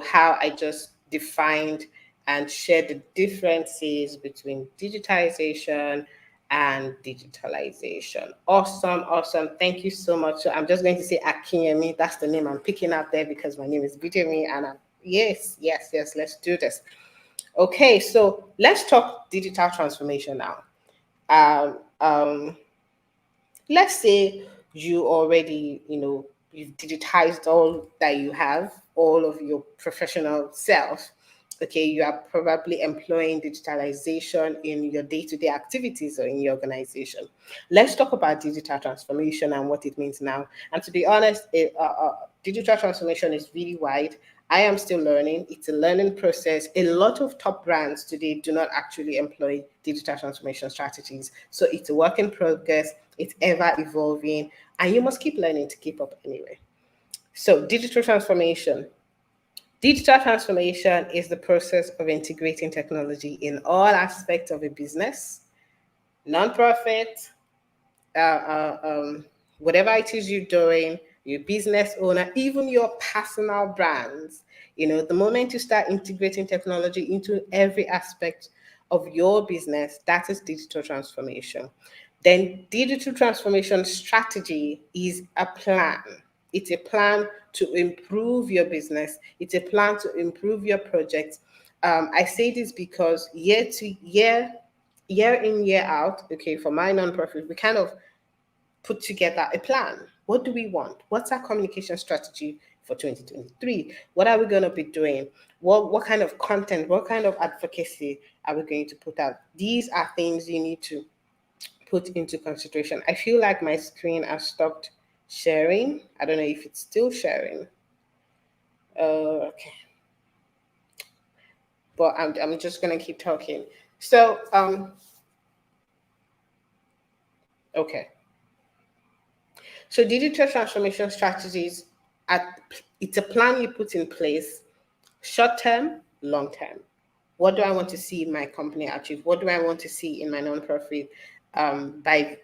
[SPEAKER 7] how I just defined and shared the differences between digitization and digitalization. Awesome, awesome. Thank you so much. So I'm just going to say Akinyemi. That's the name I'm picking up there because my name is Bidemi. And yes, let's do this. Okay, so let's talk digital transformation now. Let's say you already, you've digitized all that you have, all of your professional self. Okay, you are probably employing digitalization in your day-to-day activities or in your organization. Let's talk about digital transformation and what it means now. And to be honest, digital transformation is really wide. I am still learning. It's a learning process. A lot of top brands today do not actually employ digital transformation strategies. So it's a work in progress. It's ever evolving, and you must keep learning to keep up anyway. So digital transformation. Digital transformation is the process of integrating technology in all aspects of a business, nonprofit, whatever it is you're doing, your business owner, even your personal brands. The moment you start integrating technology into every aspect of your business, that is digital transformation. Then digital transformation strategy is a plan. It's a plan to improve your business. It's a plan to improve your project. I say this because year to year, year in, year out, okay, for my nonprofit, we kind of put together a plan. What do we want? What's our communication strategy for 2023? What are we going to be doing? What kind of content, what kind of advocacy are we going to put out? These are things you need to put into consideration. I feel like my screen has stopped sharing. I don't know if it's still sharing. Okay. But I'm just going to keep talking. So, okay. So digital transformation strategies, it's a plan you put in place, short term, long term. What do I want to see my company achieve? What do I want to see in my nonprofit by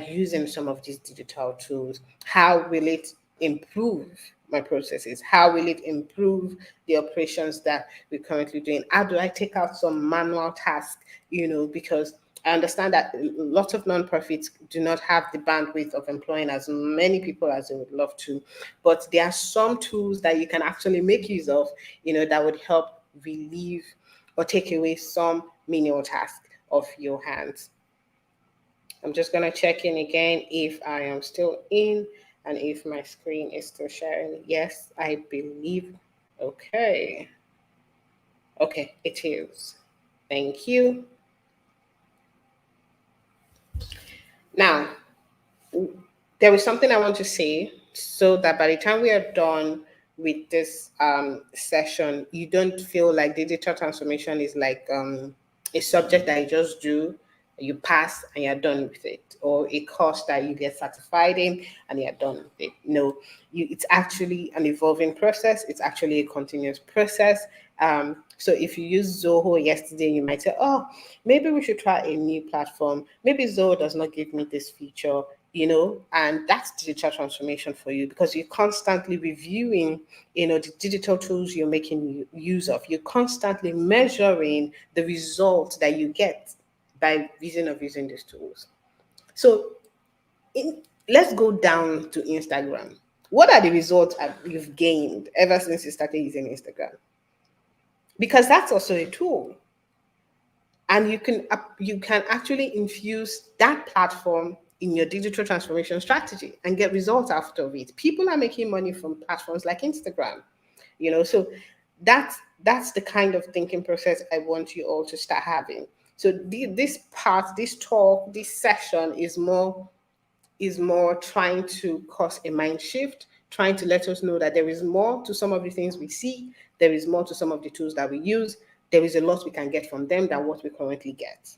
[SPEAKER 7] using some of these digital tools? How will it improve my processes? How will it improve the operations that we're currently doing? How do I take out some manual tasks, because I understand that lots of nonprofits do not have the bandwidth of employing as many people as they would love to, but there are some tools that you can actually make use of, that would help relieve or take away some menial task off your hands. I'm just going to check in again if I am still in and if my screen is still sharing. Yes, I believe. Okay. Okay, it is. Thank you. Now, there is something I want to say so that by the time we are done with this session, you don't feel like digital transformation is like a subject that you just do, you pass and you're done with it, or a course that you get certified in and you're done with it. No, it's actually an evolving process. It's actually a continuous process. So if you use Zoho yesterday, you might say, oh, maybe we should try a new platform. Maybe Zoho does not give me this feature, and that's digital transformation for you, because you're constantly reviewing, the digital tools you're making use of. You're constantly measuring the results that you get by using these tools. So let's go down to Instagram. What are the results you've gained ever since you started using Instagram? Because that's also a tool. And you can actually infuse that platform in your digital transformation strategy and get results out of it. People are making money from platforms like Instagram, so that's the kind of thinking process I want you all to start having. So this talk, this session is more trying to cause a mind shift, trying to let us know that there is more to some of the things we see, there is more to some of the tools that we use, there is a lot we can get from them than what we currently get.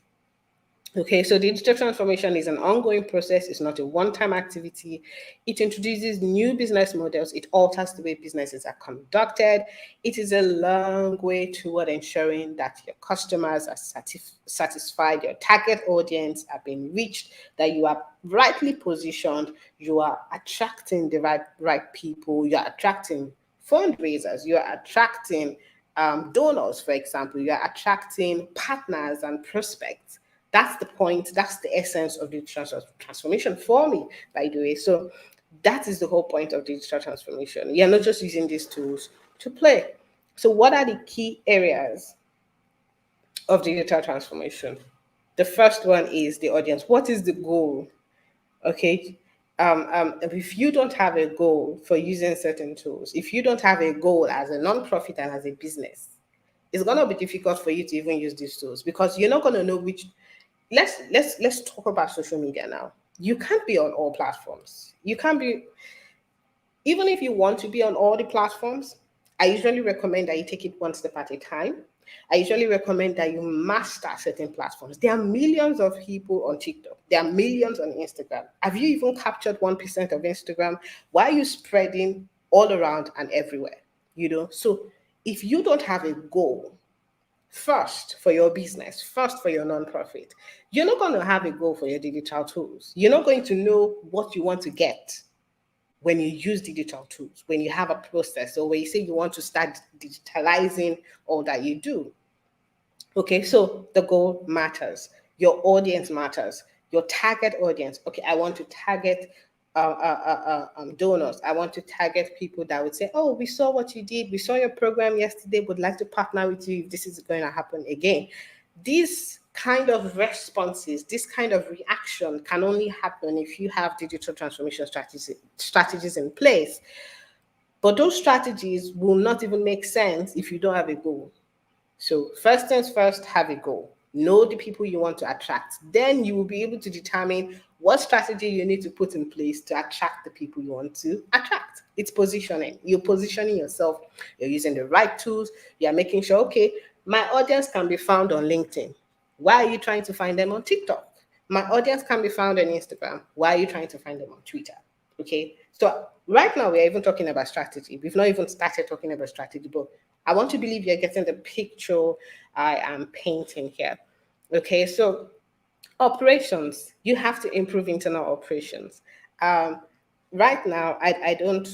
[SPEAKER 7] Okay, so digital transformation is an ongoing process. It's not a one-time activity. It introduces new business models. It alters the way businesses are conducted. It is a long way toward ensuring that your customers are satisfied, your target audience are being reached, that you are rightly positioned, you are attracting the right people, you are attracting fundraisers, you are attracting donors, for example, you are attracting partners and prospects. That's the point. That's the essence of digital transformation for me, by the way. So that is the whole point of digital transformation. You're not just using these tools to play. So what are the key areas of digital transformation? The first one is the audience. What is the goal? Okay. If you don't have a goal for using certain tools, if you don't have a goal as a nonprofit and as a business, it's going to be difficult for you to even use these tools, because you're not going to know which. Let's talk about social media now. You can't be on all platforms. You can't be, even if you want to be on all the platforms. I usually recommend that you take it one step at a time. I usually recommend that you master certain platforms. There are millions of people on TikTok. There are millions on Instagram. Have you even captured 1% of Instagram? Why are you spreading all around and everywhere? So if you don't have a goal, first for your business, first for your nonprofit, you're not going to have a goal for your digital tools. You're not going to know what you want to get when you use digital tools, when you have a process, or when you say you want to start digitalizing all that you do. Okay, so the goal matters. Your audience matters. Your target audience. Okay, I want to target donors. I want to target people that would say, oh, we saw what you did. We saw your program yesterday. Would like to partner with you if this is going to happen again. These kind of responses, this kind of reaction can only happen if you have digital transformation strategies in place. But those strategies will not even make sense if you don't have a goal. So first things first, have a goal. Know the people you want to attract. Then you will be able to determine what strategy you need to put in place to attract the people you want to attract. It's positioning. You're positioning yourself. You're using the right tools. You're making sure, okay, my audience can be found on LinkedIn. Why are you trying to find them on TikTok? My audience can be found on Instagram. Why are you trying to find them on Twitter? Okay, so right now we're even talking about strategy. We've not even started talking about strategy, but I want to believe you're getting the picture I am painting here. Okay, so operations, you have to improve internal operations. Right now, I don't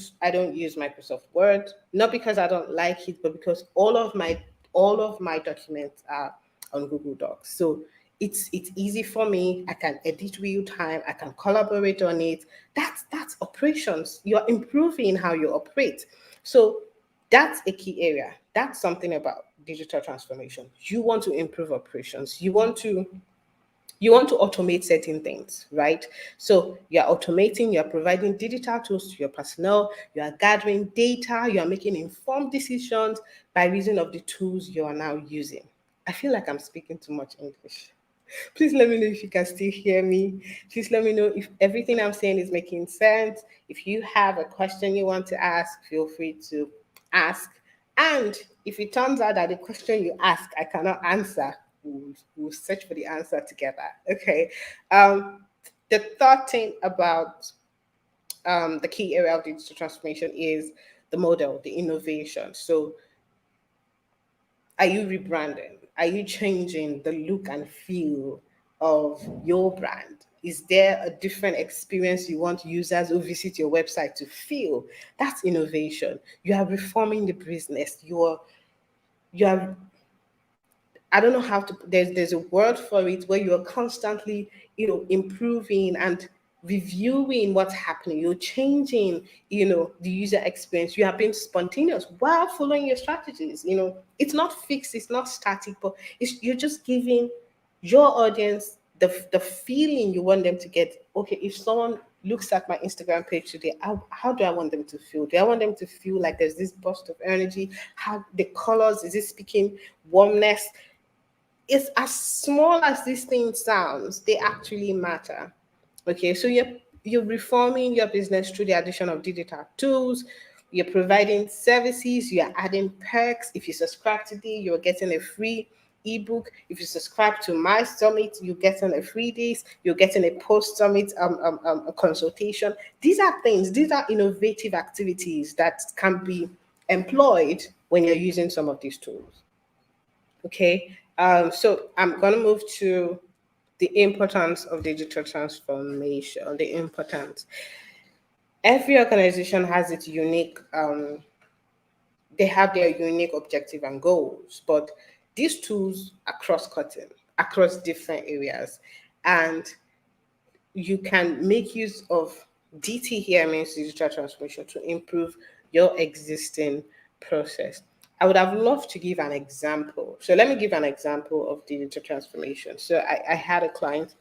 [SPEAKER 7] use Microsoft Word, not because I don't like it, but because all of my documents are on Google Docs. So it's easy for me. I can edit real time. I can collaborate on it. That's operations. You're improving how you operate. So that's a key area. That's something about digital transformation. You want to improve operations. You want to automate certain things, right? So you're automating, you're providing digital tools to your personnel, you are gathering data, you are making informed decisions by reason of the tools you are now using. I feel like I'm speaking too much English. Please let me know if you can still hear me. Please let me know if everything I'm saying is making sense. If you have a question you want to ask, feel free to ask. And if it turns out that the question you ask, I cannot answer, we'll search for the answer together. Okay. The third thing about the key area of digital transformation is the model, the innovation. So are you rebranding? Are you changing the look and feel of your brand? Is there a different experience you want users who visit your website to feel? That's innovation. You are reforming the business. You are I don't know how to, there's a word for it where you're constantly, improving and reviewing what's happening. You're changing, the user experience. You are being spontaneous while following your strategies. It's not fixed, it's not static, but you're just giving your audience the feeling you want them to get. Okay, if someone looks at my Instagram page today, how do I want them to feel? Do I want them to feel like there's this burst of energy? How the colors, is it speaking warmness? It's as small as these things sounds, they actually matter. Okay, so you're reforming your business through the addition of digital tools. You're providing services. You're adding perks. If you subscribe today, you're getting a free ebook. If you subscribe to my summit, you're getting a freebies. You're getting a post summit a consultation. These are things. These are innovative activities that can be employed when you're using some of these tools. Okay, so I'm going to move to the importance of digital transformation, the importance. Every organization has its unique, they have their unique objective and goals, but these tools are cross-cutting across different areas. And you can make use of DT here, means digital transformation, to improve your existing process. I would have loved to give an example. So let me give an example of digital transformation. So I had a client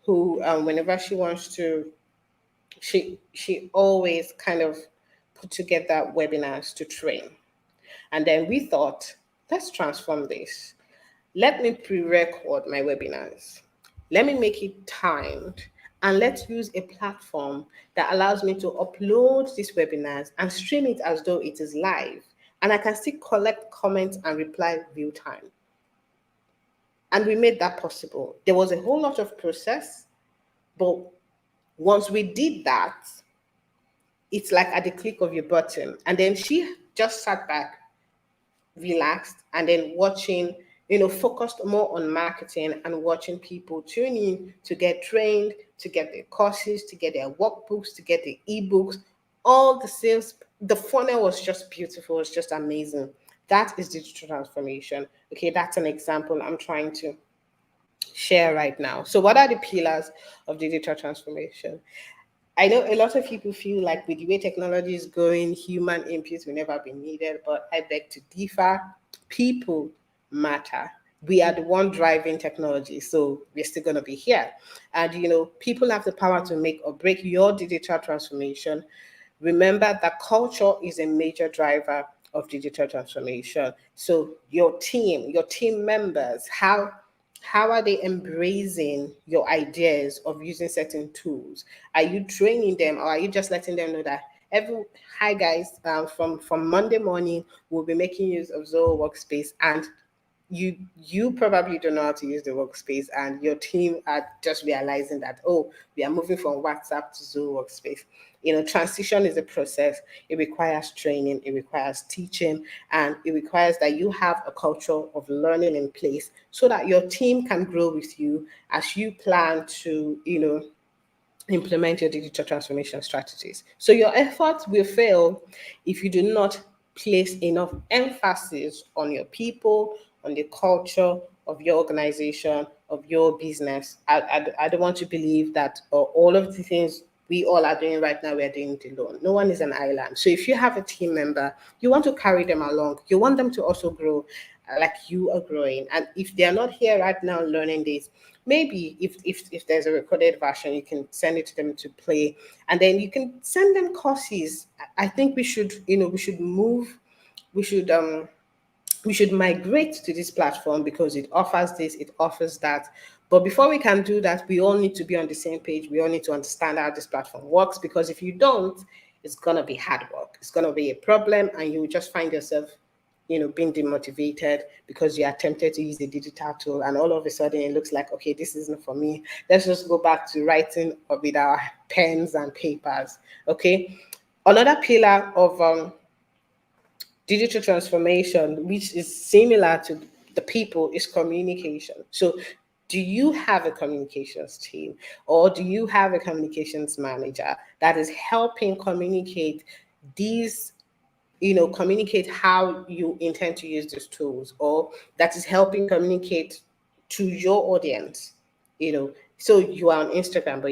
[SPEAKER 7] who, whenever she wants to, she always kind of put together webinars to train. And then we thought, let's transform this. Let me pre-record my webinars. Let me make it timed, and let's use a platform that allows me to upload these webinars and stream it as though it is live. And I can still collect comments and reply real time. And we made that possible. There was a whole lot of process, but once we did that, it's like at the click of your button. And then she just sat back, relaxed, and then watching, focused more on marketing and watching people tune in to get trained, to get their courses, to get their workbooks, to get the ebooks, all the sales. The funnel was just beautiful. It's just amazing. That is digital transformation. Okay, that's an example I'm trying to share right now. So what are the pillars of digital transformation? I know a lot of people feel like with the way technology is going, human input will never be needed, but I beg to differ. People matter. we are the one driving technology, so we're still going to be here. And people have the power to make or break your digital transformation. Remember that culture is a major driver of digital transformation. So your team members, how are they embracing your ideas of using certain tools? Are you training them, or are you just letting them know that hi guys, from Monday morning we'll be making use of Zoho Workspace, and you probably don't know how to use the workspace, and your team are just realizing that, oh, we are moving from WhatsApp to Zoho Workspace. Transition is a process. It requires training, it requires teaching, and it requires that you have a culture of learning in place so that your team can grow with you as you plan to implement your digital transformation strategies. So your efforts will fail if you do not place enough emphasis on your people, on the culture of your organization, of your business. I don't want to believe that all of the things we all are doing right now, we're doing it alone. No one is an island. So if you have a team member, you want to carry them along. You want them to also grow like you are growing. And if they are not here right now learning this, maybe if there's a recorded version, you can send it to them to play, and then you can send them courses. I think we should move, we should migrate to this platform because it offers this, it offers that. But before we can do that, we all need to be on the same page. We all need to understand how this platform works, because if you don't, it's going to be hard work. It's going to be a problem, and you will just find yourself being demotivated because you attempted to use a digital tool, and all of a sudden it looks like, okay, this isn't for me. Let's just go back to writing with our pens and papers. Okay. Another pillar of digital transformation, which is similar to the people, is communication. So do you have a communications team, or do you have a communications manager that is helping communicate these, communicate how you intend to use these tools, or that is helping communicate to your audience? So you are on Instagram, but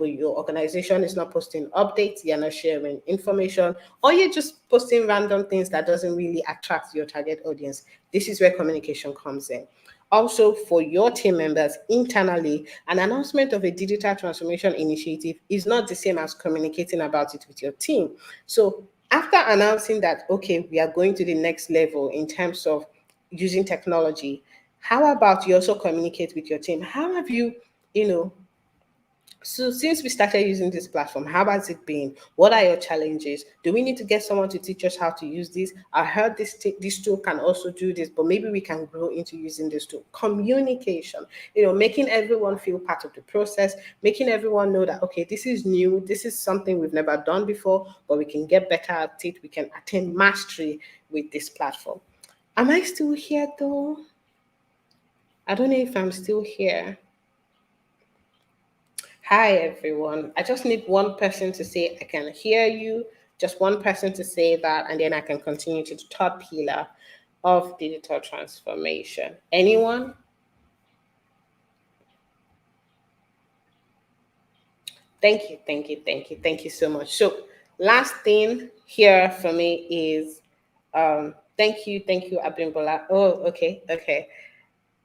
[SPEAKER 7] your organization is not posting updates, you're not sharing information, or you're just posting random things that doesn't really attract your target audience. This is where communication comes in. Also, for your team members internally, an announcement of a digital transformation initiative is not the same as communicating about it with your team. So after announcing that, okay, we are going to the next level in terms of using technology, how about you also communicate with your team? How have you, so since we started using this platform, how has it been? What are your challenges? Do we need to get someone to teach us how to use this? I heard this tool can also do this, but maybe we can grow into using this tool. Communication, making everyone feel part of the process, making everyone know that, okay, this is new, this is something we've never done before, but we can get better at it. We can attain mastery with this platform. Am I still here though? I don't know if I'm still here. Hi, everyone. I just need one person to say, I can hear you. Just one person to say that, and then I can continue to the third pillar of digital transformation. Anyone? Thank you, thank you, thank you, thank you so much. So, last thing here for me is, thank you, Abimbola. Oh, okay, okay.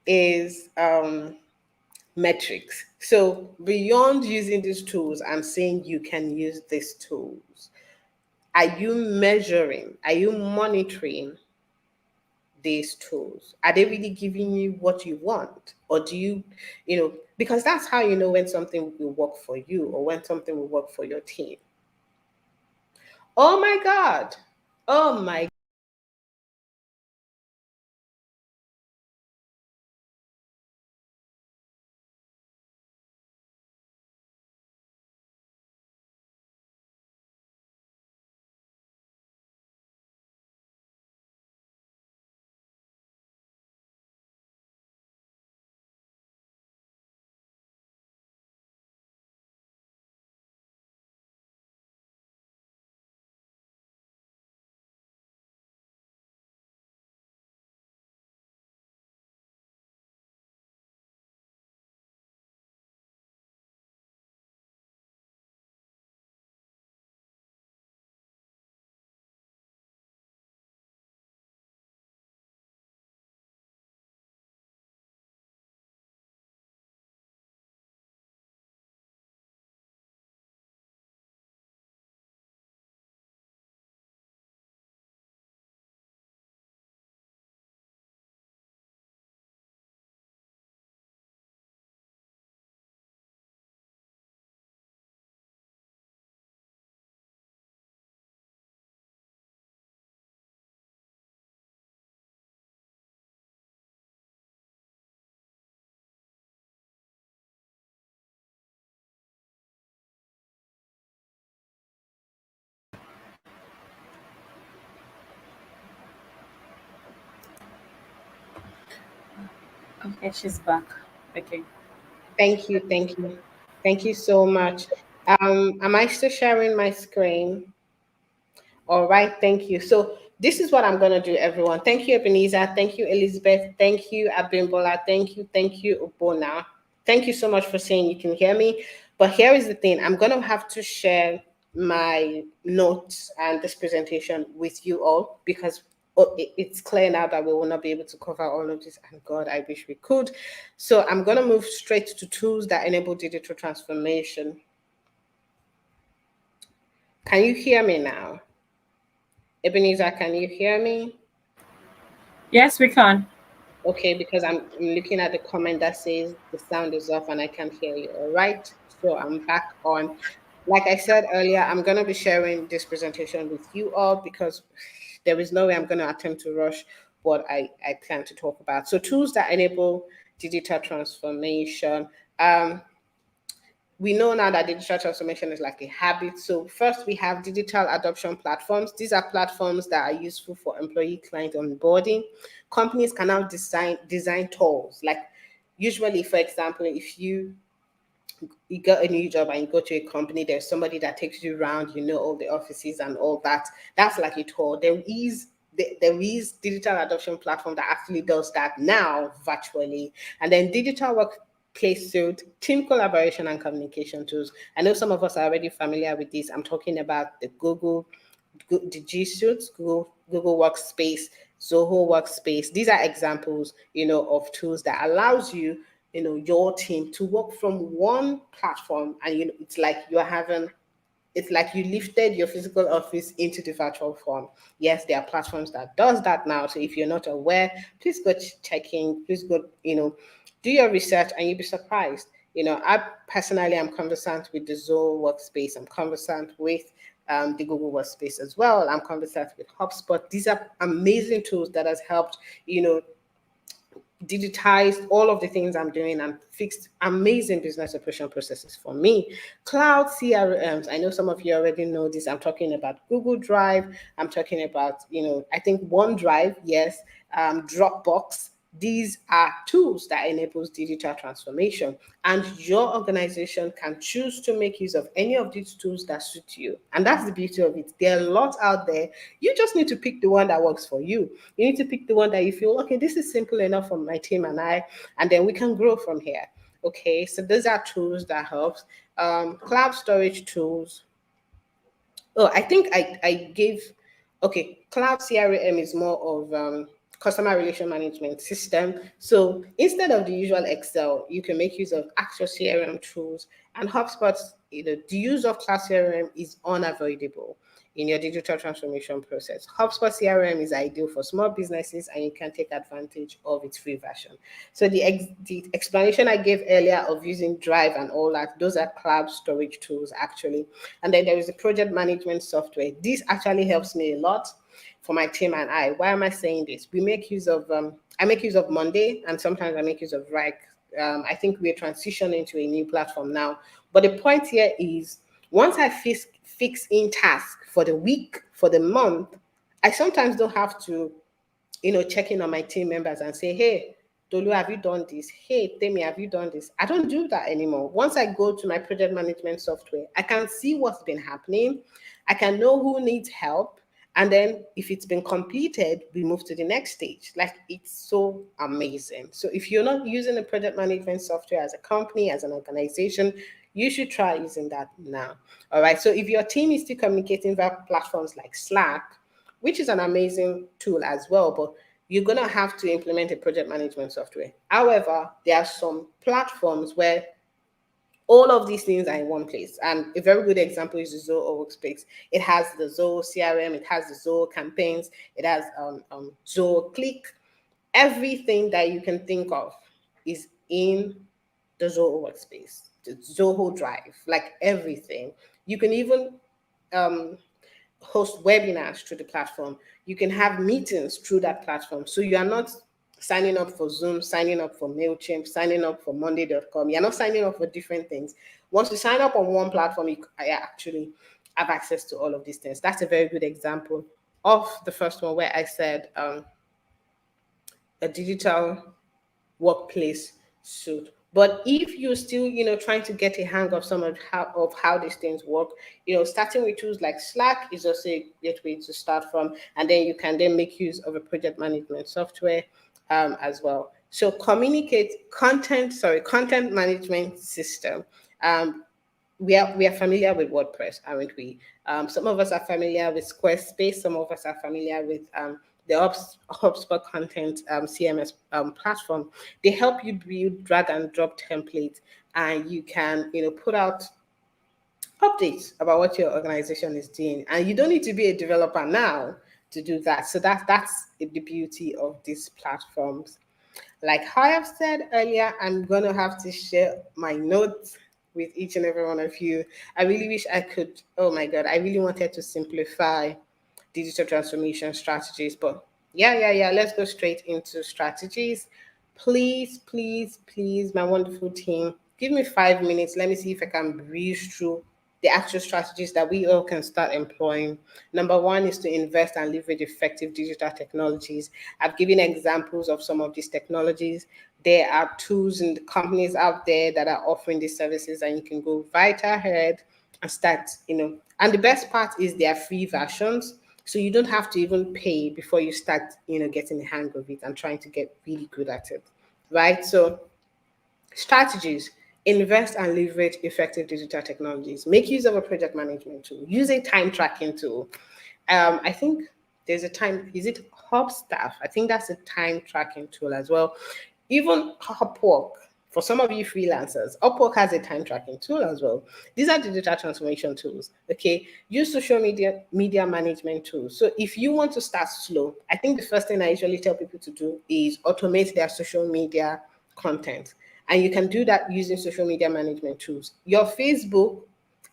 [SPEAKER 7] Is metrics. So beyond using these tools, I'm saying you can use these tools. Are you measuring? Are you monitoring these tools? Are they really giving you what you want? Or do you, because that's how you know when something will work for you or when something will work for your team. Oh my God. Oh my
[SPEAKER 6] Okay, she's back. Okay.
[SPEAKER 7] Thank you, thank you. Thank you so much. Am I still sharing my screen? All right, thank you. So this is what I'm going to do, everyone. Thank you, Ebenezer. Thank you, Elizabeth. Thank you, Abimbola. Thank you, Obona. Thank you so much for saying you can hear me. But here is the thing. I'm going to have to share my notes and this presentation with you all because it's clear now that we will not be able to cover all of this. And God, I wish we could. So I'm going to move straight to tools that enable digital transformation. Can you hear me now? Ebenezer, can you hear me?
[SPEAKER 6] Yes, we can.
[SPEAKER 7] Okay, because I'm looking at the comment that says the sound is off and I can't hear you. All right, so I'm back on. Like I said earlier, I'm going to be sharing this presentation with you all because there is no way I'm going to attempt to rush what I plan to talk about. So tools that enable digital transformation. We know now that digital transformation is like a habit. So first we have digital adoption platforms. These are platforms that are useful for employee client onboarding. Companies can now design tools. Like usually, for example, if you got a new job and you go to a company, there's somebody that takes you around, you know, all the offices and all that. That's like a tool. There is digital adoption platform that actually does that now virtually. And then digital workplace suite, team collaboration and communication tools. I know some of us are already familiar with this. I'm talking about the G Suite, Google Workspace, Zoho Workspace. These are examples, you know, of tools that allows you, you know, your team to work from one platform, and you know, it's like you lifted your physical office into the virtual form. Yes, there are platforms that does that now. So if you're not aware, please go check in. Please go, you know, do your research, and you'll be surprised. You know, I personally am conversant with the Zoho Workspace. I'm conversant with the Google Workspace as well. I'm conversant with HubSpot. These are amazing tools that has helped, you know, digitized all of the things I'm doing and fixed amazing business operation processes for me. Cloud CRMs, I know some of you already know this. I'm talking about Google Drive. I'm talking about, you know, I think OneDrive, yes, Dropbox. These are tools that enables digital transformation, and your organization can choose to make use of any of these tools that suit you. And that's the beauty of it. There are a lot out there. You just need to pick the one that works for you. You need to pick the one that you feel, okay, this is simple enough for my team and I, and then we can grow from here. Okay, so those are tools that helps. Cloud storage tools. Oh, I think I gave, okay, Cloud CRM is more of customer relation management system. So instead of the usual Excel, you can make use of actual CRM tools, and HubSpot, you know, the use of Cloud CRM is unavoidable in your digital transformation process. HubSpot CRM is ideal for small businesses, and you can take advantage of its free version. So the explanation I gave earlier of using Drive and all that, those are cloud storage tools actually. And then there is the project management software. This actually helps me a lot for my team and I. Why am I saying this? We make use of, I make use of Monday, and sometimes I make use of Rike. I think we're transitioning to a new platform now. But the point here is, once I fix in task for the week, for the month, I sometimes don't have to, you know, check in on my team members and say, hey, Dolu, have you done this? Hey, Temi, have you done this? I don't do that anymore. Once I go to my project management software, I can see what's been happening. I can know who needs help. And then if it's been completed, we move to the next stage. Like, it's so amazing. So if you're not using a project management software as a company, as an organization, you should try using that now. All right. So if your team is still communicating via platforms like Slack, which is an amazing tool as well, but you're going to have to implement a project management software. However, there are some platforms where all of these things are in one place. And a very good example is the Zoho Workspace. It has the Zoho CRM, it has the Zoho campaigns, it has Zoho Click. Everything that you can think of is in the Zoho Workspace, the Zoho Drive, like everything. You can even host webinars through the platform. You can have meetings through that platform. So you are not signing up for Zoom, signing up for MailChimp, signing up for Monday.com. You're not signing up for different things. Once you sign up on one platform, I actually have access to all of these things. That's a very good example of the first one where I said a digital workplace suit. But if you're still, trying to get a hang of some of how these things work, starting with tools like Slack is also a great way to start from, and then you can then make use of a project management software as well. So content management system. We are familiar with WordPress, aren't we? Some of us are familiar with Squarespace. Some of us are familiar with the HubSpot content CMS platform. They help you build drag and drop templates, and you can put out updates about what your organization is doing. And you don't need to be a developer now to do that. So that's the beauty of these platforms. Like how I've said earlier, I'm going to have to share my notes with each and every one of you. I really wish I could. Oh my God, I really wanted to simplify digital transformation strategies, but yeah. Let's go straight into strategies. Please, please, please, my wonderful team, give me 5 minutes. Let me see if I can breeze through the actual strategies that we all can start employing. Number one is to invest and leverage effective digital technologies. I've given examples of some of these technologies. There are tools and companies out there that are offering these services, and you can go right ahead and start, and the best part is they are free versions. So you don't have to even pay before you start, getting the hang of it and trying to get really good at it, right? So strategies: invest and leverage effective digital technologies. Make use of a project management tool. Use a time tracking tool. I think there's a time, is it Hubstaff? I think that's a time tracking tool as well. Even Upwork, for some of you freelancers, Upwork has a time tracking tool as well. These are digital transformation tools. Okay, use social media management tools. So if you want to start slow, I think the first thing I usually tell people to do is automate their social media content. And you can do that using social media management tools. Your Facebook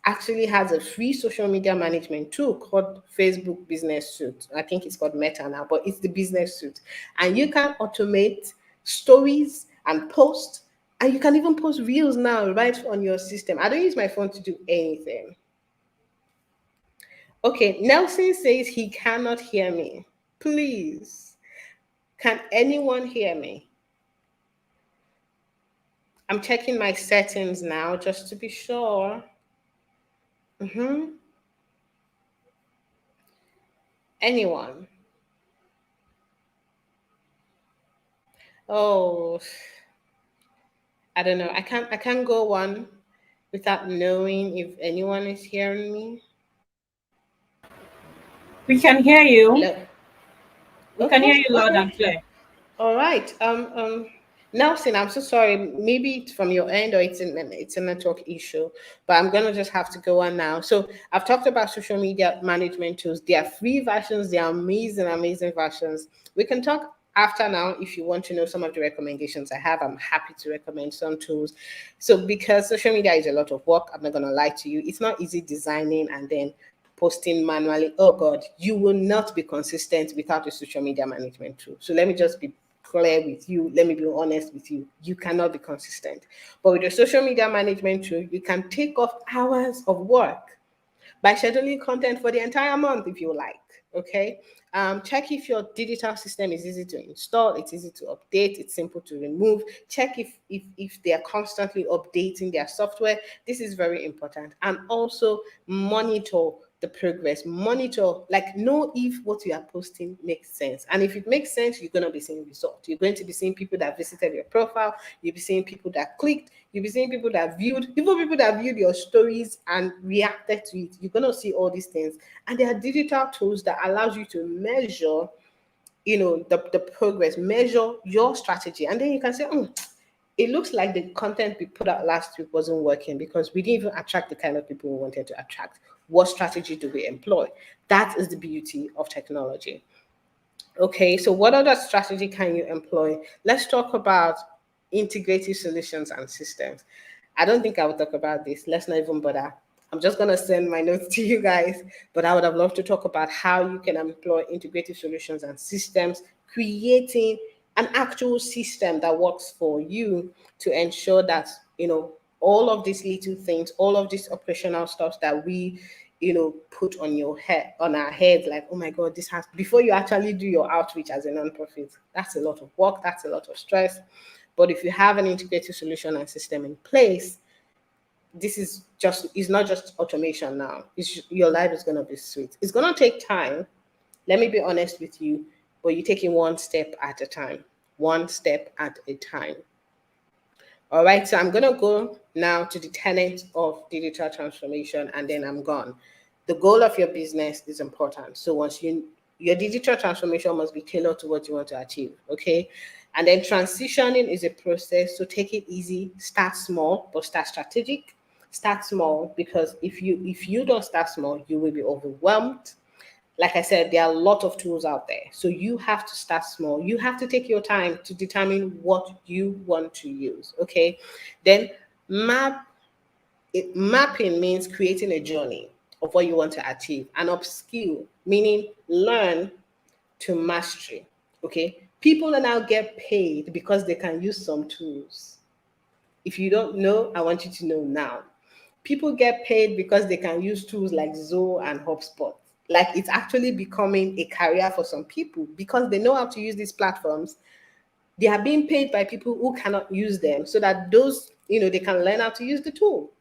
[SPEAKER 7] actually has a free social media management tool called Facebook Business Suite. I think it's called Meta now, but it's the Business Suite. And you can automate stories and post, and you can even post reels now right on your system. I don't use my phone to do anything. Okay, Nelson says he cannot hear me. Please, can anyone hear me? I'm checking my settings now just to be sure. Anyone? Oh, I don't know. I can't go one without knowing if anyone is hearing me.
[SPEAKER 6] We can hear you.
[SPEAKER 7] Hello.
[SPEAKER 6] We can hear you loud
[SPEAKER 7] Okay.
[SPEAKER 6] and clear.
[SPEAKER 7] All right. Nelson, I'm so sorry. Maybe it's from your end or it's a network issue, but I'm gonna just have to go on now. So I've talked about social media management tools. They are free versions. They are amazing, amazing versions. We can talk after now if you want to know some of the recommendations I have. I'm happy to recommend some tools. So because social media is a lot of work, I'm not gonna lie to you. It's not easy designing and then posting manually. Oh God, you will not be consistent without a social media management tool. So let me just be clear with you. Let me be honest with you. You cannot be consistent. But with a social media management tool, you can take off hours of work by scheduling content for the entire month if you like. Okay. Check if your digital system is easy to install, it's easy to update, it's simple to remove. Check if they are constantly updating their software. This is very important. And also monitor the progress. Monitor, like, know if what you are posting makes sense. And if it makes sense, you're going to be seeing results. You're going to be seeing people that visited your profile. You'll be seeing people that clicked. You'll be seeing people that viewed, even people that viewed your stories and reacted to it. You're going to see all these things. And there are digital tools that allows you to measure, the progress, measure your strategy. And then you can say, it looks like the content we put out last week wasn't working because we didn't even attract the kind of people we wanted to attract. What strategy do we employ? That is the beauty of technology. Okay, so what other strategy can you employ? Let's talk about integrated solutions and systems. I don't think I will talk about this. Let's not even bother. I'm just going to send my notes to you guys, but I would have loved to talk about how you can employ integrated solutions and systems, creating an actual system that works for you to ensure that, all of these little things, all of these operational stuff that we, put on your head, on our heads, like, oh my God, this before you actually do your outreach as a nonprofit, that's a lot of work, that's a lot of stress. But if you have an integrated solution and system in place, this is just, it's not just automation now. Your life is going to be sweet. It's going to take time. Let me be honest with you, but you take it one step at a time. One step at a time. All right, so I'm going to go now to the tenets of digital transformation, and then I'm gone. The goal of your business is important. So once your digital transformation must be tailored to what you want to achieve, okay? And then transitioning is a process, so take it easy, start small, but start strategic. Start small, because if you don't start small, you will be overwhelmed. Like I said, there are a lot of tools out there. So you have to start small. You have to take your time to determine what you want to use. Okay. Then mapping means creating a journey of what you want to achieve. And upskill, meaning learn to mastery. Okay. People now get paid because they can use some tools. If you don't know, I want you to know now. People get paid because they can use tools like Zoho and HubSpot. Like, it's actually becoming a career for some people because they know how to use these platforms. They are being paid by people who cannot use them, so that those, they can learn how to use the tool.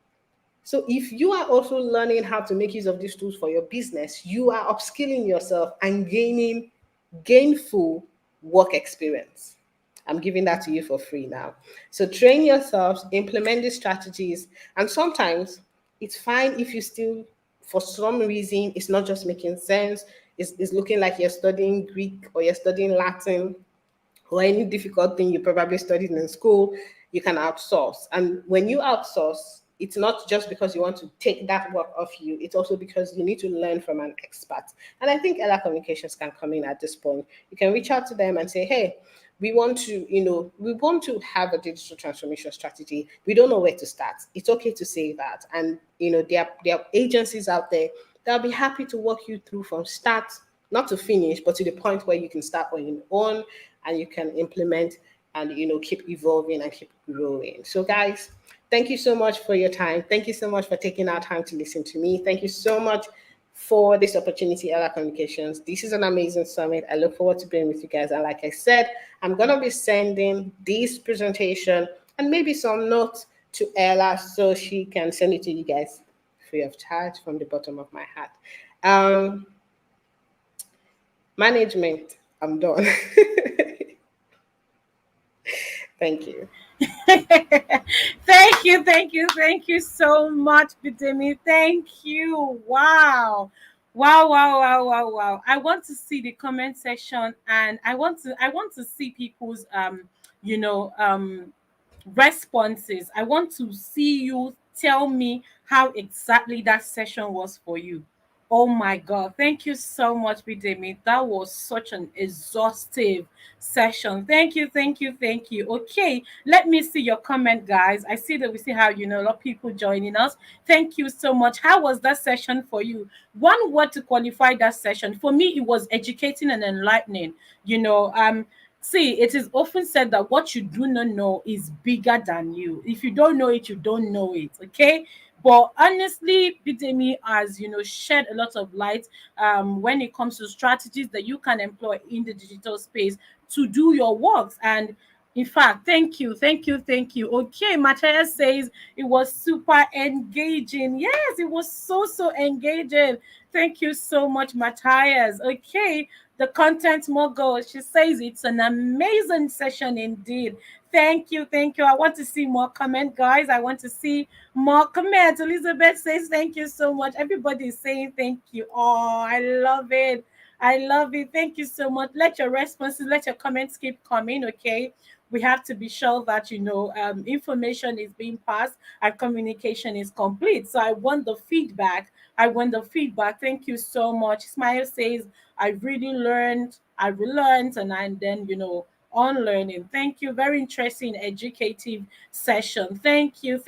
[SPEAKER 7] So if you are also learning how to make use of these tools for your business, you are upskilling yourself and gaining gainful work experience. I'm giving that to you for free now. So train yourselves, implement these strategies, and sometimes it's fine if you still, for some reason, it's not just making sense. It's looking like you're studying Greek or you're studying Latin or any difficult thing you probably studied in school. You can outsource. And when you outsource, it's not just because you want to take that work off you, it's also because you need to learn from an expert. And I think Ella Communications can come in at this point. You can reach out to them and say, hey, we want to have a digital transformation strategy. We don't know where to start. It's okay to say that. And there are agencies out there that'll be happy to walk you through from start, not to finish, but to the point where you can start on your own and you can implement and keep evolving and keep growing. So guys, thank you so much for your time. Thank you so much for taking our time to listen to me. Thank you so much for this opportunity, Ella Communications. This is an amazing summit. I look forward to being with you guys. And like I said, I'm going to be sending this presentation and maybe some notes to Ella so she can send it to you guys free of charge from the bottom of my heart. Management, I'm done. Thank you.
[SPEAKER 6] Thank you so much, Bidemi. Thank you. Wow. Wow. I want to see the comment section, and I want to see people's you know responses. I want to see you tell me how exactly that session was for you. Oh my God. Thank you so much, Bidemi. That was such an exhaustive session. Thank you. Okay, let me see your comment, guys. I see that we see how, a lot of people joining us. Thank you so much. How was that session for you? One word to qualify that session. For me, it was educating and enlightening. See, it is often said that what you do not know is bigger than you. If you don't know it, you don't know it. Okay. But honestly, Bidemi has, shed a lot of light when it comes to strategies that you can employ in the digital space to do your works. And in fact, thank you. Okay, Matthias says it was super engaging. Yes, it was so engaging. Thank you so much, Matthias. Okay, the content mogul, she says it's an amazing session indeed. Thank you. I want to see more comment, guys. I want to see more comments. Elizabeth says thank you so much. Everybody is saying thank you. Oh, I love it. Thank you so much. Let your responses, let your comments keep coming. Okay, we have to be sure that information is being passed and communication is complete. So I want the feedback. Thank you so much. Smile says I really learned. I relearned, and then on learning. Thank you. Very interesting, educative session. Thank you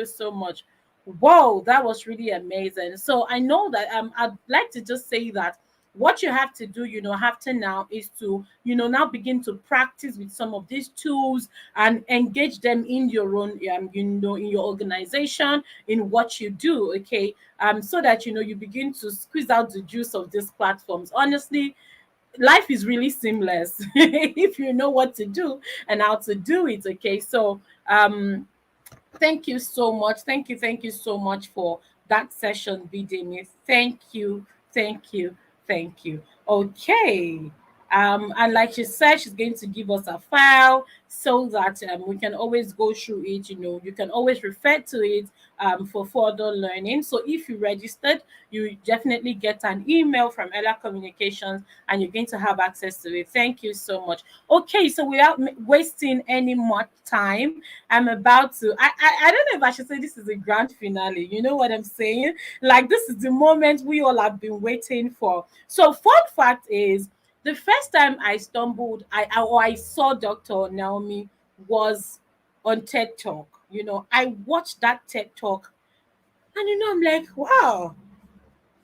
[SPEAKER 6] so much. Whoa, that was really amazing. So I know that I'd like to just say that what you have to do, after now is to, now begin to practice with some of these tools and engage them in your own, in your organization, in what you do, okay? So that, you begin to squeeze out the juice of these platforms. Honestly, life is really seamless if you know what to do and how to do it. Okay, so thank you so much. Thank you so much for that session, Bidemi. Thank you, thank you, thank you. Okay. And like she said, she's going to give us a file so that we can always go through it. You know, you can always refer to it for further learning. So if you registered, you definitely get an email from Ella Communications and you're going to have access to it. Thank you so much. Okay, so without wasting any more time, I'm about to. I don't know if I should say this is a grand finale. You know what I'm saying? Like this is the moment we all have been waiting for. So fun fact is, the first time I stumbled, I saw Dr. Naomi was on TED Talk. You know, I watched that TED Talk, and I'm like, wow,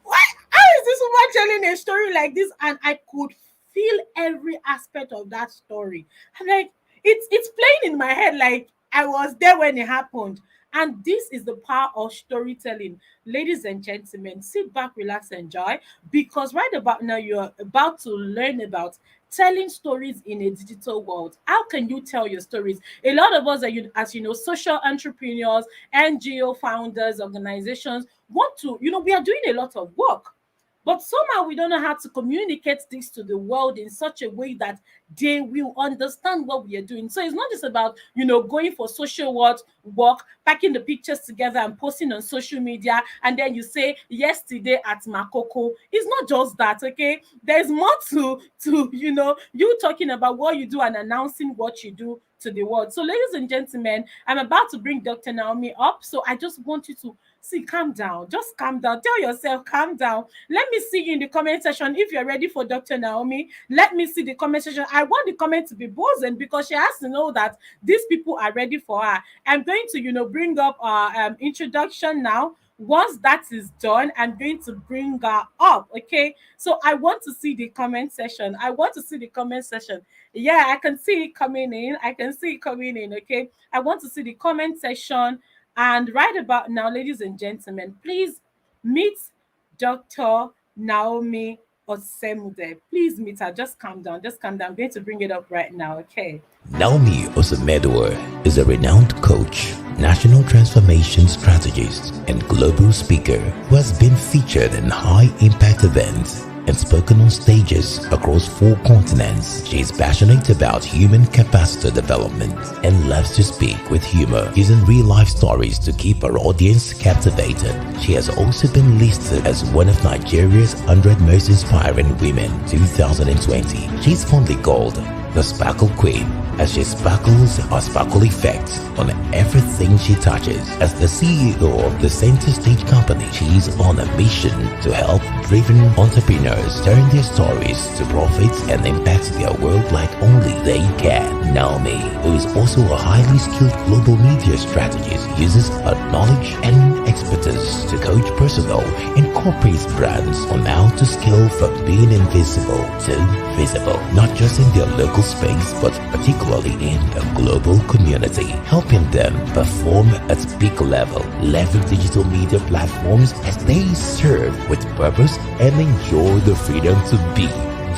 [SPEAKER 6] why how is this woman telling a story like this? And I could feel every aspect of that story. I'm like, it's playing in my head like I was there when it happened. And this is the power of storytelling. Ladies and gentlemen, sit back, relax, enjoy, because right about now you're about to learn about telling stories in a digital world. How can you tell your stories? A lot of us are, as you know, social entrepreneurs, NGO founders, organizations want to, we are doing a lot of work, but somehow we don't know how to communicate this to the world in such a way that they will understand what we are doing. So it's not just about, going for social work, packing the pictures together and posting on social media, and then you say yesterday at Makoko. It's not just that, okay? There's more to you talking about what you do and announcing what you do to the world. So, ladies and gentlemen, I'm about to bring Dr. Naomi up. So I just want you to see, calm down. Just calm down. Tell yourself, calm down. Let me see you in the comment section if you're ready for Dr. Naomi. Let me see the comment section. I want the comment to be buzzing because she has to know that these people are ready for her. I'm going to, bring up our introduction now. Once that is done, I'm going to bring her up. Okay. So I want to see the comment section. I want to see the comment section. Yeah, I can see it coming in. I can see it coming in. Okay. I want to see the comment section. And right about now, ladies and gentlemen, please meet Dr. Naomi Osemude. Please meet her. Just calm down. Just calm down. I'm going to bring it up right now. Okay.
[SPEAKER 4] Naomi Osemedor is a renowned coach, national transformation strategist, and global speaker who has been featured in high-impact events and spoken on stages across 4 continents. She is passionate about human capacity development and loves to speak with humor, using real-life stories to keep her audience captivated. She has also been listed as one of Nigeria's 100 most inspiring women 2020. She is fondly called the Sparkle Queen, as she sparkles her sparkle effect on everything she touches. As the CEO of the Center Stage Company, she is on a mission to help driven entrepreneurs turn their stories to profits and impact their world like only they can. Naomi, who is also a highly skilled global media strategist, uses her knowledge and expertise to coach personal and corporate brands on how to scale from being invisible to visible, not just in their local space, but particularly in the global community, helping them perform at peak level, leverage digital media platforms as they serve with purpose, and enjoy the freedom to be,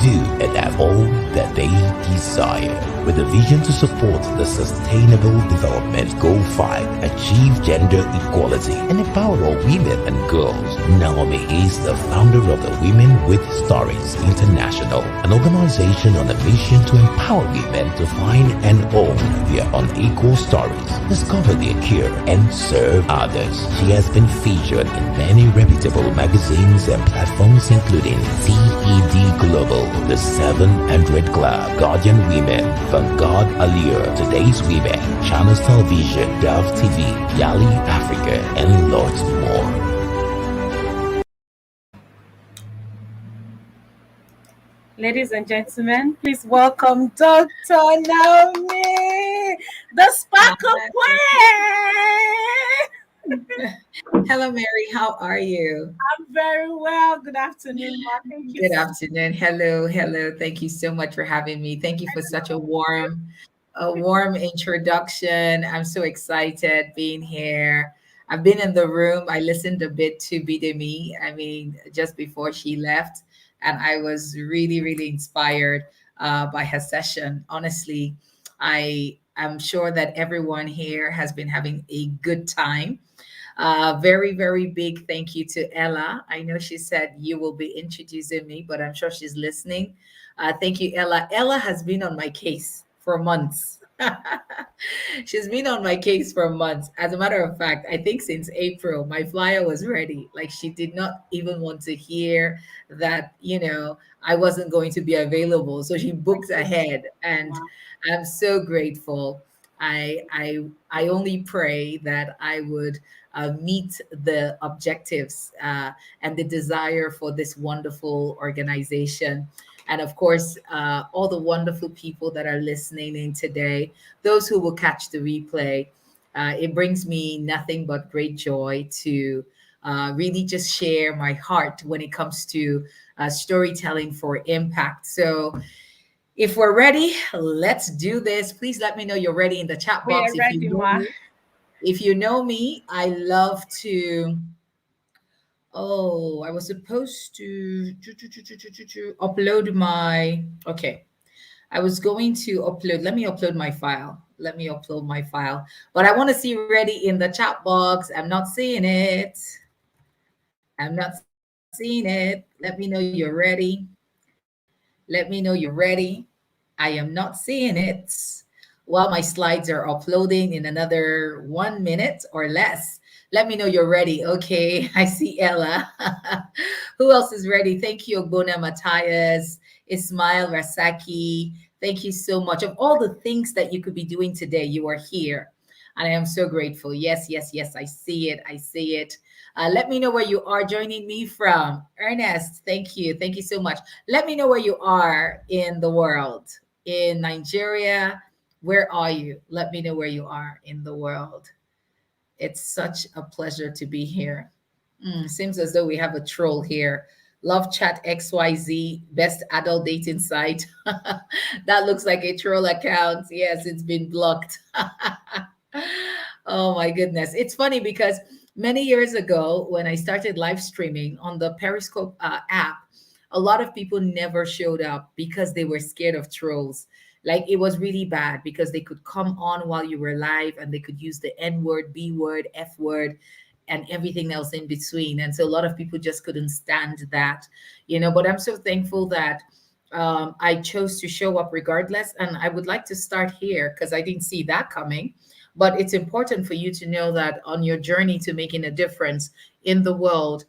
[SPEAKER 4] do, and have all that they desire. With a vision to support the Sustainable Development Goal 5, achieve gender equality, and empower all women and girls, Naomi is the founder of the Women with Stories International, an organization on a mission to empower women to find and own their unequal stories, discover their cure, and serve others. She has been featured in many reputable magazines and platforms including TED Global, The 700 Club, Guardian Women, Vanguard Allure, Today's Women, Channels Television, Dove TV, Yali Africa, and lots more.
[SPEAKER 6] Ladies and gentlemen, please welcome Dr. Naomi, the Sparkle Queen.
[SPEAKER 8] Hello, Mary. How are you?
[SPEAKER 6] I'm very well. Good afternoon, Ma. Thank you.
[SPEAKER 8] Good afternoon. Hello, hello. Thank you so much for having me. Thank you for such a warm introduction. I'm so excited being here. I've been in the room. I listened a bit to Bidemi. I mean, just before she left. and I was really, really inspired by her session. Honestly, I am sure that everyone here has been having a good time. Very, very big thank you to Ella. I know she said you will be introducing me, but I'm sure she's listening. Thank you, Ella. Ella has been on my case for months. She's been on my case for months. As a matter of fact, I think since April, my flyer was ready. Like, she did not even want to hear that, I wasn't going to be available. So she booked ahead, and I'm so grateful. I only pray that I would meet the objectives and the desire for this wonderful organization. And of course, all the wonderful people that are listening in today, those who will catch the replay. It brings me nothing but great joy to really just share my heart when it comes to storytelling for impact. So if we're ready, let's do this. Please let me know you're ready in the chat
[SPEAKER 6] We
[SPEAKER 8] box.
[SPEAKER 6] are ready, Ma.
[SPEAKER 8] If you know me, I love to. Oh, I was supposed to upload my. Okay. I was going to upload. Let me upload my file. Let me upload my file. But I want to see ready in the chat box. I'm not seeing it. I'm not seeing it. Let me know you're ready. Let me know you're ready. I am not seeing it. While my slides are uploading in another 1 minute or less. Let me know you're ready. Okay, I see Ella. Who else is ready? Thank you, Ogbona Matthias, Ismail Rasaki. Thank you so much. Of all the things that you could be doing today, you are here. And I am so grateful. Yes, yes, yes. I see it. I see it. Let me know where you are joining me from. Ernest, thank you. Thank you so much. Let me know where you are in the world. In Nigeria, where are you? Let me know where you are in the world. It's such a pleasure to be here. Seems as though we have a troll here. Love Chat XYZ, best adult dating site. That looks like a troll account. Yes, it's been blocked. Oh my goodness. It's funny because many years ago, when I started live streaming on the Periscope app, a lot of people never showed up because they were scared of trolls. Like, it was really bad because they could come on while you were live and they could use the N word, B word, F word, and everything else in between. And so a lot of people just couldn't stand that, but I'm so thankful that I chose to show up regardless. And I would like to start here because I didn't see that coming. But it's important for you to know that on your journey to making a difference in the world,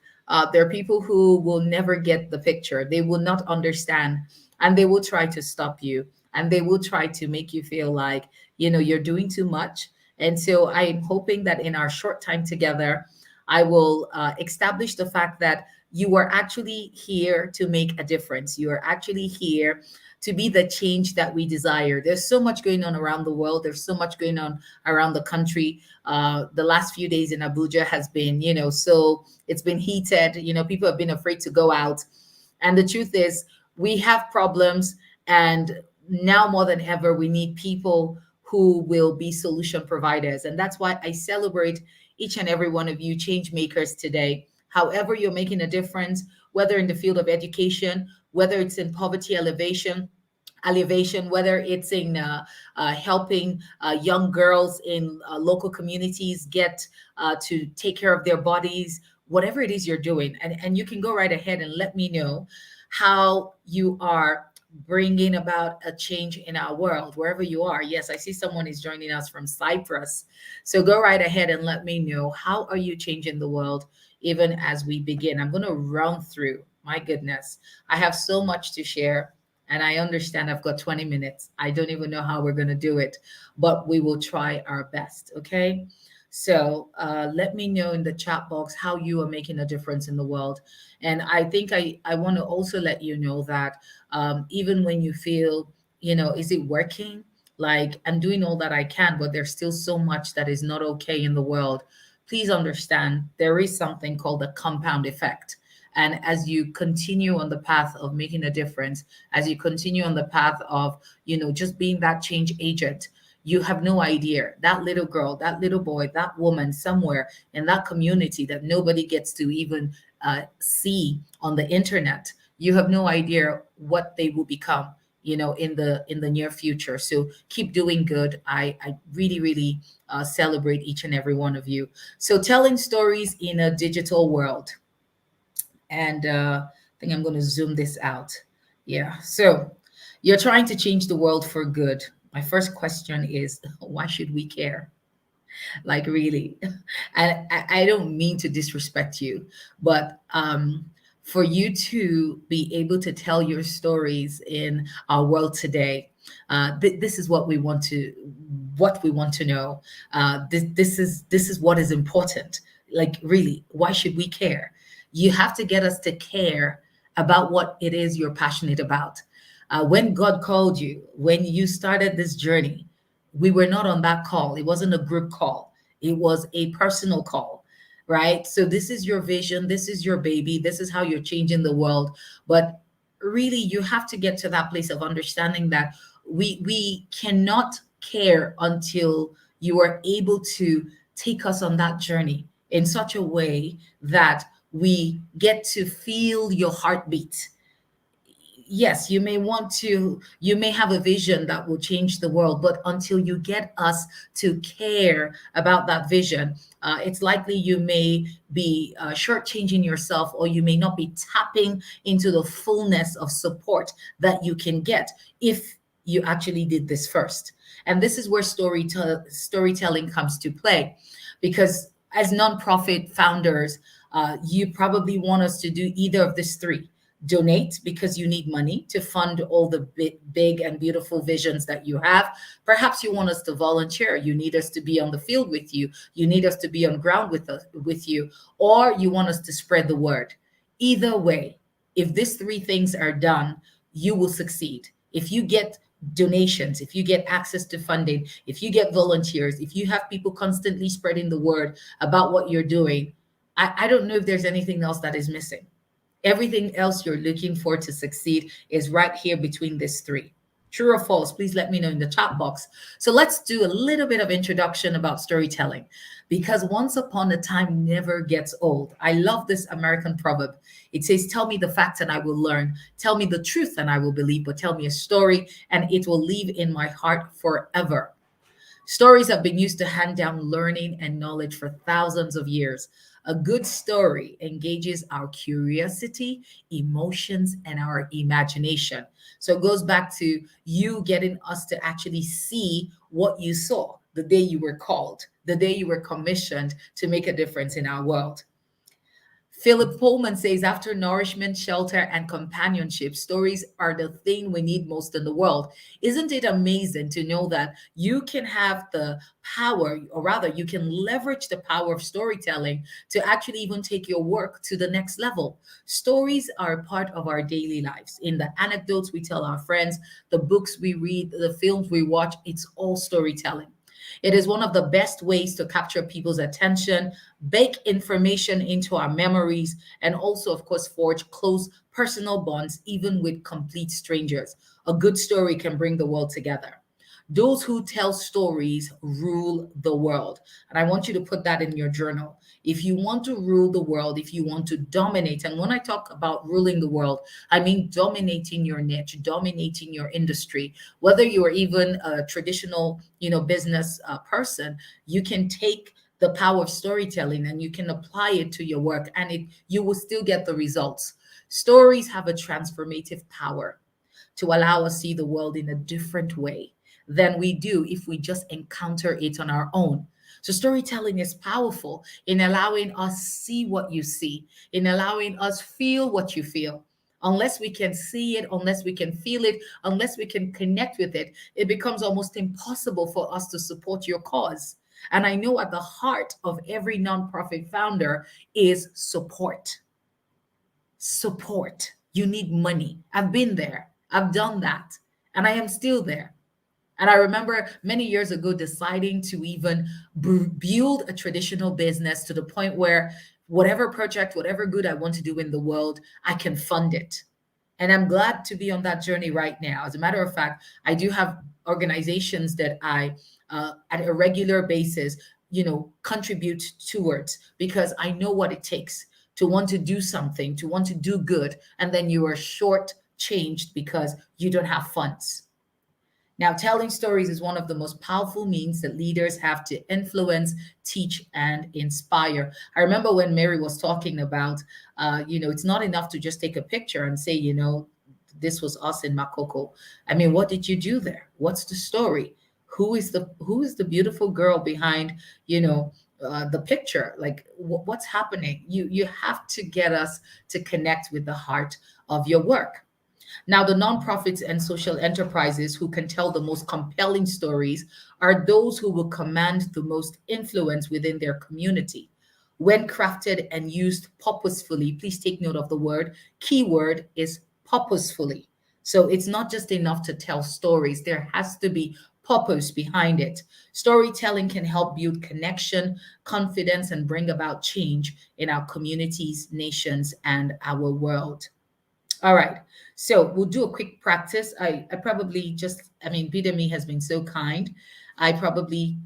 [SPEAKER 8] there are people who will never get the picture. They will not understand, and they will try to stop you, and they will try to make you feel like, you're doing too much. And so I'm hoping that in our short time together, I will establish the fact that you are actually here to make a difference. You are actually here to be the change that we desire. There's so much going on around the world. There's so much going on around the country. The last few days in Abuja has been, so it's been heated. People have been afraid to go out. And the truth is, we have problems. And now more than ever, we need people who will be solution providers. And that's why I celebrate each and every one of you change makers today. However you're making a difference, whether in the field of education, whether it's in poverty elevation, whether it's in helping young girls in local communities get to take care of their bodies, whatever it is you're doing. And you can go right ahead and let me know how you are bringing about a change in our world, wherever you are. Yes, I see someone is joining us from Cyprus. So go right ahead and let me know, how are you changing the world even as we begin? I'm going to run through. My goodness, I have so much to share. And I understand I've got 20 minutes. I don't even know how we're going to do it, but we will try our best. Okay. So let me know in the chat box how you are making a difference in the world. And I think I want to also let you know that even when you feel, is it working? Like, I'm doing all that I can, but there's still so much that is not okay in the world. Please understand there is something called a compound effect. And as you continue on the path of making a difference, as you continue on the path of, just being that change agent, you have no idea. That little girl, that little boy, that woman somewhere in that community that nobody gets to even see on the internet, You have no idea what they will become, in the near future. So keep doing good. I really, really celebrate each and every one of you. So telling stories in a digital world. And I think I'm going to zoom this out. Yeah. So you're trying to change the world for good. My first question is, why should we care? Like, really. And I don't mean to disrespect you, but for you to be able to tell your stories in our world today, this is what we want to know. This is what is important. Like, really, why should we care? You have to get us to care about what it is you're passionate about. When God called you, when you started this journey, we were not on that call. It wasn't a group call, it was a personal call, right? So this is your vision, this is your baby, this is how you're changing the world. But really, you have to get to that place of understanding that we cannot care until you are able to take us on that journey in such a way that we get to feel your heartbeat. Yes, you may have a vision that will change the world, but until you get us to care about that vision, it's likely you may be shortchanging yourself, or you may not be tapping into the fullness of support that you can get if you actually did this first. And this is where storytelling comes to play, because as nonprofit founders, you probably want us to do either of these three: donate because you need money to fund all the big and beautiful visions that you have. Perhaps you want us to volunteer. You need us to be on the field with you. You need us to be on ground with you, or you want us to spread the word. Either way, if these three things are done, you will succeed. If you get donations, if you get access to funding, if you get volunteers, if you have people constantly spreading the word about what you're doing, I don't know if there's anything else that is missing. Everything else you're looking for to succeed is right here between these three. True or false? Please let me know in the chat box. So let's do a little bit of introduction about storytelling, because once upon a time never gets old. I love this American proverb. It says, tell me the facts and I will learn. Tell me the truth and I will believe, but tell me a story and it will live in my heart forever. Stories have been used to hand down learning and knowledge for thousands of years. A good story engages our curiosity, emotions, and our imagination. So it goes back to you getting us to actually see what you saw the day you were called, the day you were commissioned to make a difference in our world. Philip Pullman says, after nourishment, shelter, and companionship, stories are the thing we need most in the world. Isn't it amazing to know that you can have the power, or rather, you can leverage the power of storytelling to actually even take your work to the next level? Stories are a part of our daily lives. In the anecdotes we tell our friends, the books we read, the films we watch, it's all storytelling. It is one of the best ways to capture people's attention, bake information into our memories, and also, of course, forge close personal bonds, even with complete strangers. A good story can bring the world together. Those who tell stories rule the world. And I want you to put that in your journal. If you want to rule the world, if you want to dominate, and when I talk about ruling the world, I mean dominating your niche, dominating your industry. Whether you are even a traditional, business person, you can take the power of storytelling and you can apply it to your work, and you will still get the results. Stories have a transformative power to allow us see the world in a different way than we do if we just encounter it on our own. So storytelling is powerful in allowing us see what you see, in allowing us feel what you feel. Unless we can see it, unless we can feel it, unless we can connect with it, it becomes almost impossible for us to support your cause. And I know at the heart of every nonprofit founder is support. Support. You need money. I've been there. I've done that. And I am still there. And I remember many years ago deciding to even build a traditional business to the point where whatever project, whatever good I want to do in the world, I can fund it. And I'm glad to be on that journey right now. As a matter of fact, I do have organizations that I, at a regular basis, contribute towards, because I know what it takes to want to do something, to want to do good, and then you are short-changed because you don't have funds. Now, telling stories is one of the most powerful means that leaders have to influence, teach, and inspire. I remember when Mary was talking about, it's not enough to just take a picture and say, this was us in Makoko. I mean, what did you do there? What's the story? Who is the beautiful girl behind, the picture? Like, what's happening? You have to get us to connect with the heart of your work. Now, the nonprofits and social enterprises who can tell the most compelling stories are those who will command the most influence within their community. When crafted and used purposefully, please take note of the word. Keyword is purposefully. So it's not just enough to tell stories, there has to be purpose behind it. Storytelling can help build connection, confidence, and bring about change in our communities, nations, and our world. All right. So we'll do a quick practice. I probably just, Bidemi has been so kind. I probably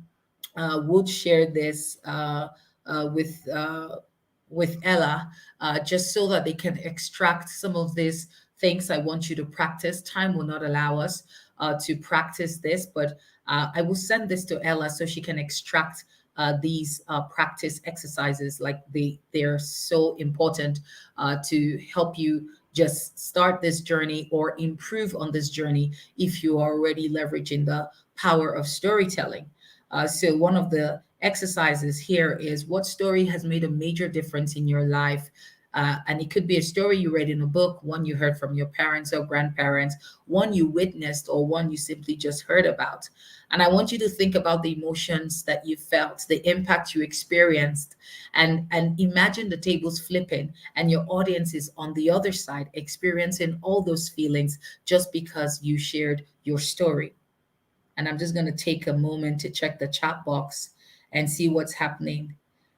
[SPEAKER 8] would share this with Ella, just so that they can extract some of these things I want you to practice. Time will not allow us to practice this, but I will send this to Ella so she can extract these practice exercises. Like they're so important to help you just start this journey or improve on this journey if you are already leveraging the power of storytelling. So one of the exercises here is, what story has made a major difference in your life? And it could be a story you read in a book, one you heard from your parents or grandparents, one you witnessed, or one you simply just heard about. And I want you to think about the emotions that you felt, the impact you experienced, and imagine the tables flipping and your audience is on the other side experiencing all those feelings just because you shared your story. And I'm just going to take a moment to check the chat box and see what's happening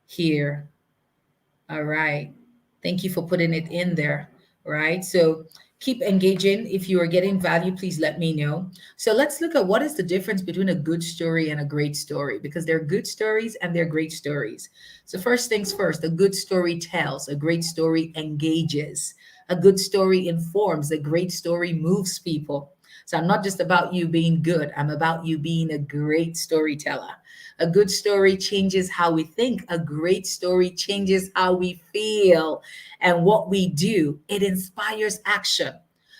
[SPEAKER 8] here. All right. Thank you for putting it in there. Right. So keep engaging. If you are getting value, please let me know. So let's look at what is the difference between a good story and a great story, because they're good stories and they're great stories. So first things first, a good story tells, a great story engages, a good story informs, a great story moves people. So I'm not just about you being good. I'm about you being a great storyteller. A good story changes how we think. A great story changes how we feel and what we do. It inspires action.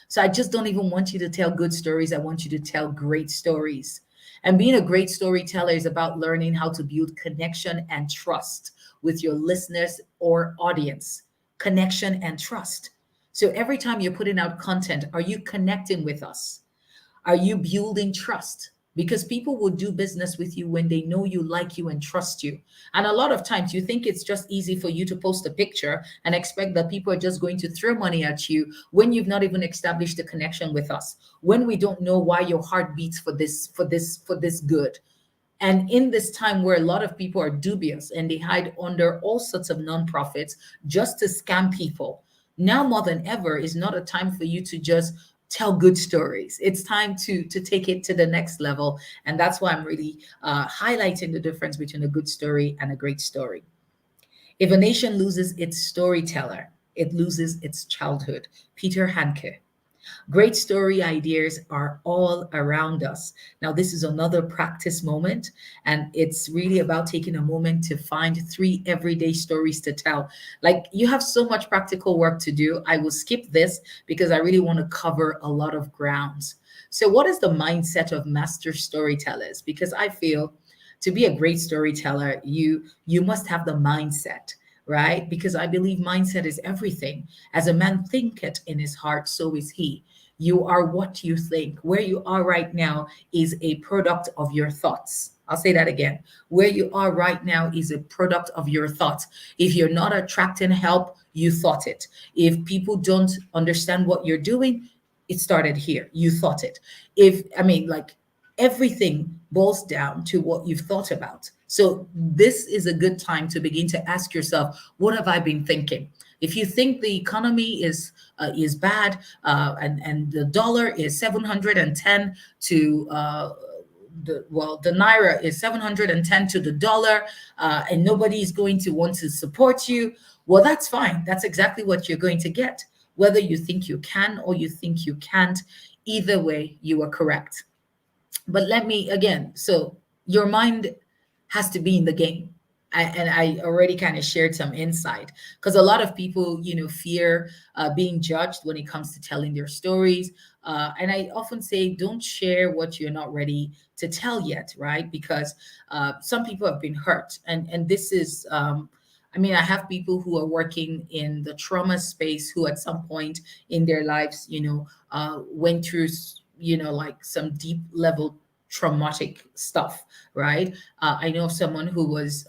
[SPEAKER 8] So I just don't even want you to tell good stories. I want you to tell great stories. And being a great storyteller is about learning how to build connection and trust with your listeners or audience. Connection and trust. So every time you're putting out content, are you connecting with us? Are you building trust? Because people will do business with you when they know you, like you, and trust you. And a lot of times you think it's just easy for you to post a picture and expect that people are just going to throw money at you when you've not even established a connection with us, when we don't know why your heart beats for this good. And in this time where a lot of people are dubious and they hide under all sorts of nonprofits just to scam people, now more than ever is not a time for you to just tell good stories. It's time to take it to the next level. And that's why I'm really highlighting the difference between a good story and a great story. If a nation loses its storyteller, it loses its childhood. Peter Handke. Great story ideas are all around us. Now, this is another practice moment, and it's really about taking a moment to find 3 everyday stories to tell. Like, you have so much practical work to do. I will skip this because I really want to cover a lot of grounds. So what is the mindset of master storytellers? Because I feel to be a great storyteller, you must have the mindset, right? Because I believe mindset is everything. As a man thinketh in his heart, so is he. You are what you think. Where you are right now is a product of your thoughts. I'll say that again. Where you are right now is a product of your thoughts. If you're not attracting help, you thought it. If people don't understand what you're doing, it started here. You thought it. Everything boils down to what you've thought about. So this is a good time to begin to ask yourself, what have I been thinking? If you think the economy is bad and the dollar is 710 to the naira is 710 to the dollar, and nobody is going to want to support you. Well, that's fine. That's exactly what you're going to get, whether you think you can or you think you can't. Either way, you are correct. But let me again, so your mind has to be in the game. And I already kind of shared some insight, because a lot of people, fear being judged when it comes to telling their stories. And I often say, don't share what you're not ready to tell yet, right? Because some people have been hurt. And this is, I mean, I have people who are working in the trauma space who at some point in their lives, went through, like some deep level traumatic stuff, right? I know someone who was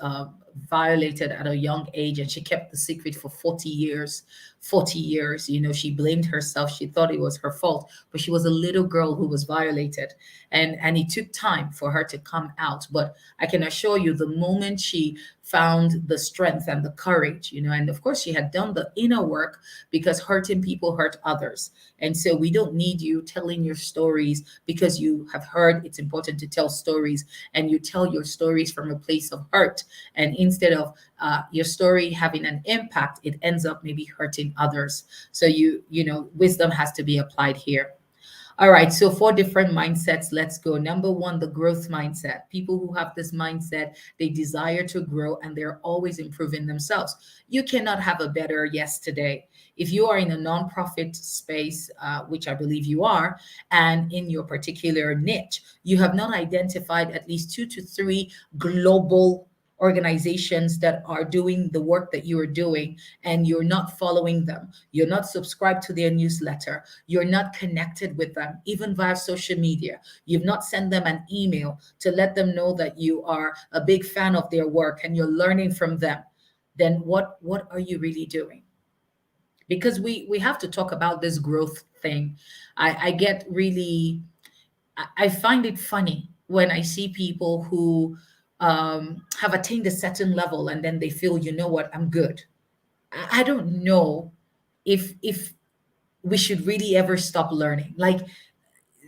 [SPEAKER 8] violated at a young age, and she kept the secret for 40 years. 40 years, she blamed herself. She thought it was her fault, but she was a little girl who was violated. And it took time for her to come out. But I can assure you, the moment she found the strength and the courage, and of course she had done the inner work, because hurting people hurt others. And so we don't need you telling your stories because you have heard it's important to tell stories, and you tell your stories from a place of hurt. And instead of your story having an impact, it ends up maybe hurting others. So wisdom has to be applied here. All right, so 4 different mindsets. Let's go. Number 1, the growth mindset. People who have this mindset, they desire to grow and they're always improving themselves. You cannot have a better yesterday. If you are in a nonprofit space, which I believe you are, and in your particular niche, you have not identified at least 2 to 3 global organizations that are doing the work that you are doing, and you're not following them, you're not subscribed to their newsletter, you're not connected with them, even via social media, you've not sent them an email to let them know that you are a big fan of their work and you're learning from them, then what are you really doing? Because we have to talk about this growth thing. I get really, I find it funny when I see people who have attained a certain level and then they feel, you know what, I'm good. I don't know if we should really ever stop learning. Like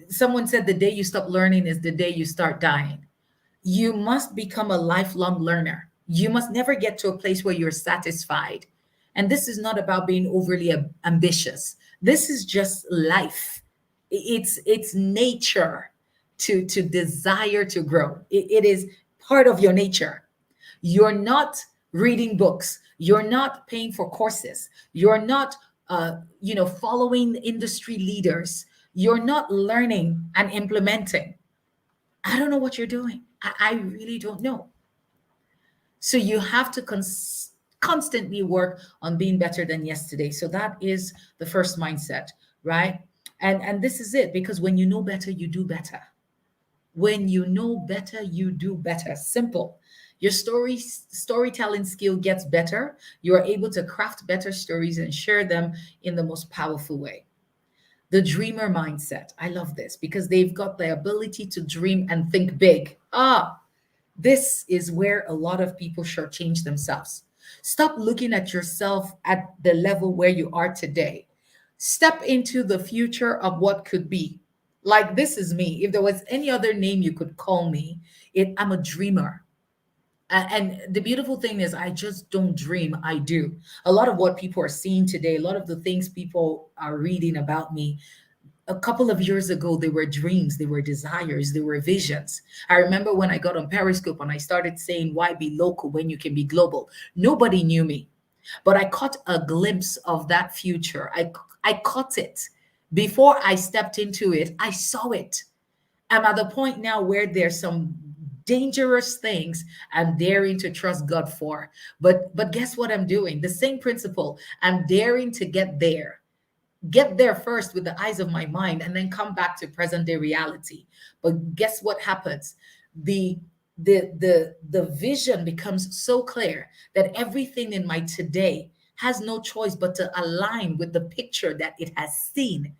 [SPEAKER 8] someone said, the day you stop learning is the day you start dying. You must become a lifelong learner. You must never get to a place where you're satisfied. And this is not about being overly ambitious. This is just life. It's nature to desire to grow. It is part of your nature. You're not reading books. You're not paying for courses. You're not, following industry leaders. You're not learning and implementing. I don't know what you're doing. I really don't know. So you have to constantly work on being better than yesterday. So that is the first mindset, right? And this is it, because when you know better, you do better. When you know better, you do better. Simple. Your storytelling skill gets better. You are able to craft better stories and share them in the most powerful way. The dreamer mindset. I love this because they've got the ability to dream and think big. This is where a lot of people shortchange themselves. Stop looking at yourself at the level where you are today. Step into the future of what could be. Like, this is me. If there was any other name you could call me, I'm a dreamer. And the beautiful thing is, I just don't dream, I do. A lot of what people are seeing today, a lot of the things people are reading about me, a couple of years ago, they were dreams, they were desires, they were visions. I remember when I got on Periscope and I started saying, why be local when you can be global? Nobody knew me, but I caught a glimpse of that future. I caught it. Before I stepped into it, I saw it. I'm at the point now where there's some dangerous things I'm daring to trust God for. But guess what I'm doing? The same principle. I'm daring to get there. Get there first with the eyes of my mind and then come back to present day reality. But guess what happens? The vision becomes so clear that everything in my today has no choice but to align with the picture that it has seen.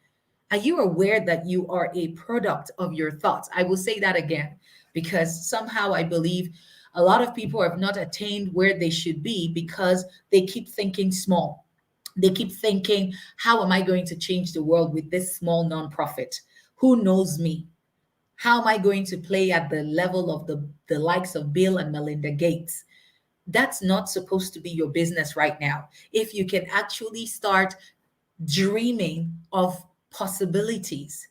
[SPEAKER 8] Are you aware that you are a product of your thoughts? I will say that again, because somehow I believe a lot of people have not attained where they should be because they keep thinking small. They keep thinking, how am I going to change the world with this small nonprofit? Who knows me? How am I going to play at the level of the likes of Bill and Melinda Gates? That's not supposed to be your business right now. If you can actually start dreaming of possibilities,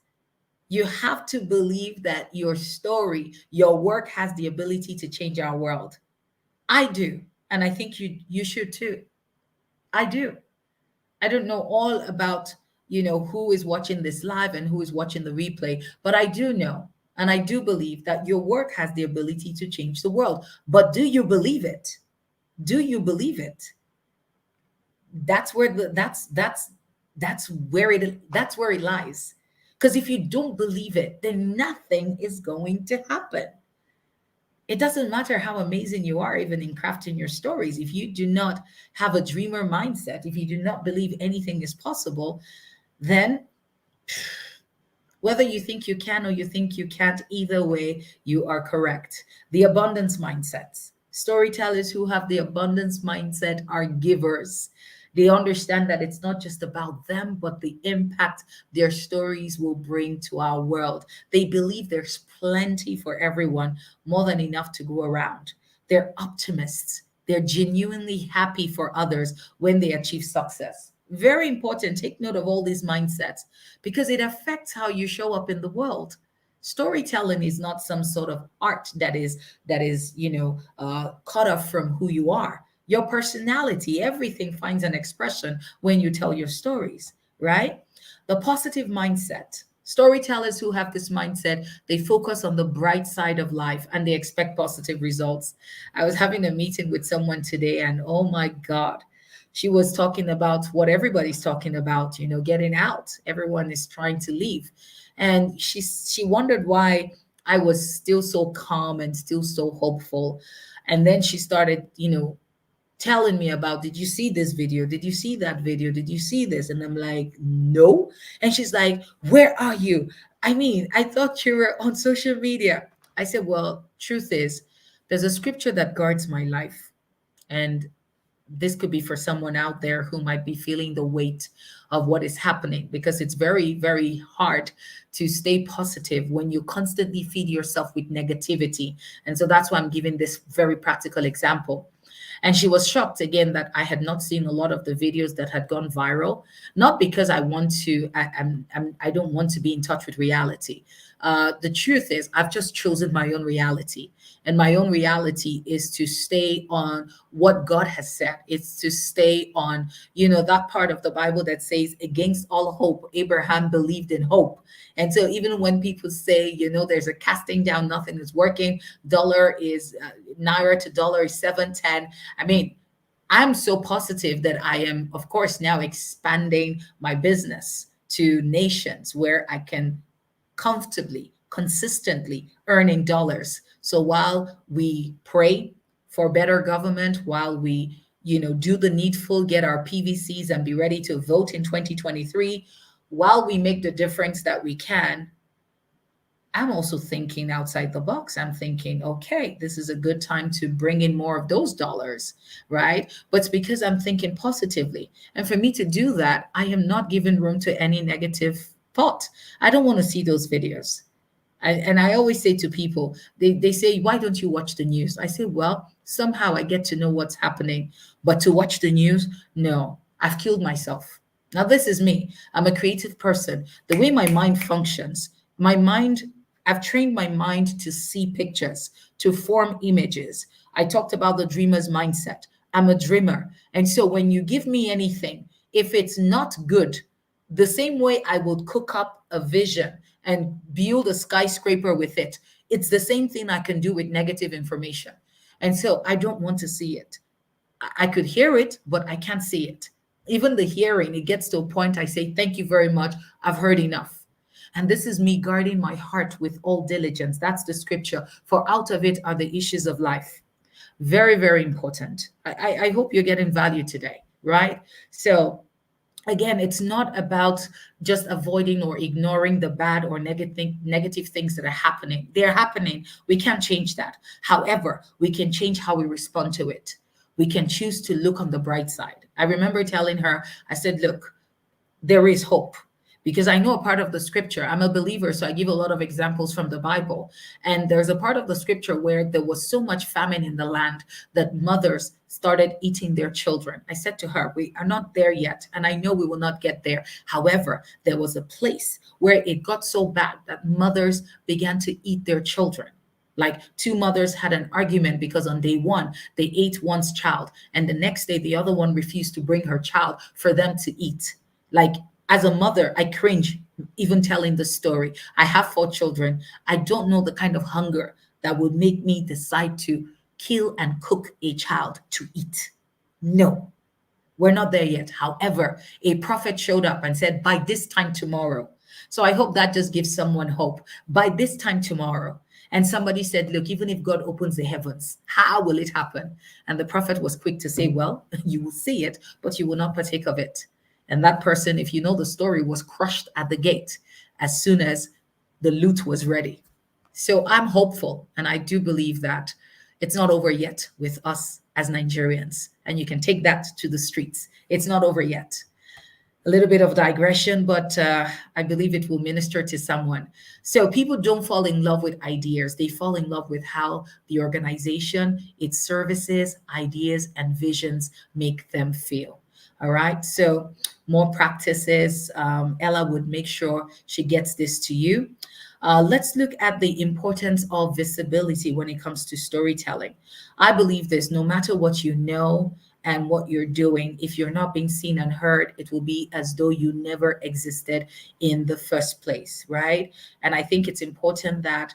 [SPEAKER 8] you have to believe that your story, your work has the ability to change our world. I do. And I think you should too. I do. I don't know all about, who is watching this live and who is watching the replay, but I do know and I do believe that your work has the ability to change the world. But do you believe it? Do you believe it? That's where that's where it lies. Because if you don't believe it, then nothing is going to happen. It doesn't matter how amazing you are, even in crafting your stories. If you do not have a dreamer mindset, if you do not believe anything is possible, then whether you think you can or you think you can't, either way, you are correct. The abundance mindsets. Storytellers who have the abundance mindset are givers. They understand that it's not just about them, but the impact their stories will bring to our world. They believe there's plenty for everyone, more than enough to go around. They're optimists. They're genuinely happy for others when they achieve success. Very important. Take note of all these mindsets because it affects how you show up in the world. Storytelling is not some sort of art that is cut off from who you are. Your personality, everything finds an expression when you tell your stories, right? The positive mindset. Storytellers who have this mindset, they focus on the bright side of life and they expect positive results. I was having a meeting with someone today, and oh my God, she was talking about what everybody's talking about, getting out. Everyone is trying to leave. And she wondered why I was still so calm and still so hopeful. And then she started, telling me about, did you see this video? Did you see that video? Did you see this? And I'm like, no. And she's like, where are you? I mean, I thought you were on social media. I said, well, truth is, there's a scripture that guards my life. And this could be for someone out there who might be feeling the weight of what is happening, because it's very, very hard to stay positive when you constantly feed yourself with negativity. And so that's why I'm giving this very practical example. And she was shocked again that I had not seen a lot of the videos that had gone viral, not because I don't want to be in touch with reality. The truth is, I've just chosen my own reality. And my own reality is to stay on what God has said. It's to stay on, that part of the Bible that says, against all hope, Abraham believed in hope. And so even when people say, there's a casting down, nothing is working, naira to dollar is 7.10. I mean, I'm so positive that I am, of course, now expanding my business to nations where I can comfortably, consistently earning dollars. So while we pray for better government, while we, do the needful, get our PVCs and be ready to vote in 2023, while we make the difference that we can, I'm also thinking outside the box. I'm thinking, okay, this is a good time to bring in more of those dollars, right? But it's because I'm thinking positively. And for me to do that, I am not giving room to any negative thought. I don't want to see those videos. And I always say to people, they say, why don't you watch the news? I say, well, somehow I get to know what's happening. But to watch the news, no, I've killed myself. Now, this is me. I'm a creative person. The way my mind functions, I've trained my mind to see pictures, to form images. I talked about the dreamer's mindset. I'm a dreamer. And so when you give me anything, if it's not good, the same way I would cook up a vision and build a skyscraper with it, it's the same thing I can do with negative information. And so I don't want to see it. I could hear it, but I can't see it. Even the hearing, it gets to a point I say, thank you very much. I've heard enough. And this is me guarding my heart with all diligence. That's the scripture. For out of it are the issues of life. Very, very important. I hope you're getting value today, right? So again, it's not about just avoiding or ignoring the bad or negative things that are happening. They're happening. We can't change that. However, we can change how we respond to it. We can choose to look on the bright side. I remember telling her, I said, look, there is hope. because I know a part of the scripture. I'm a believer, so I give a lot of examples from the Bible. And there's a part of the scripture where there was so much famine in the land that mothers started eating their children. I said to her, we are not there yet, and I know we will not get there. However, there was a place where it got so bad that mothers began to eat their children. Like two mothers had an argument because on day one, they ate one's child, and the next day, the other one refused to bring her child for them to eat. Like, as a mother, I cringe even telling the story. I have 4 children. I don't know the kind of hunger that would make me decide to kill and cook a child to eat. No, we're not there yet. However, a prophet showed up and said, by this time tomorrow. So I hope that just gives someone hope. By this time tomorrow. And somebody said, look, even if God opens the heavens, how will it happen? And the prophet was quick to say, well, you will see it, but you will not partake of it. And that person, if you know the story, was crushed at the gate as soon as the loot was ready. So I'm hopeful, and I do believe that it's not over yet with us as Nigerians. And you can take that to the streets. It's not over yet. A little bit of digression, but I believe it will minister to someone. So people don't fall in love with ideas. They fall in love with how the organization, its services, ideas, and visions make them feel. All right. So more practices. Ella would make sure she gets this to you. Let's look at the importance of visibility when it comes to storytelling. I believe this, no matter what you know and what you're doing, if you're not being seen and heard, it will be as though you never existed in the first place, right? And I think it's important that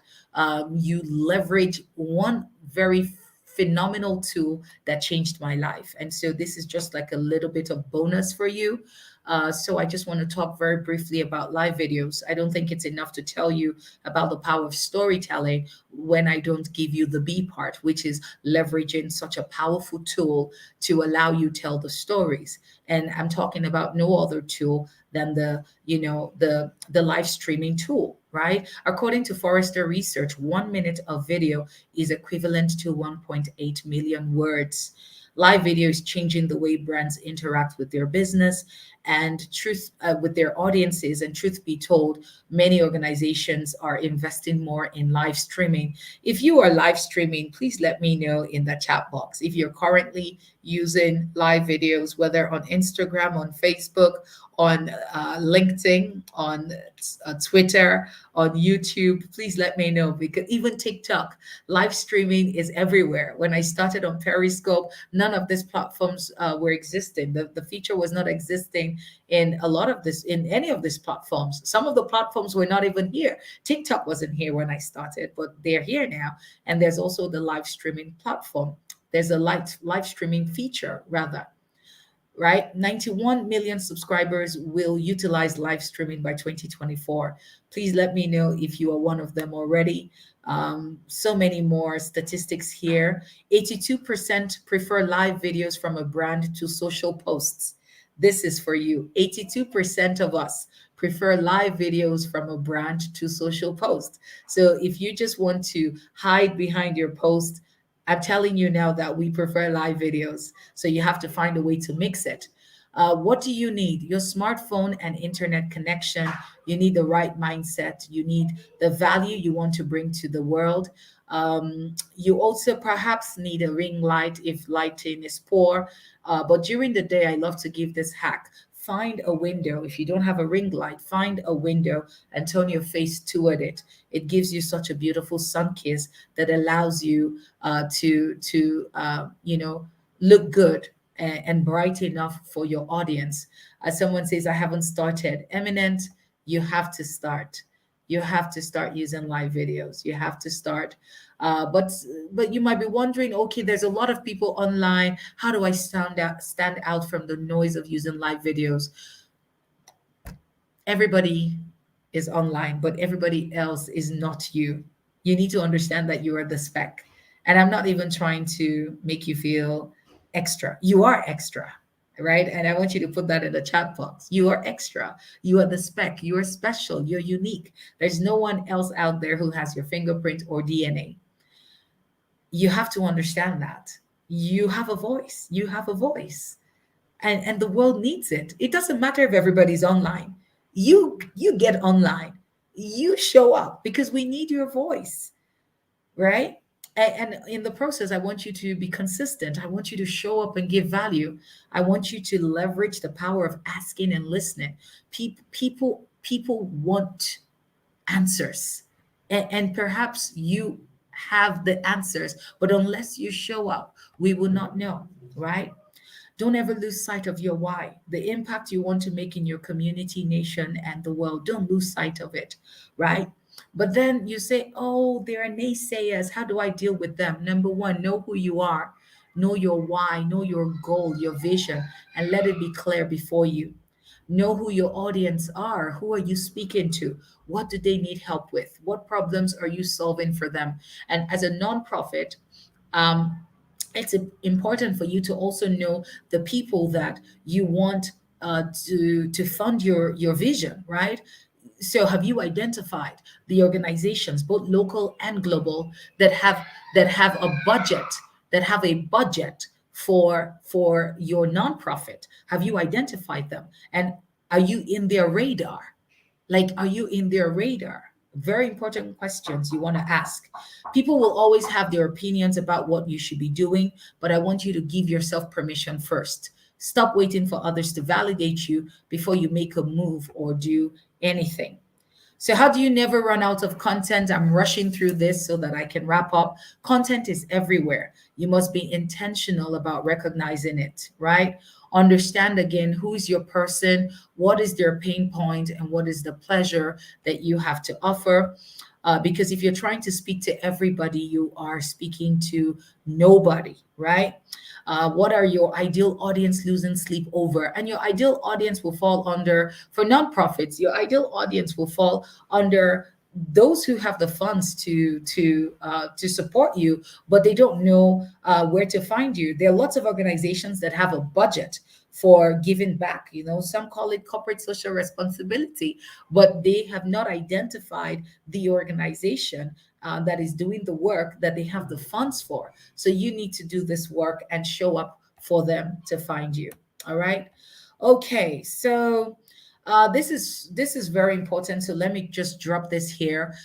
[SPEAKER 8] you leverage one very phenomenal tool that changed my life. And so this is just like a little bit of bonus for you. So I just want to talk very briefly about live videos. I don't think it's enough to tell you about the power of storytelling when I don't give you the B part, which is leveraging such a powerful tool to allow you tell the stories. And I'm talking about no other tool than the live streaming tool, right? According to Forrester Research, 1 minute of video is equivalent to 1.8 million words. Live video is changing the way brands interact with their business and with their audiences. And truth be told, many organizations are investing more in live streaming. If you are live streaming, please let me know in the chat box. If you're currently using live videos, whether on Instagram, on Facebook, on LinkedIn, on Twitter, on YouTube, please let me know, because even TikTok, live streaming is everywhere. When I started on Periscope, none of these platforms were existing. The feature was not existing in any of these platforms. Some of the platforms were not even here. TikTok wasn't here when I started, but they're here now. And there's also the live streaming platform. There's a live streaming feature, rather. Right? 91 million subscribers will utilize live streaming by 2024. Please let me know if you are one of them already. So many more statistics here. 82% prefer live videos from a brand to social posts. This is for you. 82% of us prefer live videos from a brand to social posts. So if you just want to hide behind your post, I'm telling you now that we prefer live videos. So you have to find a way to mix it. What do you need? Your smartphone and internet connection. You need the right mindset. You need the value you want to bring to the world. You also perhaps need a ring light if lighting is poor. But during the day, I love to give this hack. Find a window. If you don't have a ring light, find a window and turn your face toward it. It gives you such a beautiful sun kiss that allows you to look good and bright enough for your audience. As someone says, I haven't started. Eminent, you have to start. You have to start using live videos. You have to start. But you might be wondering, okay, there's a lot of people online. How do I stand out from the noise of using live videos? Everybody is online, but everybody else is not you. You need to understand that you are the speck. And I'm not even trying to make you feel extra. You are extra, right? And I want you to put that in the chat box. You are extra. You are the speck. You are special. You're unique. There's no one else out there who has your fingerprint or DNA. You have to understand that. You have a voice. You have a voice. And the world needs it. It doesn't matter if everybody's online. You get online, you show up because we need your voice, right? And in the process, I want you to be consistent. I want you to show up and give value. I want you to leverage the power of asking and listening. People want answers, and perhaps you have the answers, but unless you show up, we will not know, right? Don't ever lose sight of your why, the impact you want to make in your community, nation, and the world. Don't lose sight of it, right? But then you say, oh, there are naysayers. How do I deal with them? Number one, know who you are, know your why, know your goal, your vision, and let it be clear before you. Know who your audience are. Who are you speaking to? What do they need help with? What problems are you solving for them? And as a nonprofit, um, it's important for you to also know the people that you want to fund your vision, right? So have you identified the organizations, both local and global, that have a budget, that have a budget for your nonprofit? Have you identified them, and are you in their radar? Like, are you in their radar? Very important questions you want to ask. People will always have their opinions about what you should be doing, but I want you to give yourself permission first. Stop waiting for others to validate you before you make a move or do anything. So, how do you never run out of content? I'm rushing through this so that I can wrap up. Content is everywhere. You must be intentional about recognizing it, right? Understand again who's your person, what is their pain point, and what is the pleasure that you have to offer. Because if you're trying to speak to everybody, you are speaking to nobody, right? What are your ideal audience losing sleep over? And your ideal audience will fall under, for nonprofits, your ideal audience will fall under those who have the funds to support you, but they don't know where to find you. There are lots of organizations that have a budget for giving back. You know, some call it corporate social responsibility, but they have not identified the organization that is doing the work that they have the funds for. So you need to do this work and show up for them to find you. All right. Okay. So this is very important. So let me just drop this here.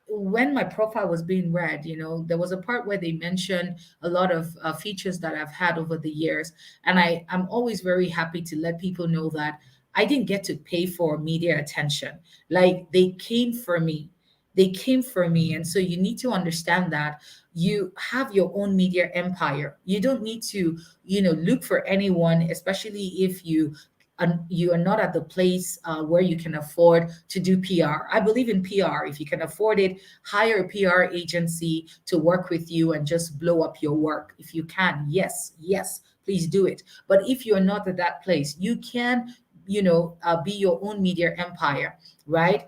[SPEAKER 8] When my profile was being read, there was a part where they mentioned a lot of features that I've had over the years, and I'm always very happy to let people know that I didn't get to pay for media attention. Like, they came for me. They came for me. And so you need to understand that you have your own media empire. You don't need to, look for anyone, especially if you are not at the place where you can afford to do PR. I believe in PR. If you can afford it, hire a PR agency to work with you and just blow up your work. If you can, yes, please do it. But if you're not at that place, you can, be your own media empire, right?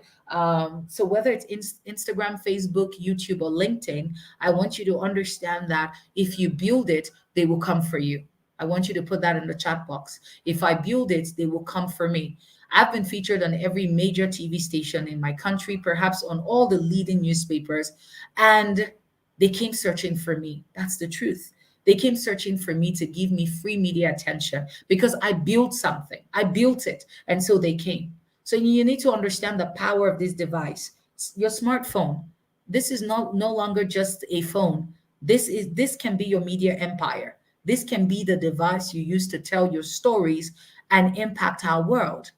[SPEAKER 8] So whether it's Instagram, Facebook, YouTube, or LinkedIn, I want you to understand that if you build it, they will come for you. I want you to put that in the chat box. If I build it, they will come for me. I've been featured on every major TV station in my country, perhaps on all the leading newspapers, and they came searching for me. That's the truth. They came searching for me to give me free media attention because I built something. I built it, and so they came. So you need to understand the power of this device, your smartphone. This is no longer just a phone. This can be your media empire. This can be the device you use to tell your stories and impact our world.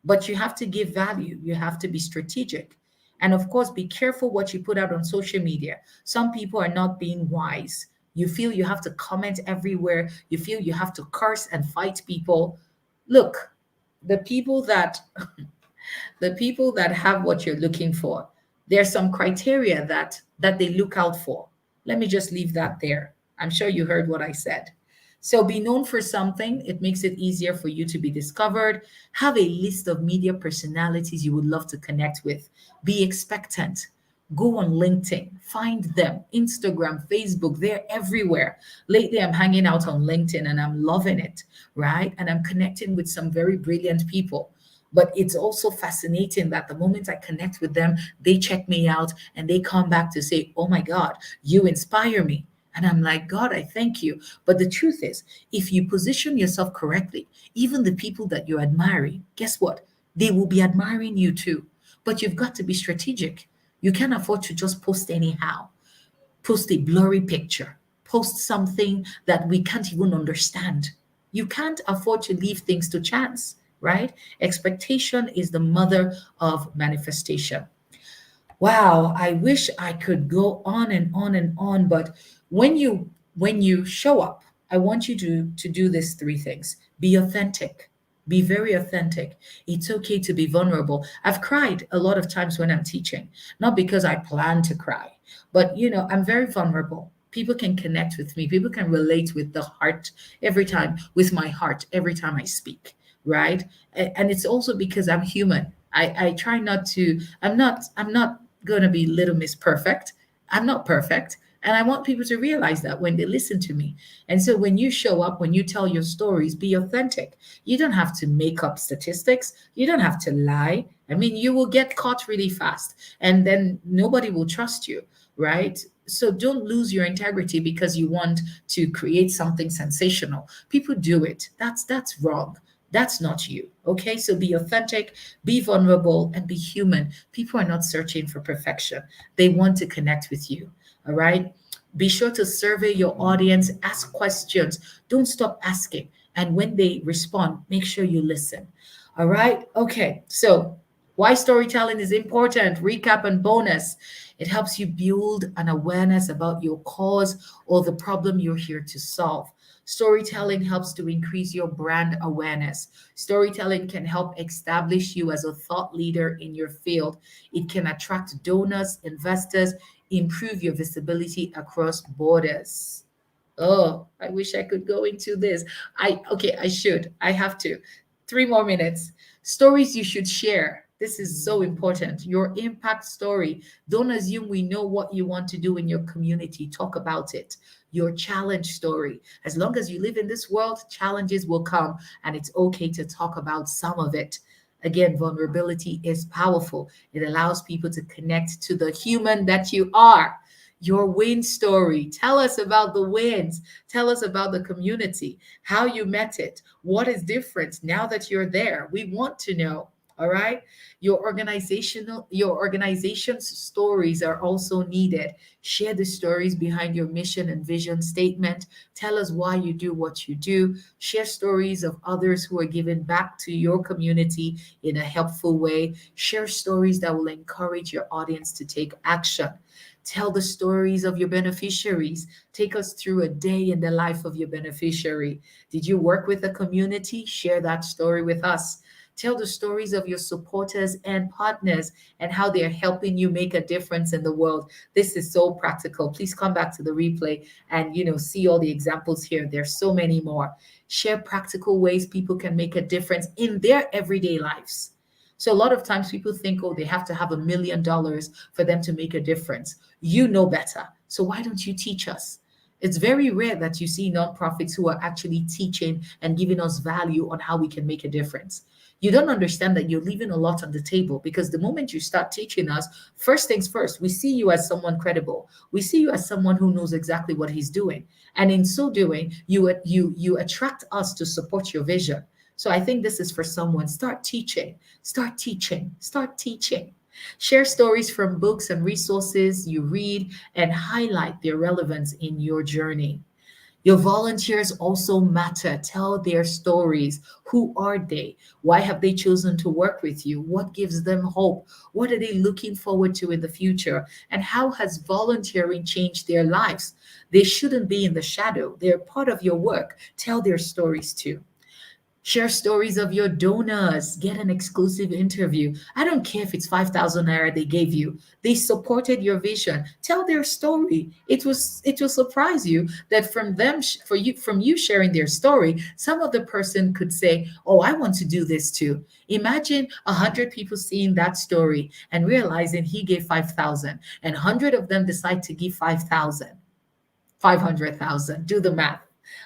[SPEAKER 8] But you have to give value. You have to be strategic. And of course, be careful what you put out on social media. Some people are not being wise. You feel you have to comment everywhere. You feel you have to curse and fight people. Look, the people that have what you're looking for, there's some criteria that they look out for. Let me just leave that there. I'm sure you heard what I said. So be known for something. It makes it easier for you to be discovered. Have a list of media personalities you would love to connect with. Be expectant. Go on LinkedIn, find them, Instagram, Facebook, they're everywhere. Lately, I'm hanging out on LinkedIn and I'm loving it, right? And I'm connecting with some very brilliant people. But it's also fascinating that the moment I connect with them, they check me out and they come back to say, oh my God, you inspire me. And I'm like, God, I thank you. But the truth is, if you position yourself correctly, even the people that you're admiring, guess what? They will be admiring you too. But you've got to be strategic. You can't afford to just post anyhow. Post a blurry picture, post something that we can't even understand. You can't afford to leave things to chance, right? Expectation is the mother of manifestation. Wow, I wish I could go on and on and on, but when you show up, I want you to do these three things. Be authentic. Be very authentic. It's okay to be vulnerable. I've cried a lot of times when I'm teaching, not because I plan to cry, but I'm very vulnerable. People can connect with me. People can relate with the heart every time, with my heart every time I speak, right? And it's also because I'm human. I try not to, I'm not gonna be Little Miss Perfect. I'm not perfect. And I want people to realize that when they listen to me. And so when you show up, when you tell your stories, be authentic. You don't have to make up statistics. You don't have to lie. I mean, you will get caught really fast and then nobody will trust you, right? So don't lose your integrity because you want to create something sensational. People do it. That's wrong. That's not you. Okay? So be authentic, be vulnerable, and be human. People are not searching for perfection. They want to connect with you. All right? Be sure to survey your audience, ask questions. Don't stop asking. And when they respond, make sure you listen. All right? Okay. So why storytelling is important, recap and bonus. It helps you build an awareness about your cause or the problem you're here to solve. Storytelling helps to increase your brand awareness. Storytelling can help establish you as a thought leader in your field. It can attract donors, investors, improve your visibility across borders. Oh, I wish I could go into this. I should. I have to. 3 more minutes. Stories you should share. This is so important. Your impact story. Don't assume we know what you want to do in your community. Talk about it. Your challenge story. As long as you live in this world, challenges will come, and it's okay to talk about some of it. Again, vulnerability is powerful. It allows people to connect to the human that you are. Your win story. Tell us about the wins. Tell us about the community, how you met it, what is different now that you're there. We want to know. All right. Your organization's stories are also needed. Share the stories behind your mission and vision statement. Tell us why you do what you do. Share stories of others who are giving back to your community in a helpful way. Share stories that will encourage your audience to take action. Tell the stories of your beneficiaries. Take us through a day in the life of your beneficiary. Did you work with a community? Share that story with us. Tell the stories of your supporters and partners and how they are helping you make a difference in the world. This is so practical. Please come back to the replay and see all the examples here. There's so many more. Share practical ways people can make a difference in their everyday lives. So a lot of times people think, oh, they have to have $1 million for them to make a difference. You know better. So why don't you teach us? It's very rare that you see nonprofits who are actually teaching and giving us value on how we can make a difference. You don't understand that you're leaving a lot on the table because the moment you start teaching us, first things first, we see you as someone credible. We see you as someone who knows exactly what he's doing. And in so doing, you attract us to support your vision. So I think this is for someone. Start teaching, start teaching, start teaching. Share stories from books and resources you read and highlight their relevance in your journey. Your volunteers also matter. Tell their stories. Who are they? Why have they chosen to work with you? What gives them hope? What are they looking forward to in the future? And how has volunteering changed their lives? They shouldn't be in the shadow. They're part of your work. Tell their stories too. Share stories of your donors. Get an exclusive interview. I don't care if it's 5,000 naira they gave you. They supported your vision. Tell their story. It will surprise you that from you sharing their story, some other person could say, "Oh, I want to do this too." Imagine 100 people seeing that story and realizing he gave 5,000, and 100 of them decide to give 5,000. 500,000. Do the math.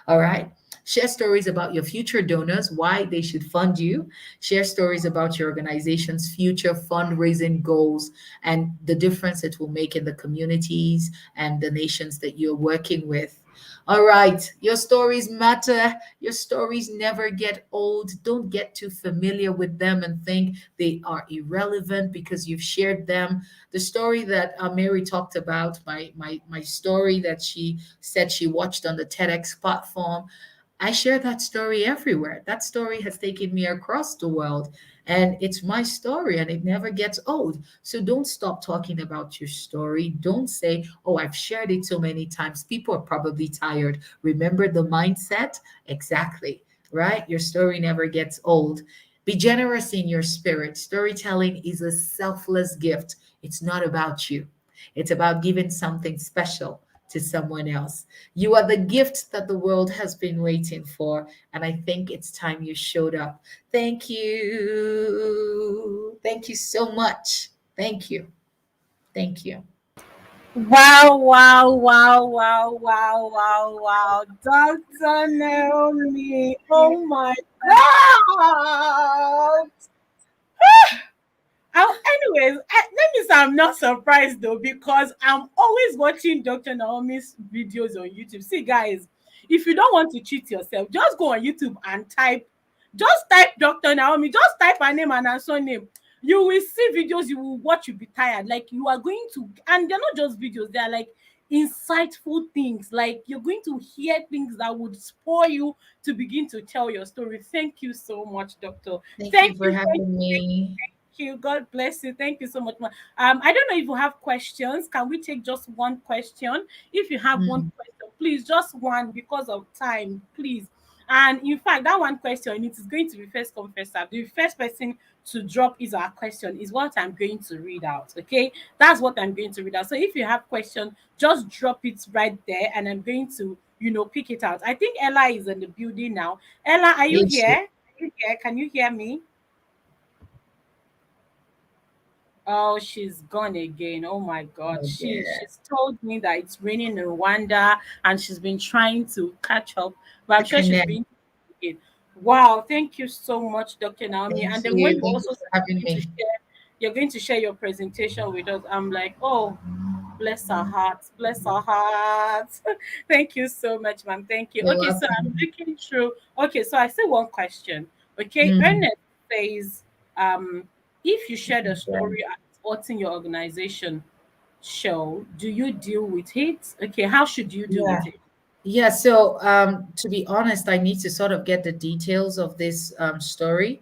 [SPEAKER 8] All right. Share stories about your future donors, why they should fund you. Share stories about your organization's future fundraising goals and the difference it will make in the communities and the nations that you're working with. All right. Your stories matter. Your stories never get old. Don't get too familiar with them and think they are irrelevant because you've shared them. The story that Mary talked about, my story that she said she watched on the TEDx platform, I share that story everywhere. That story has taken me across the world, and it's my story and it never gets old. So don't stop talking about your story. Don't say, "Oh, I've shared it so many times. People are probably tired." Remember the mindset? Exactly, right? Your story never gets old. Be generous in your spirit. Storytelling is a selfless gift. It's not about you, it's about giving something special to someone else. You are the gift that the world has been waiting for. And I think it's time you showed up. Thank you. Thank you so much. Thank you. Thank you.
[SPEAKER 6] Wow, wow, wow, wow, wow, wow, wow. Dr. Naomi. Oh my God. Anyways, let me say I'm not surprised though, because I'm always watching Dr. Naomi's videos on YouTube. See, guys, if you don't want to cheat yourself, just go on YouTube and just type Dr. Naomi, just type her name and her surname. You will see videos you will watch, you'll be tired. Like, you are going to, and they're not just videos, they're like insightful things. Like, you're going to hear things that would spur you to begin to tell your story. Thank you so much, Doctor.
[SPEAKER 8] Thank you
[SPEAKER 6] Thank
[SPEAKER 8] for
[SPEAKER 6] you.
[SPEAKER 8] having me.
[SPEAKER 6] You. God bless you. Thank you so much, ma. I don't know if you have questions. Can we take just one question? If you have one
[SPEAKER 8] Mm,
[SPEAKER 6] question, please, just one, because of time, please. And in fact, that one question, it is going to be first come, first served. The first person to drop his or her question is what I'm going to read out. Okay, that's what I'm going to read out. So if you have question, just drop it right there, and I'm going to, pick it out. I think Ella is in the building now. Ella, are you
[SPEAKER 8] yes,
[SPEAKER 6] here? Are you here? Can you hear me? Oh, she's gone again. Oh my God.
[SPEAKER 8] oh dear.
[SPEAKER 6] She's told me that it's raining in Rwanda and she's been trying to catch up, but I'm
[SPEAKER 8] To
[SPEAKER 6] sure she's
[SPEAKER 8] connect.
[SPEAKER 6] been again. Wow, thank you so much, Dr. Naomi.
[SPEAKER 8] Thank
[SPEAKER 6] And then when
[SPEAKER 8] you.
[SPEAKER 6] you
[SPEAKER 8] Thank you
[SPEAKER 6] also
[SPEAKER 8] for
[SPEAKER 6] said
[SPEAKER 8] having me.
[SPEAKER 6] you're going to share your presentation with us, I'm like, oh, bless her heart, bless her heart. Thank you so much, ma'am. Thank you.
[SPEAKER 8] You're
[SPEAKER 6] Okay, so I'm
[SPEAKER 8] welcome.
[SPEAKER 6] looking through. Okay, so I see one question. Okay,
[SPEAKER 8] Mm,
[SPEAKER 6] Ernest says, if you share a
[SPEAKER 8] yeah.
[SPEAKER 6] story at what's in your organization show, do you deal with it? Okay, how should you deal
[SPEAKER 8] Yeah.
[SPEAKER 6] with it?
[SPEAKER 8] Yeah, so to be honest, I need to sort of get the details of this story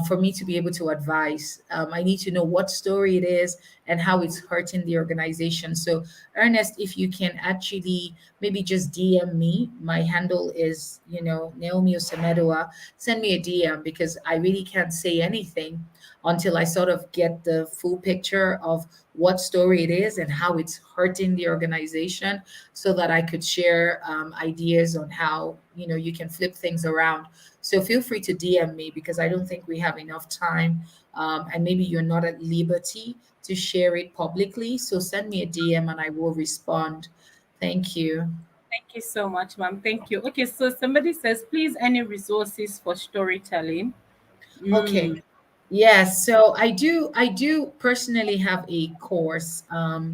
[SPEAKER 8] for me to be able to advise. I need to know what story it is and how it's hurting the organization. So, Ernest, if you can actually maybe just DM me, my handle is, Naomi Osemedua. Send me a DM because I really can't say anything until I sort of get the full picture of what story it is and how it's hurting the organization so that I could share ideas on how you can flip things around. So feel free to DM me because I don't think we have enough time, and maybe you're not at liberty to share it publicly. So send me a DM and I will respond. Thank you.
[SPEAKER 6] Thank you so much, ma'am. Thank you. Okay, so somebody says, please, any resources for storytelling?
[SPEAKER 8] Okay.
[SPEAKER 6] Mm,
[SPEAKER 8] Yes, so I do personally have a course,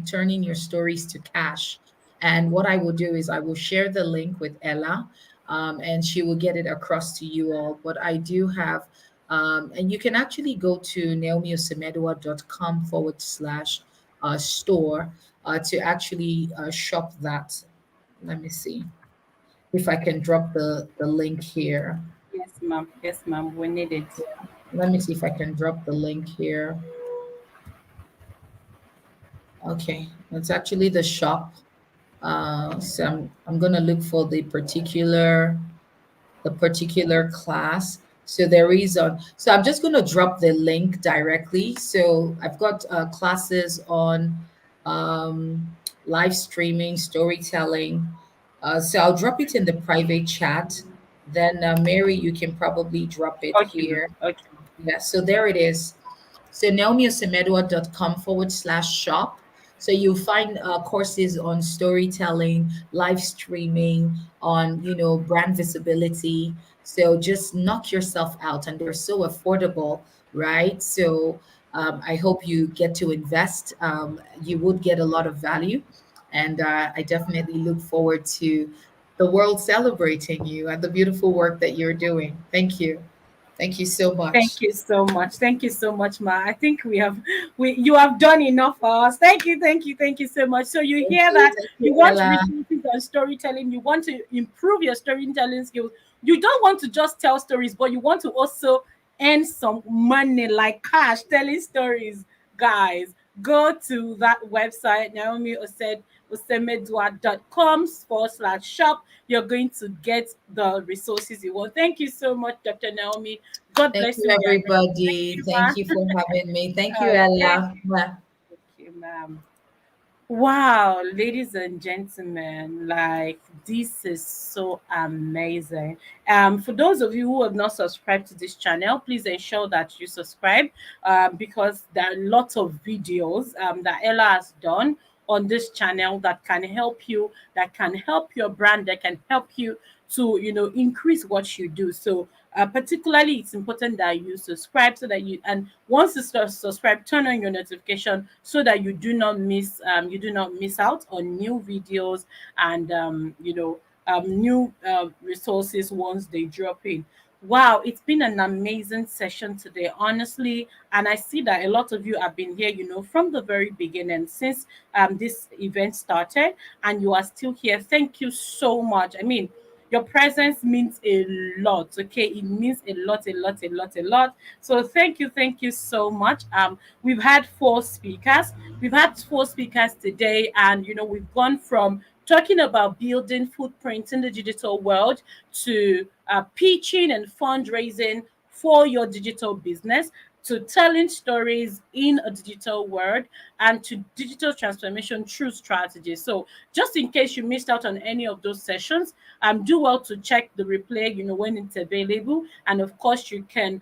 [SPEAKER 8] turning your stories to cash. And what I will do is I will share the link with Ella, and she will get it across to you all. But I do have, and you can actually go to naomiosemedua.com/, store, to actually shop that. Let me see if I can drop the link here.
[SPEAKER 6] yes, ma'am. Yes, ma'am. We need it.
[SPEAKER 8] Let me see if I can drop the link here. Okay, it's actually the shop. So I'm gonna look for the particular class. So there is on. So I'm just gonna drop the link directly. So I've got classes on um, live streaming, storytelling. So I'll drop it in the private chat. Then Mary, you can probably drop it
[SPEAKER 6] Okay, ma'am.
[SPEAKER 8] here.
[SPEAKER 6] Okay.
[SPEAKER 8] Yeah, so there it is. So naomiosemedua.com/shop. So you'll find courses on storytelling, live streaming, on brand visibility. So just knock yourself out, and they're so affordable, right? So I hope you get to invest. You would get a lot of value. And I definitely look forward to the world celebrating you and the beautiful work that you're doing. Thank you. Thank you so much.
[SPEAKER 6] Thank you so much. Thank you so much, Ma. I think we you have done enough for us. Thank you, thank you so much. So you hear that
[SPEAKER 8] Thank you,
[SPEAKER 6] you want
[SPEAKER 8] Ella.
[SPEAKER 6] resources on storytelling, you want to improve your storytelling skills. You don't want to just tell stories, but you want to also earn some money like cash telling stories. Guys, go to that website, Naomi said osemedua.com/shop. You're going to get the resources you want. Thank you so much, Dr. Naomi. God
[SPEAKER 8] Thank
[SPEAKER 6] bless
[SPEAKER 8] you,
[SPEAKER 6] you. We are grateful. Thank
[SPEAKER 8] everybody.
[SPEAKER 6] you,
[SPEAKER 8] Thank
[SPEAKER 6] ma.
[SPEAKER 8] you for having me. Thank you,
[SPEAKER 6] Okay.
[SPEAKER 8] Ella. Bye.
[SPEAKER 6] Thank you, ma'am. Wow, ladies and gentlemen, like this is so amazing. For those of you who have not subscribed to this channel, please ensure that you subscribe because there are lots of videos that Ella has done on this channel that can help you, that can help your brand, that can help you to increase what you do. So particularly it's important that you subscribe so that you, and once you subscribe, turn on your notification so that you do not miss out on new videos and new resources once they drop in. Wow, it's been an amazing session today, honestly. And I see that a lot of you have been here, from the very beginning since this event started, and you are still here. Thank you so much. I mean, your presence means a lot. Okay, it means a lot, a lot, a lot, a lot. So thank you so much. We've had four speakers. We've had four speakers today, and we've gone from talking about building footprints in the digital world to pitching and fundraising for your digital business, to telling stories in a digital world, and to digital transformation through strategy. So just in case you missed out on any of those sessions, do well to check the replay, when it's available. And of course, you can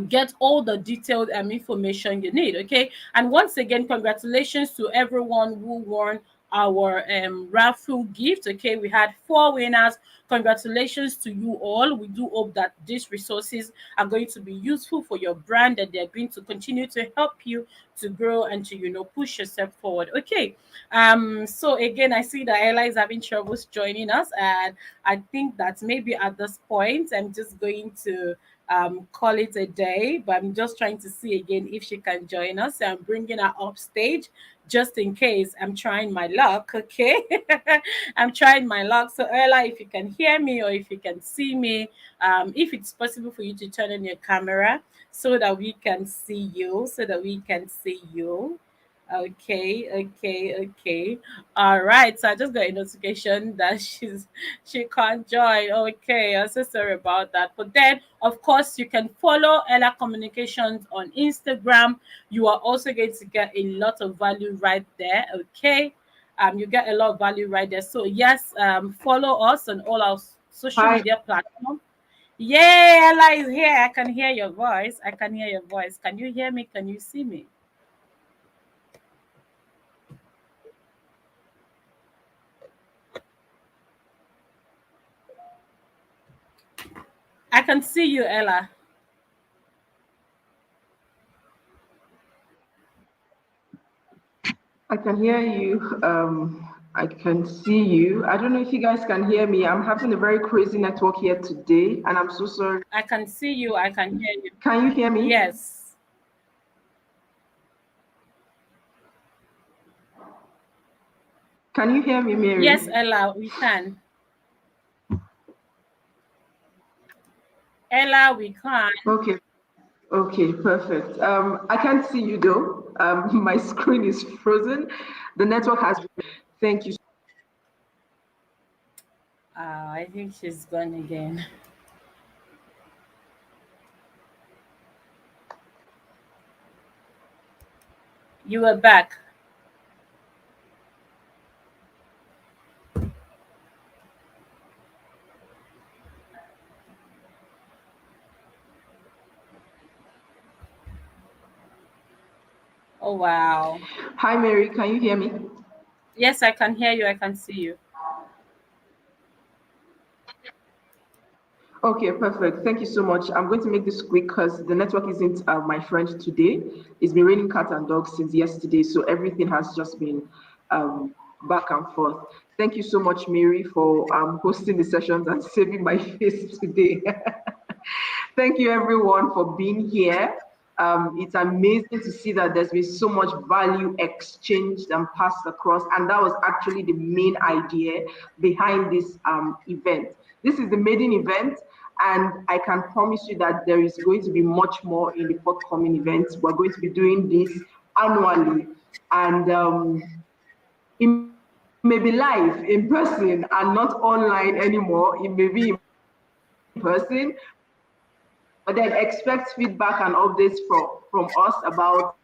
[SPEAKER 6] get all the detailed information you need. Okay, and once again, congratulations to everyone who won our raffle gift. Okay, we had four winners. Congratulations to you all. We do hope that these resources are going to be useful for your brand, and they're going to continue to help you to grow and to push yourself forward. Okay, so again, I see that Ella is having troubles joining us, and I think that maybe at this point I'm just going to call it a day, but I'm just trying to see again if she can join us. So I'm bringing her up stage just in case. I'm trying my luck. Okay. I'm trying my luck. So Ella, if you can hear me or if you can see me, if it's possible for you to turn on your camera so that we can see you, Okay, okay. All right. So I just got a notification that she can't join. Okay, I'm so sorry about that. But then, of course, you can follow Ella Communications on Instagram. You are also going to get a lot of value right there. Okay. You get a lot of value right there. So yes, follow us on all our social
[SPEAKER 1] Hi.
[SPEAKER 6] media platforms. Yay, Ella is here. I can hear your voice. I can hear your voice. Can you hear me? Can you see me? I can see you, Ella.
[SPEAKER 1] I can hear you. I can see you. I don't know if you guys can hear me. I'm having a very crazy network here today, and I'm so sorry.
[SPEAKER 6] I can see you. I can hear you.
[SPEAKER 1] Can you hear me?
[SPEAKER 6] Yes.
[SPEAKER 1] Can you hear me, Mary?
[SPEAKER 6] Yes, Ella, we can. Ella, we can.
[SPEAKER 1] Okay. Okay, perfect. I can't see you though. My screen is frozen. The network has. Thank you.
[SPEAKER 6] I think she's gone again. You were back. Oh, wow.
[SPEAKER 1] Hi, Mary. Can you hear me?
[SPEAKER 6] Yes, I can hear you. I can see you.
[SPEAKER 1] Okay, perfect. Thank you so much. I'm going to make this quick because the network isn't my friend today. It's been raining cat and dog since yesterday, so everything has just been back and forth. Thank you so much, Mary, for hosting the sessions and saving my face today. Thank you, everyone, for being here. It's amazing to see that there's been so much value exchanged and passed across, and that was actually the main idea behind this event. This is the maiden event, and I can promise you that there is going to be much more in the forthcoming events. We're going to be doing this annually, and it may be live in person and not online anymore. It may be in person, but then expect feedback and updates from us about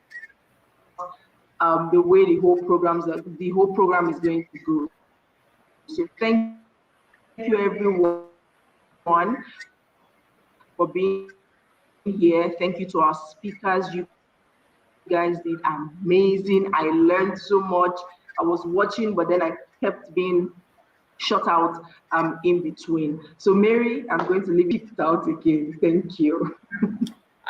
[SPEAKER 1] the way the whole program is going to go. So thank you everyone for being here. Thank you to our speakers. You guys did amazing. I learned so much. I was watching, but then I kept being shut out in between. So Mary, I'm going to leave it out again. Thank you.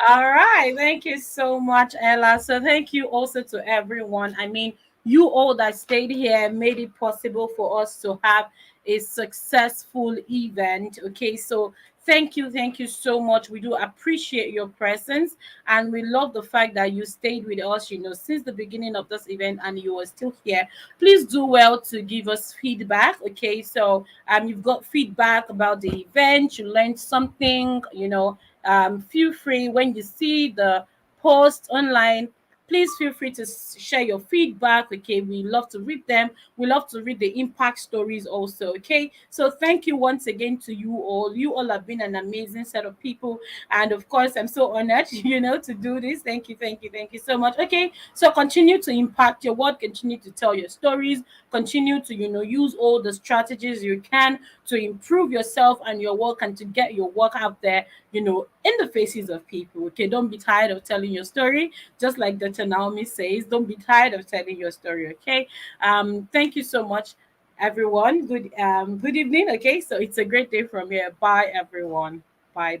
[SPEAKER 6] All right. Thank you so much, Ella. So thank you also to everyone. I mean, you all that stayed here made it possible for us to have a successful event. Okay. So thank you so much. We do appreciate your presence, and we love the fact that you stayed with us, since the beginning of this event, and you are still here. Please do well to give us feedback. Okay. So you've got feedback about the event, you learned something, feel free when you see the post online. Please feel free to share your feedback. Okay, we love to read them. We love to read the impact stories also. Okay, so thank you once again to you all. You all have been an amazing set of people, and of course, I'm so honored, to do this. Thank you so much. Okay, so continue to impact your world. Continue to tell your stories. Continue to use all the strategies you can to improve yourself and your work, and to get your work out there, in the faces of people. Okay, don't be tired of telling your story. Just like Dr. Naomi says, don't be tired of telling your story. Okay. Thank you so much, everyone. Good evening. Okay, so it's a great day from here. Bye, everyone. Bye.